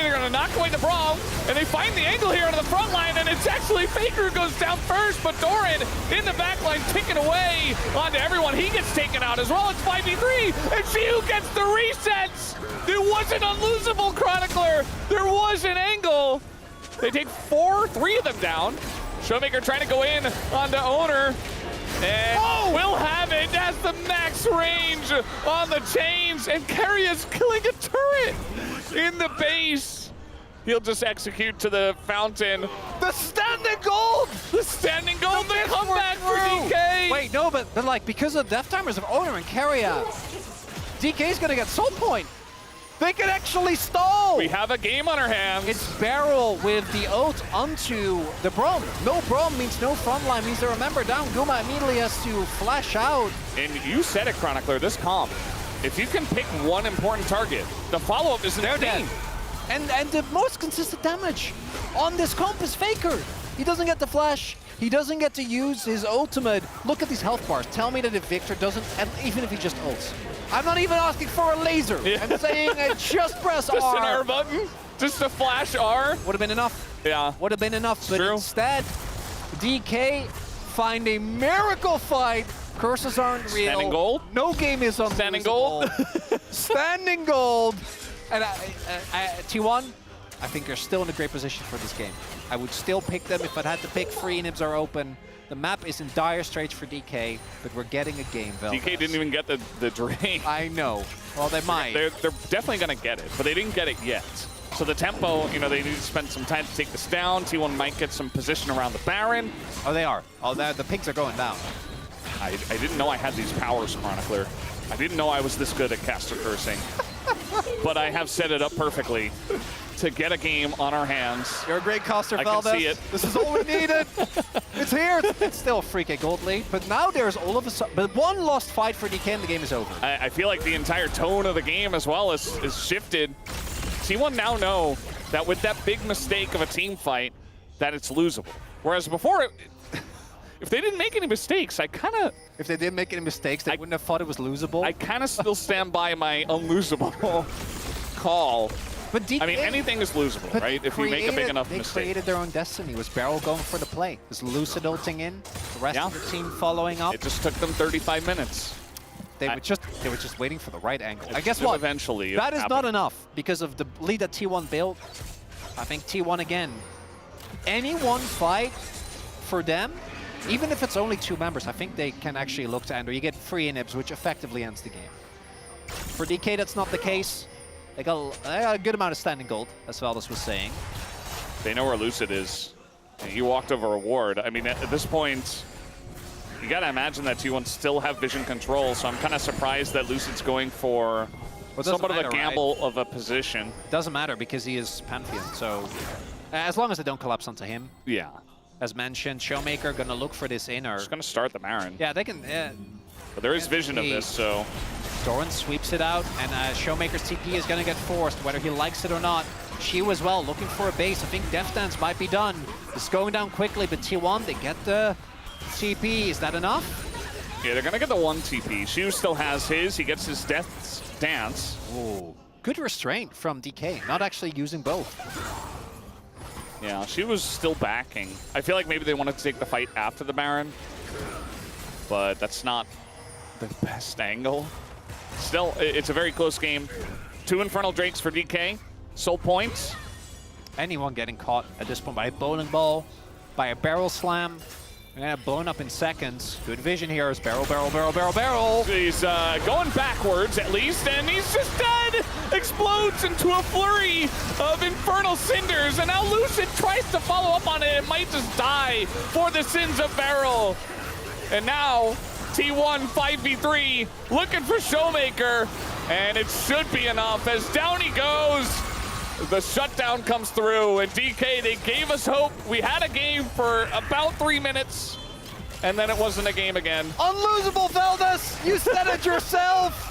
they're gonna knock away the Braum, and they find the angle here on the front line, and it's actually Faker who goes down first, but Doran in the back line picking away onto everyone. He gets taken out as well. It's 5v3, and Shiu gets the resets. It wasn't unlosable, Chronicler. There was an angle. They take 3 of them down. Showmaker trying to go in onto Owner. And will have it as the max range on the chains, and Kerry is killing a turret in the base. He'll just execute to the fountain. The standing gold! The standing gold, the comeback for DK! Wait, no, but like, because of death timers of Owner and Keria, DK's gonna get soul point. They can actually stall! We have a game on our hands. It's Barrel with the ult onto the Braum. No Braum means no frontline, means they're a member down. Guma immediately has to flash out. And you said it, Chronicler, this comp, if you can pick one important target, the follow-up is insane. And the most consistent damage on this comp is Faker. He doesn't get the flash. He doesn't get to use his ultimate. Look at these health bars. Tell me that if Victor doesn't, and even if he just ults. I'm not even asking for a laser. Yeah. I'm saying just press just R. Just an R button. Just a flash R. Would have been enough. Yeah. Would have been enough. But true. Instead, DK find a miracle fight. Curses aren't real. Standing gold. No game is unlosable. Standing gold. Standing gold. And T1, I think you're still in a great position for this game. I would still pick them if I had to pick. 3 nibs are open. The map is in dire straits for DK, but we're getting a game, Veldas. DK didn't even get the drain. I know. Well, they might. They're definitely going to get it, but they didn't get it yet. So the tempo, you know, they need to spend some time to take this down. T1 might get some position around the Baron. Oh, they are. Oh, the pigs are going down. I didn't know I had these powers, Chronicler. I didn't know I was this good at caster cursing. But I have set it up perfectly to get a game on our hands. You're a great caster, Veldas. I can see it. This is all we needed. It's here. It's still a 3k gold lead, but now there's all of a sudden, but one lost fight for DK and the game is over. I feel like the entire tone of the game as well is shifted. T1 now know that with that big mistake of a team fight, that it's losable. Whereas before, if they didn't make any mistakes, I kind of... If they didn't make any mistakes, they wouldn't have thought it was losable. I kind of still stand by my unlosable call. But DK, I mean, anything is losable, right? If you make a big enough mistake. They created their own destiny. Was Barrel going for the play? Was Lucid ulting in? The rest of the team following up? It just took them 35 minutes. They were just waiting for the right angle. I guess what? what? Eventually, that is not enough because of the lead that T1 built. I think T1 again. Any one fight for them even if it's only 2 members, I think they can actually look to end, or you get free inhibs, which effectively ends the game. For DK, that's not the case. They got a good amount of standing gold, as Valdez was saying. They know where Lucid is. You walked over a ward. I mean, at this point, you gotta imagine that T1 still have vision control, so I'm kind of surprised that Lucid's going for somewhat of a gamble of a position. Doesn't matter because he is Pantheon, so as long as they don't collapse onto him. Yeah. As mentioned, Showmaker gonna look for this inner. Just gonna start the Marin. Yeah, they can. But there is vision of this, so. Doran sweeps it out, and Showmaker's TP is gonna get forced, whether he likes it or not. Shiu as well, looking for a base. I think Death Dance might be done. It's going down quickly, but T1, they get the TP. Is that enough? Yeah, they're gonna get the 1 TP. Shiu still has his. He gets his Death's Dance. Ooh. Good restraint from DK, not actually using both. Yeah, she was still backing. I feel like maybe they wanted to take the fight after the Baron, but that's not the best angle. Still, it's a very close game. 2 Infernal Drakes for DK. Soul points. Anyone getting caught at this point by a bowling ball, by a barrel slam, and blown up in seconds. Good vision here as barrel. He's going backwards at least, and he's just dead! Explodes into a flurry of Infernal Cinders, and now Lucid tries to follow up on it and might just die for the sins of Barrel. And now, T1 5v3, looking for Showmaker, and it should be enough as down he goes. The shutdown comes through, and DK, they gave us hope. We had a game for about 3 minutes, and then it wasn't a game again. Unlosable, Valdez! You said it yourself!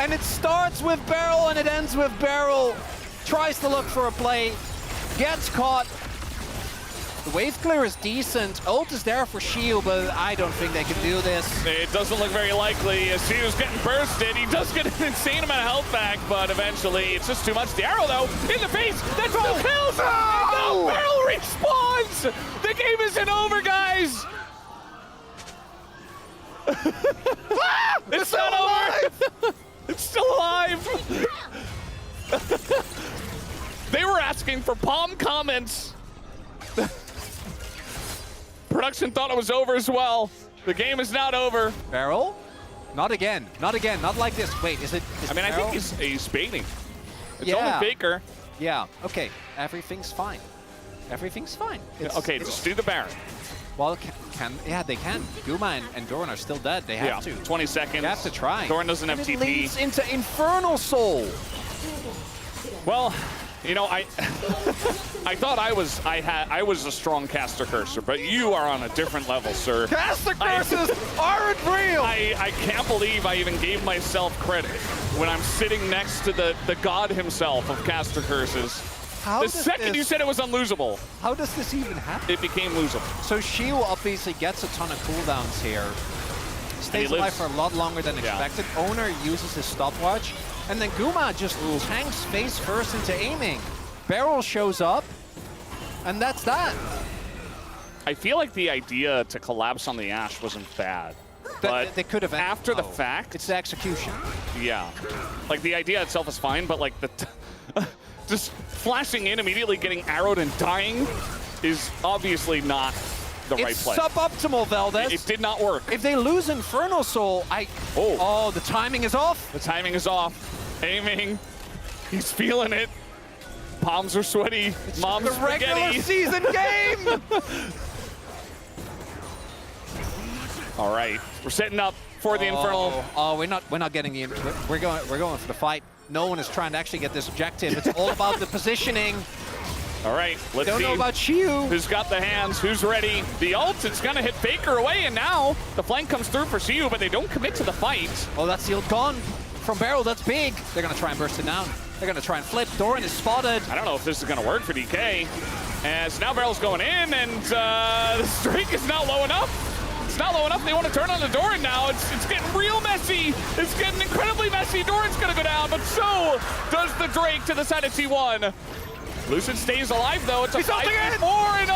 And it starts with Barrel, and it ends with Barrel. Tries to look for a play, gets caught. The wave clear is decent. Ult is there for Shiu, but I don't think they can do this. It doesn't look very likely. As Shiu's getting bursted, he does get an insane amount of health back, but eventually it's just too much. The arrow, though, in the face, that's 2 kills! No! Barrel respawns! The game isn't over, guys! It's not over! It's still alive! They were asking for palm comments. Production thought it was over as well. The game is not over. Barrel? Not again. Not again. Not like this. Wait, is it? I mean, Barrel? I think he's baiting. It's Yeah. only Faker. Yeah. Okay. Everything's fine. Everything's fine. Okay, just do the Baron. Well, yeah, they can. Guma and Doran are still dead. They have to. 20 seconds. They have to try. Doran doesn't have and TP. It leads into Infernal Soul. Well, you know, I thought I was a strong caster cursor, but you are on a different level, sir. Caster curses aren't real. I can't believe I even gave myself credit when I'm sitting next to the god himself of caster curses. The second you said it was unlosable, how does this even happen? it became losable. So Shiu obviously gets a ton of cooldowns here. Stays alive for a lot longer than expected. Owner uses his stopwatch. And then Guma just tanks face first into aiming. Barrel shows up, and that's that. I feel like the idea to collapse on the Ashe wasn't bad. But they could have after the fact, it's the execution. Yeah, like the idea itself is fine, but like the just flashing in immediately, getting arrowed and dying is obviously not the right play. It's suboptimal, Valdez. It did not work. If they lose Infernal Soul, oh, the timing is off. The timing is off. Aiming. He's feeling it. Palms are sweaty. Mom's the regular spaghetti. season game. All right, we're setting up for the Infernal. Oh, we're not getting the. We're going for the fight. No one is trying to actually get this objective. It's all about the positioning. All right, let's see. Don't know about Shiu. Who's got the hands? Who's ready? The ult, it's gonna hit Faker away, and now the flank comes through for Shiu, but they don't commit to the fight. Oh, that's the ult gone from Barrel. That's big. They're gonna try and burst it down. They're gonna try and flip. Doran is spotted. I don't know if this is gonna work for DK. As now Barrel's going in, and the streak is not low enough. It's not low enough. They want to turn on the Doran now. It's getting real messy. It's getting incredibly messy. Doran's gonna go down, but so does the Drake to the side of T1. Lucid stays alive, though. It's a 5v4, and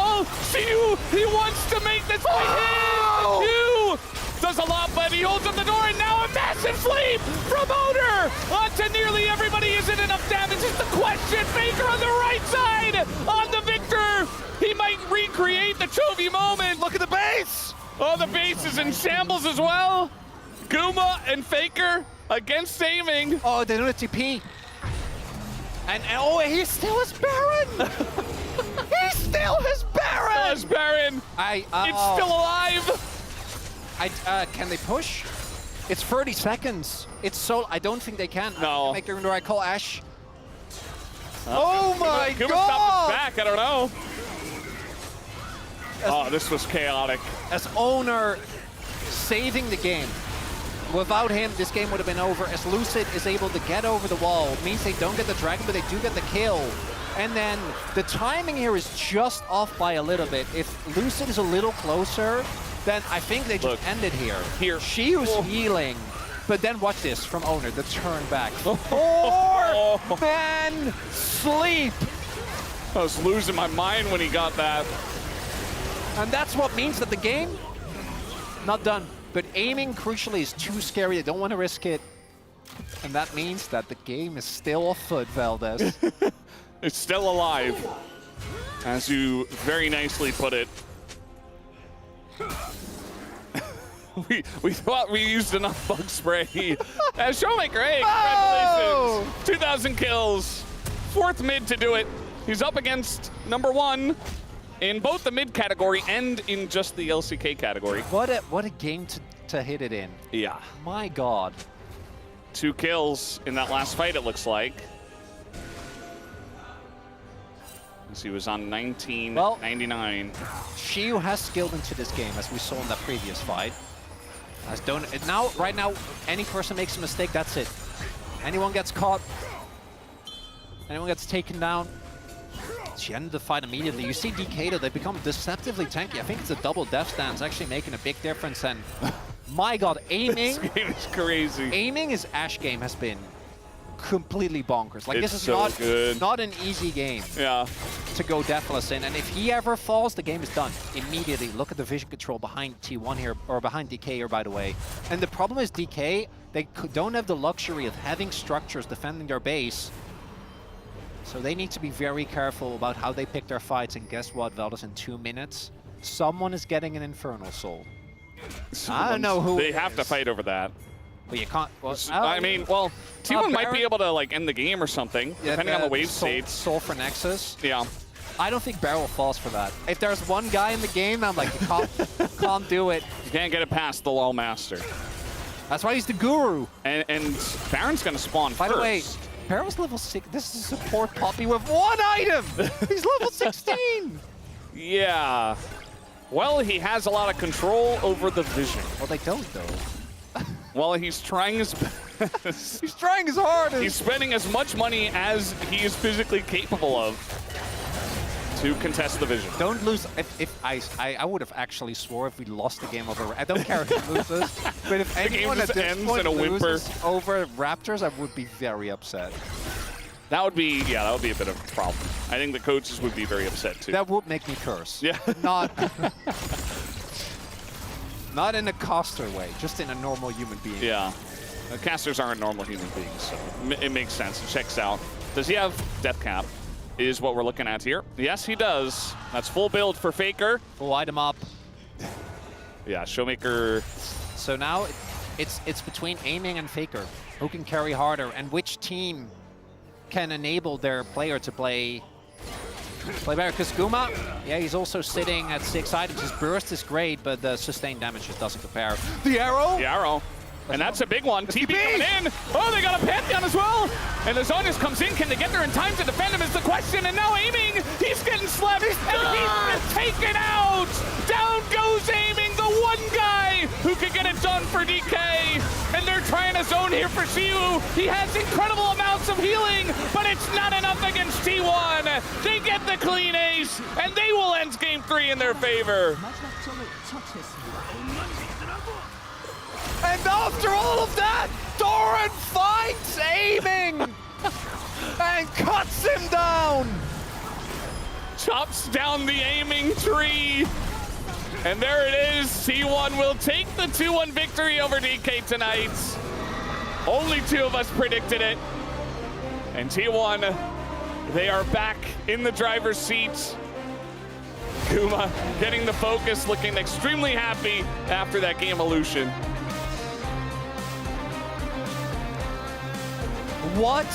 Shiu, he wants to make this fight hit. Shiu does a lot, but he holds up the door, and now a massive flame from Owner onto nearly everybody. Isn't enough damage? It's the question. Faker on the right side on the Victor. He might recreate the Chovy moment. Look at the base! Oh, the base is in shambles as well. Guma and Faker against aiming. Oh, they don't have TP. And oh, he still has Baron! He still has Baron! As Baron, it's still alive. Can they push? It's 30 seconds. It's so, I don't think they can. No. Make the right call, Ash. Oh my Guma god! stopped his back, I don't know. Oh, this was chaotic. As owner saving the game. Without him, this game would have been over. As Lucid is able to get over the wall, it means they don't get the dragon, but they do get the kill. And then the timing here is just off by a little bit. If Lucid is a little closer, then I think they just end it here. She was healing, but then watch this from owner, the turn back. 4-man sleep. I was losing my mind when he got that. And that's what means that the game, not done. But aiming, crucially, is too scary. They don't want to risk it. And that means that the game is still afoot, Valdez. It's still alive, as you very nicely put it. we thought we used enough bug spray. Showmaker, hey, congratulations. 2,000 kills. 4th mid to do it. He's up against #1 in both the mid category and in just the LCK category. What a game to hit it in. Yeah. My God. 2 kills in that last fight, it looks like. As he was on 1999. Shiyu has skilled into this game, as we saw in that previous fight. Right now, any person makes a mistake, that's it. Anyone gets caught, anyone gets taken down. She ended the fight immediately. You see DK though, they become deceptively tanky. I think it's a double death stance actually making a big difference. And my God, aiming. This game is crazy. Aiming his Ash game has been completely bonkers. Like, It's this is so good. not an easy game to go deathless in. And if he ever falls, the game is done immediately. Look at the vision control behind T1 here, or behind DK here, by the way. And the problem is DK, they don't have the luxury of having structures defending their base. So they need to be very careful about how they pick their fights. And guess what, Valdez, in 2 minutes, someone is getting an Infernal Soul. I don't know who They have to fight over that. But you can't. Well, I mean, well, T1 might be able to like end the game or something, depending on the wave states. Soul for Nexus. Yeah. I don't think Barrel falls for that. If there's one guy in the game, I'm like, you can't do it. You can't get it past the LoL Master. That's why he's the guru. And Baron's gonna spawn By first. the way, Barrel's level 6. This is a support puppy with 1 item. He's level 16. Yeah. Well, he has a lot of control over the vision. Well, they don't, though. Well, he's trying his best. He's trying his hardest. He's spending as much money as he is physically capable of to contest the vision. Don't lose. If I would have actually swore if we lost the game over. I don't care who loses, but if anyone at just this ends point in a whimper. loses over Raptors, I would be very upset. That would be, yeah, that would be a bit of a problem. I think the coaches would be very upset too. That would make me curse. Yeah. Not in a caster way, just in a normal human being. Yeah. Casters aren't normal human beings, so it makes sense. It checks out. Does he have death cap? Is what we're looking at here. Yes, he does. That's full build for Faker. Full item up. Yeah, Showmaker. So now it's between aiming and Faker. Who can carry harder and which team can enable their player to play better? Because Guma, yeah, he's also sitting at 6 items. His burst is great, but the sustained damage just doesn't compare. The arrow? The arrow. And that's a big one. TP coming in. Oh, they got a Pantheon as well. And the Zonus comes in. Can they get there in time to defend him is the question. And now aiming. He's getting slapped. And he's taken out. Down goes aiming. The one guy who could get it done for DK. And they're trying to zone here for Shiyu. He has incredible amounts of healing, but it's not enough against T1. They get the clean ace, and they will end game 3 in their favor. 마지막 점을 처치했습니다. And after all of that, Doran finds aiming and cuts him down. Chops down the aiming tree. And there it is. T1 will take the 2-1 victory over DK tonight. Only 2 of us predicted it. And T1, they are back in the driver's seat. Kuma getting the focus, looking extremely happy after that game of Lucian. What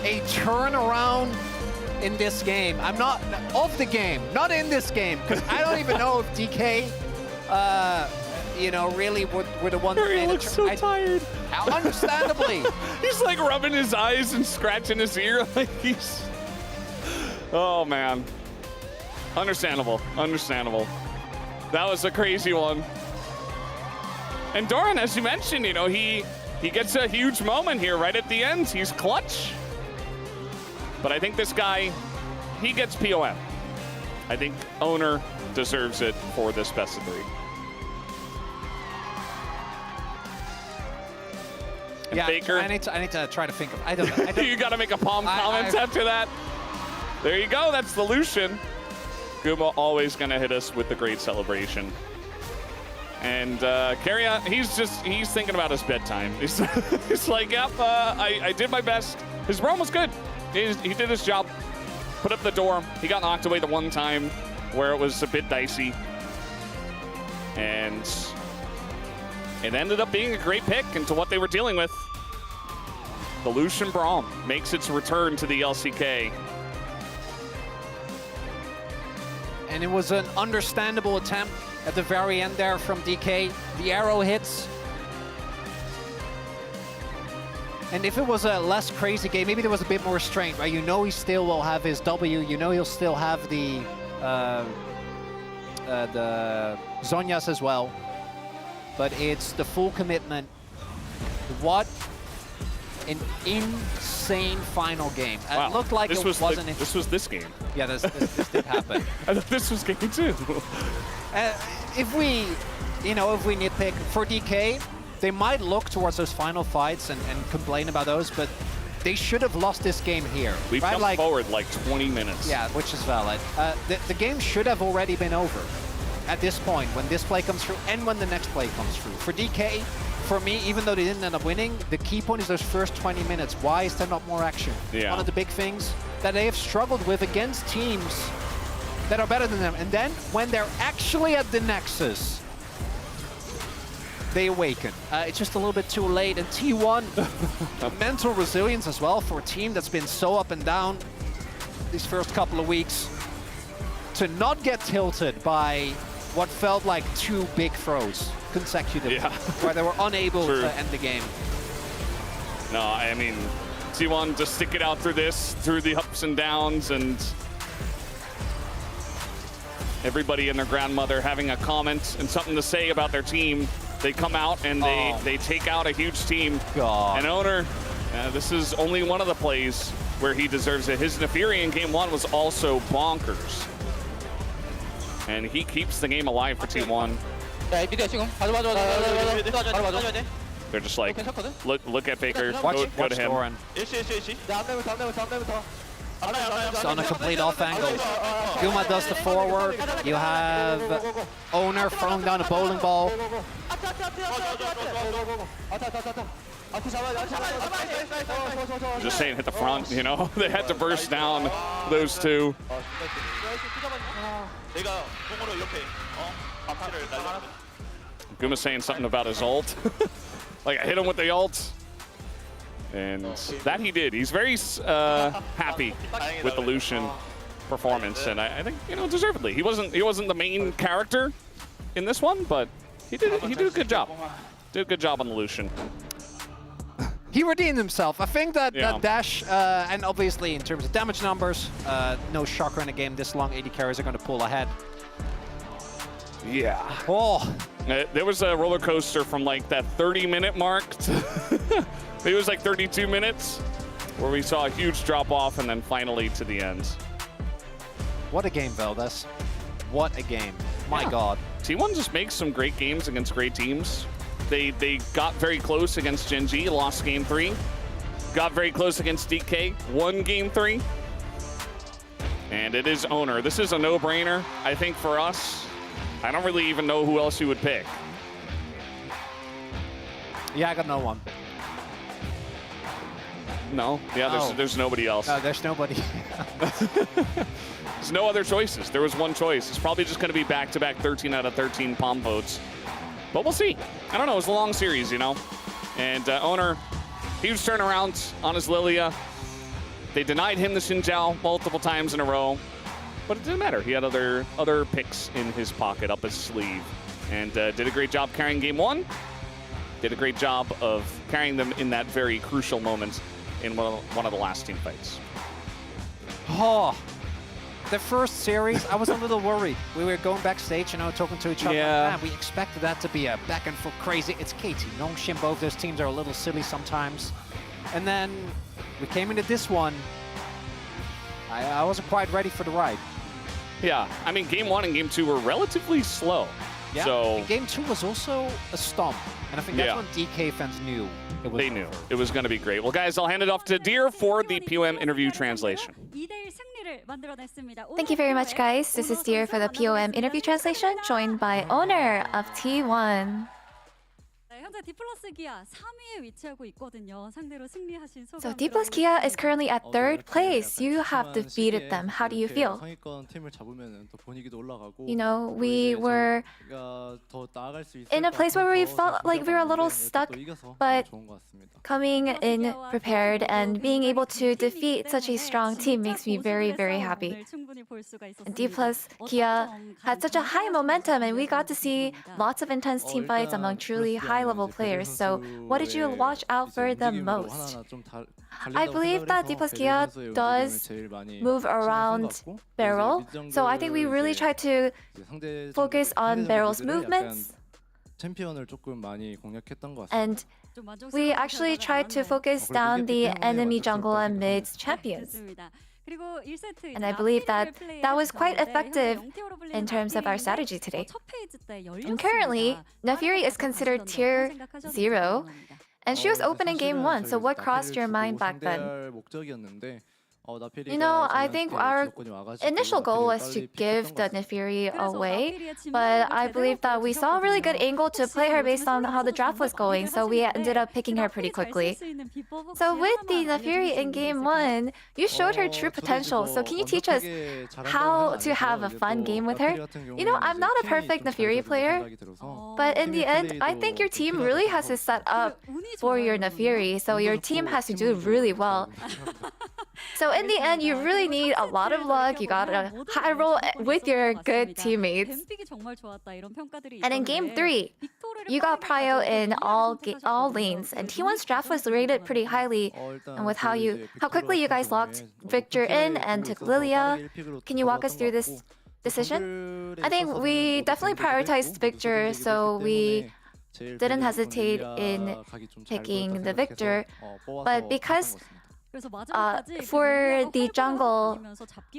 a turnaround in this game. I'm not of the game, not in this game, because I don't even know if DK, you know, really were the ones. He looks so tired. Understandably. He's like rubbing his eyes and scratching his ear like he's. Oh man. Understandable. Understandable. That was a crazy one. And Doran, as you mentioned, you know, he gets a huge moment here right at the end. He's clutch. But I think this guy, he gets POM. I think Owner deserves it for this best of 3. And Yeah, Faker. I need to try to think of. I don't know. You got to make a palm comment after that. There you go. That's the Lucian. Guma always going to hit us with the great celebration. And Carrion, he's thinking about his bedtime. He's like, yep, I did my best. His roam was good. He did his job. Put up the door. He got knocked away the one time where it was a bit dicey. And it ended up being a great pick into what they were dealing with. The Lucian Braum makes its return to the LCK. And it was an understandable attempt at the very end there from DK. The arrow hits. And if it was a less crazy game, maybe there was a bit more restraint, right? You know he still will have his W. You know he'll still have the Zhonyas as well. But it's the full commitment. What an insane final game. Wow. It looked like this it was wasn't. This was this game. Yeah, this did happen. I thought this was game 2. If we nitpick for DK, they might look towards those final fights and complain about those, but they should have lost this game here. We've right? jumped forward like 20 minutes. Yeah, which is valid. The game should have already been over at this point when this play comes through and when the next play comes through. For DK, for me, even though they didn't end up winning, the key point is those first 20 minutes. Why is there not more action? Yeah. One of the big things that they have struggled with against teams that are better than them. And then when they're actually at the Nexus, they awaken. It's just a little bit too late. And T1, mental resilience as well for a team that's been so up and down these first couple of weeks. To not get tilted by what felt like 2 big throws consecutively, where they were unable to end the game. No, I mean, T1 to stick it out through this, through the ups and downs, and everybody and their grandmother having a comment and something to say about their team. They come out and they take out a huge team. God. And Owner, this is only one of the plays where he deserves it. His Neferi in game 1 was also bonkers. And he keeps the game alive for T1. They're just like, look at Faker, go to him. Doran. It's on a complete off angle. Guma does the forward. You have Owner throwing down a bowling ball. Just saying, hit the front, you know? They had to burst down those two. Guma's saying something about his ult. Like, I hit him with the ult. And that he did. He's very happy with the Lucian performance, and I think, you know, deservedly. He wasn't the main character in this one, but he did a good job. Did a good job on the Lucian. He redeemed himself. I think that dash, and obviously in terms of damage numbers, no shocker in a game this long. AD carries are going to pull ahead. Yeah. Oh. There was a roller coaster from like that 30-minute mark to it was like 32 minutes where we saw a huge drop off and then finally to the end. What a game, Valdez. What a game. My God. T1 just makes some great games against great teams. They got very close against Gen G, lost game 3. Got very close against DK, won game 3. And it is Owner. This is a no-brainer, I think, for us. I don't really even know who else you would pick. Yeah, I got no one. No? Yeah, there's nobody else. No, there's nobody. There's no other choices. There was one choice. It's probably just going to be back-to-back 13 out of 13 palm votes. But we'll see. I don't know. It was a long series, you know. And Owner, huge turnaround on his Lilia. They denied him the Xinjiao multiple times in a row. But it didn't matter. He had other picks in his pocket, up his sleeve. And did a great job carrying game one. Did a great job of carrying them in that very crucial moment in one of the last team fights. Oh, the first series, I was a little worried. We were going backstage, you know, talking to each other. Yeah. Man, we expected that to be a back and forth crazy. It's KT, Nongshim, both those teams are a little silly sometimes. And then we came into this one. I wasn't quite ready for the ride. Yeah, I mean, game one and game two were relatively slow. Yeah, So and game two was also a stomp. And I think that's when DK fans knew it was they knew it was going to be great. Well, guys, I'll hand it off to Deer for the POM interview translation. Thank you very much, guys. This is Deer for the POM interview translation, joined by Owner of T1. So D plus Kia is currently at third place. You have defeated them. How do you feel? You know, we were in a place where we felt like we were a little stuck, but coming in prepared and being able to defeat such a strong team makes me very, very happy. And D plus Kia had such a high momentum, and we got to see lots of intense team fights among truly high-level players. So what did you watch out for the most? I believe that D plus Kia does move around Beryl, so I think we really try to focus on Beryl's movements. And we actually tried to focus down the enemy jungle and mid's champions. And I believe that that was quite effective in terms of our strategy today. And currently, Nafiri is considered tier 0, and she was open in game 1, so what crossed your mind back then? You know, I think our initial goal was to give the Nefiri away, but I believe that we saw a really good angle to play her based on how the draft was going, so we ended up picking her pretty quickly. So with the Nefiri in game 1, you showed her true potential, so can you teach us how to have a fun game with her? You know, I'm not a perfect Nefiri player, but in the end, I think your team really has to set up for your Nefiri, so your team has to do really well. So in the end, you really need a lot of luck. You got a high roll with your good teammates. And in game 3, you got prio in all lanes, and T1's draft was rated pretty highly. And with how quickly you guys locked Victor in and took Lilia, can you walk us through this decision? I think we definitely prioritized Victor, so we didn't hesitate in picking the Victor. But because for the jungle,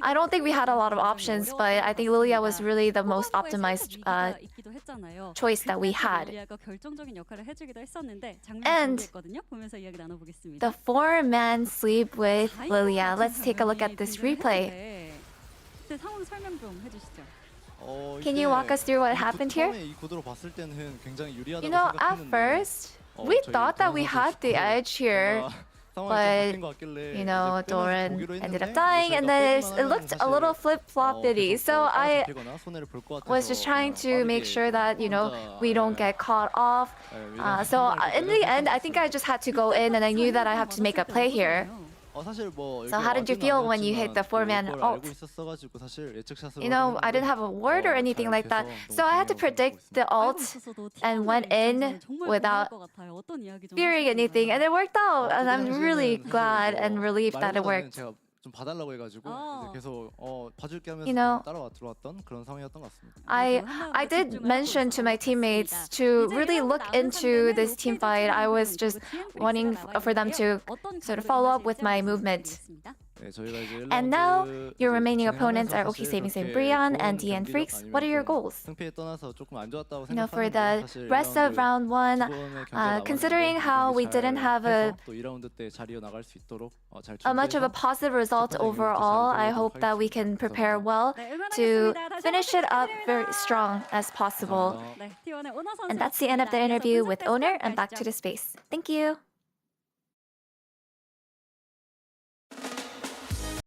I don't think we had a lot of options, but I think Lilia was really the most optimized choice that we had. And the 4-man sweep with Lilia. Let's take a look at this replay. Can you walk us through what happened here? You know, at first, we thought that we had the edge here. But, you know, Doran ended up dying, and then it looked a little flip-floppity. So I was just trying to make sure that, you know, we don't get caught off. So in the end, I think I just had to go in, and I knew that I have to make a play here. So how did you feel when you hit the 4-man ult? You know, I didn't have a ward or anything like that, so I had to predict the ult and went in without fearing anything, and it worked out, and I'm really glad and relieved that it worked. You know, I did mention to my teammates to really look into this team fight. I was just wanting for them to sort of follow up with my movement. And now, your remaining opponents are OK Saving Saint Brian and DN Freaks. What are your goals? You know, for the rest of round 1, considering how we didn't have a much of a positive result overall, I hope that we can prepare well to finish it up very strong as possible. And that's the end of the interview with Owner, and back to the space. Thank you.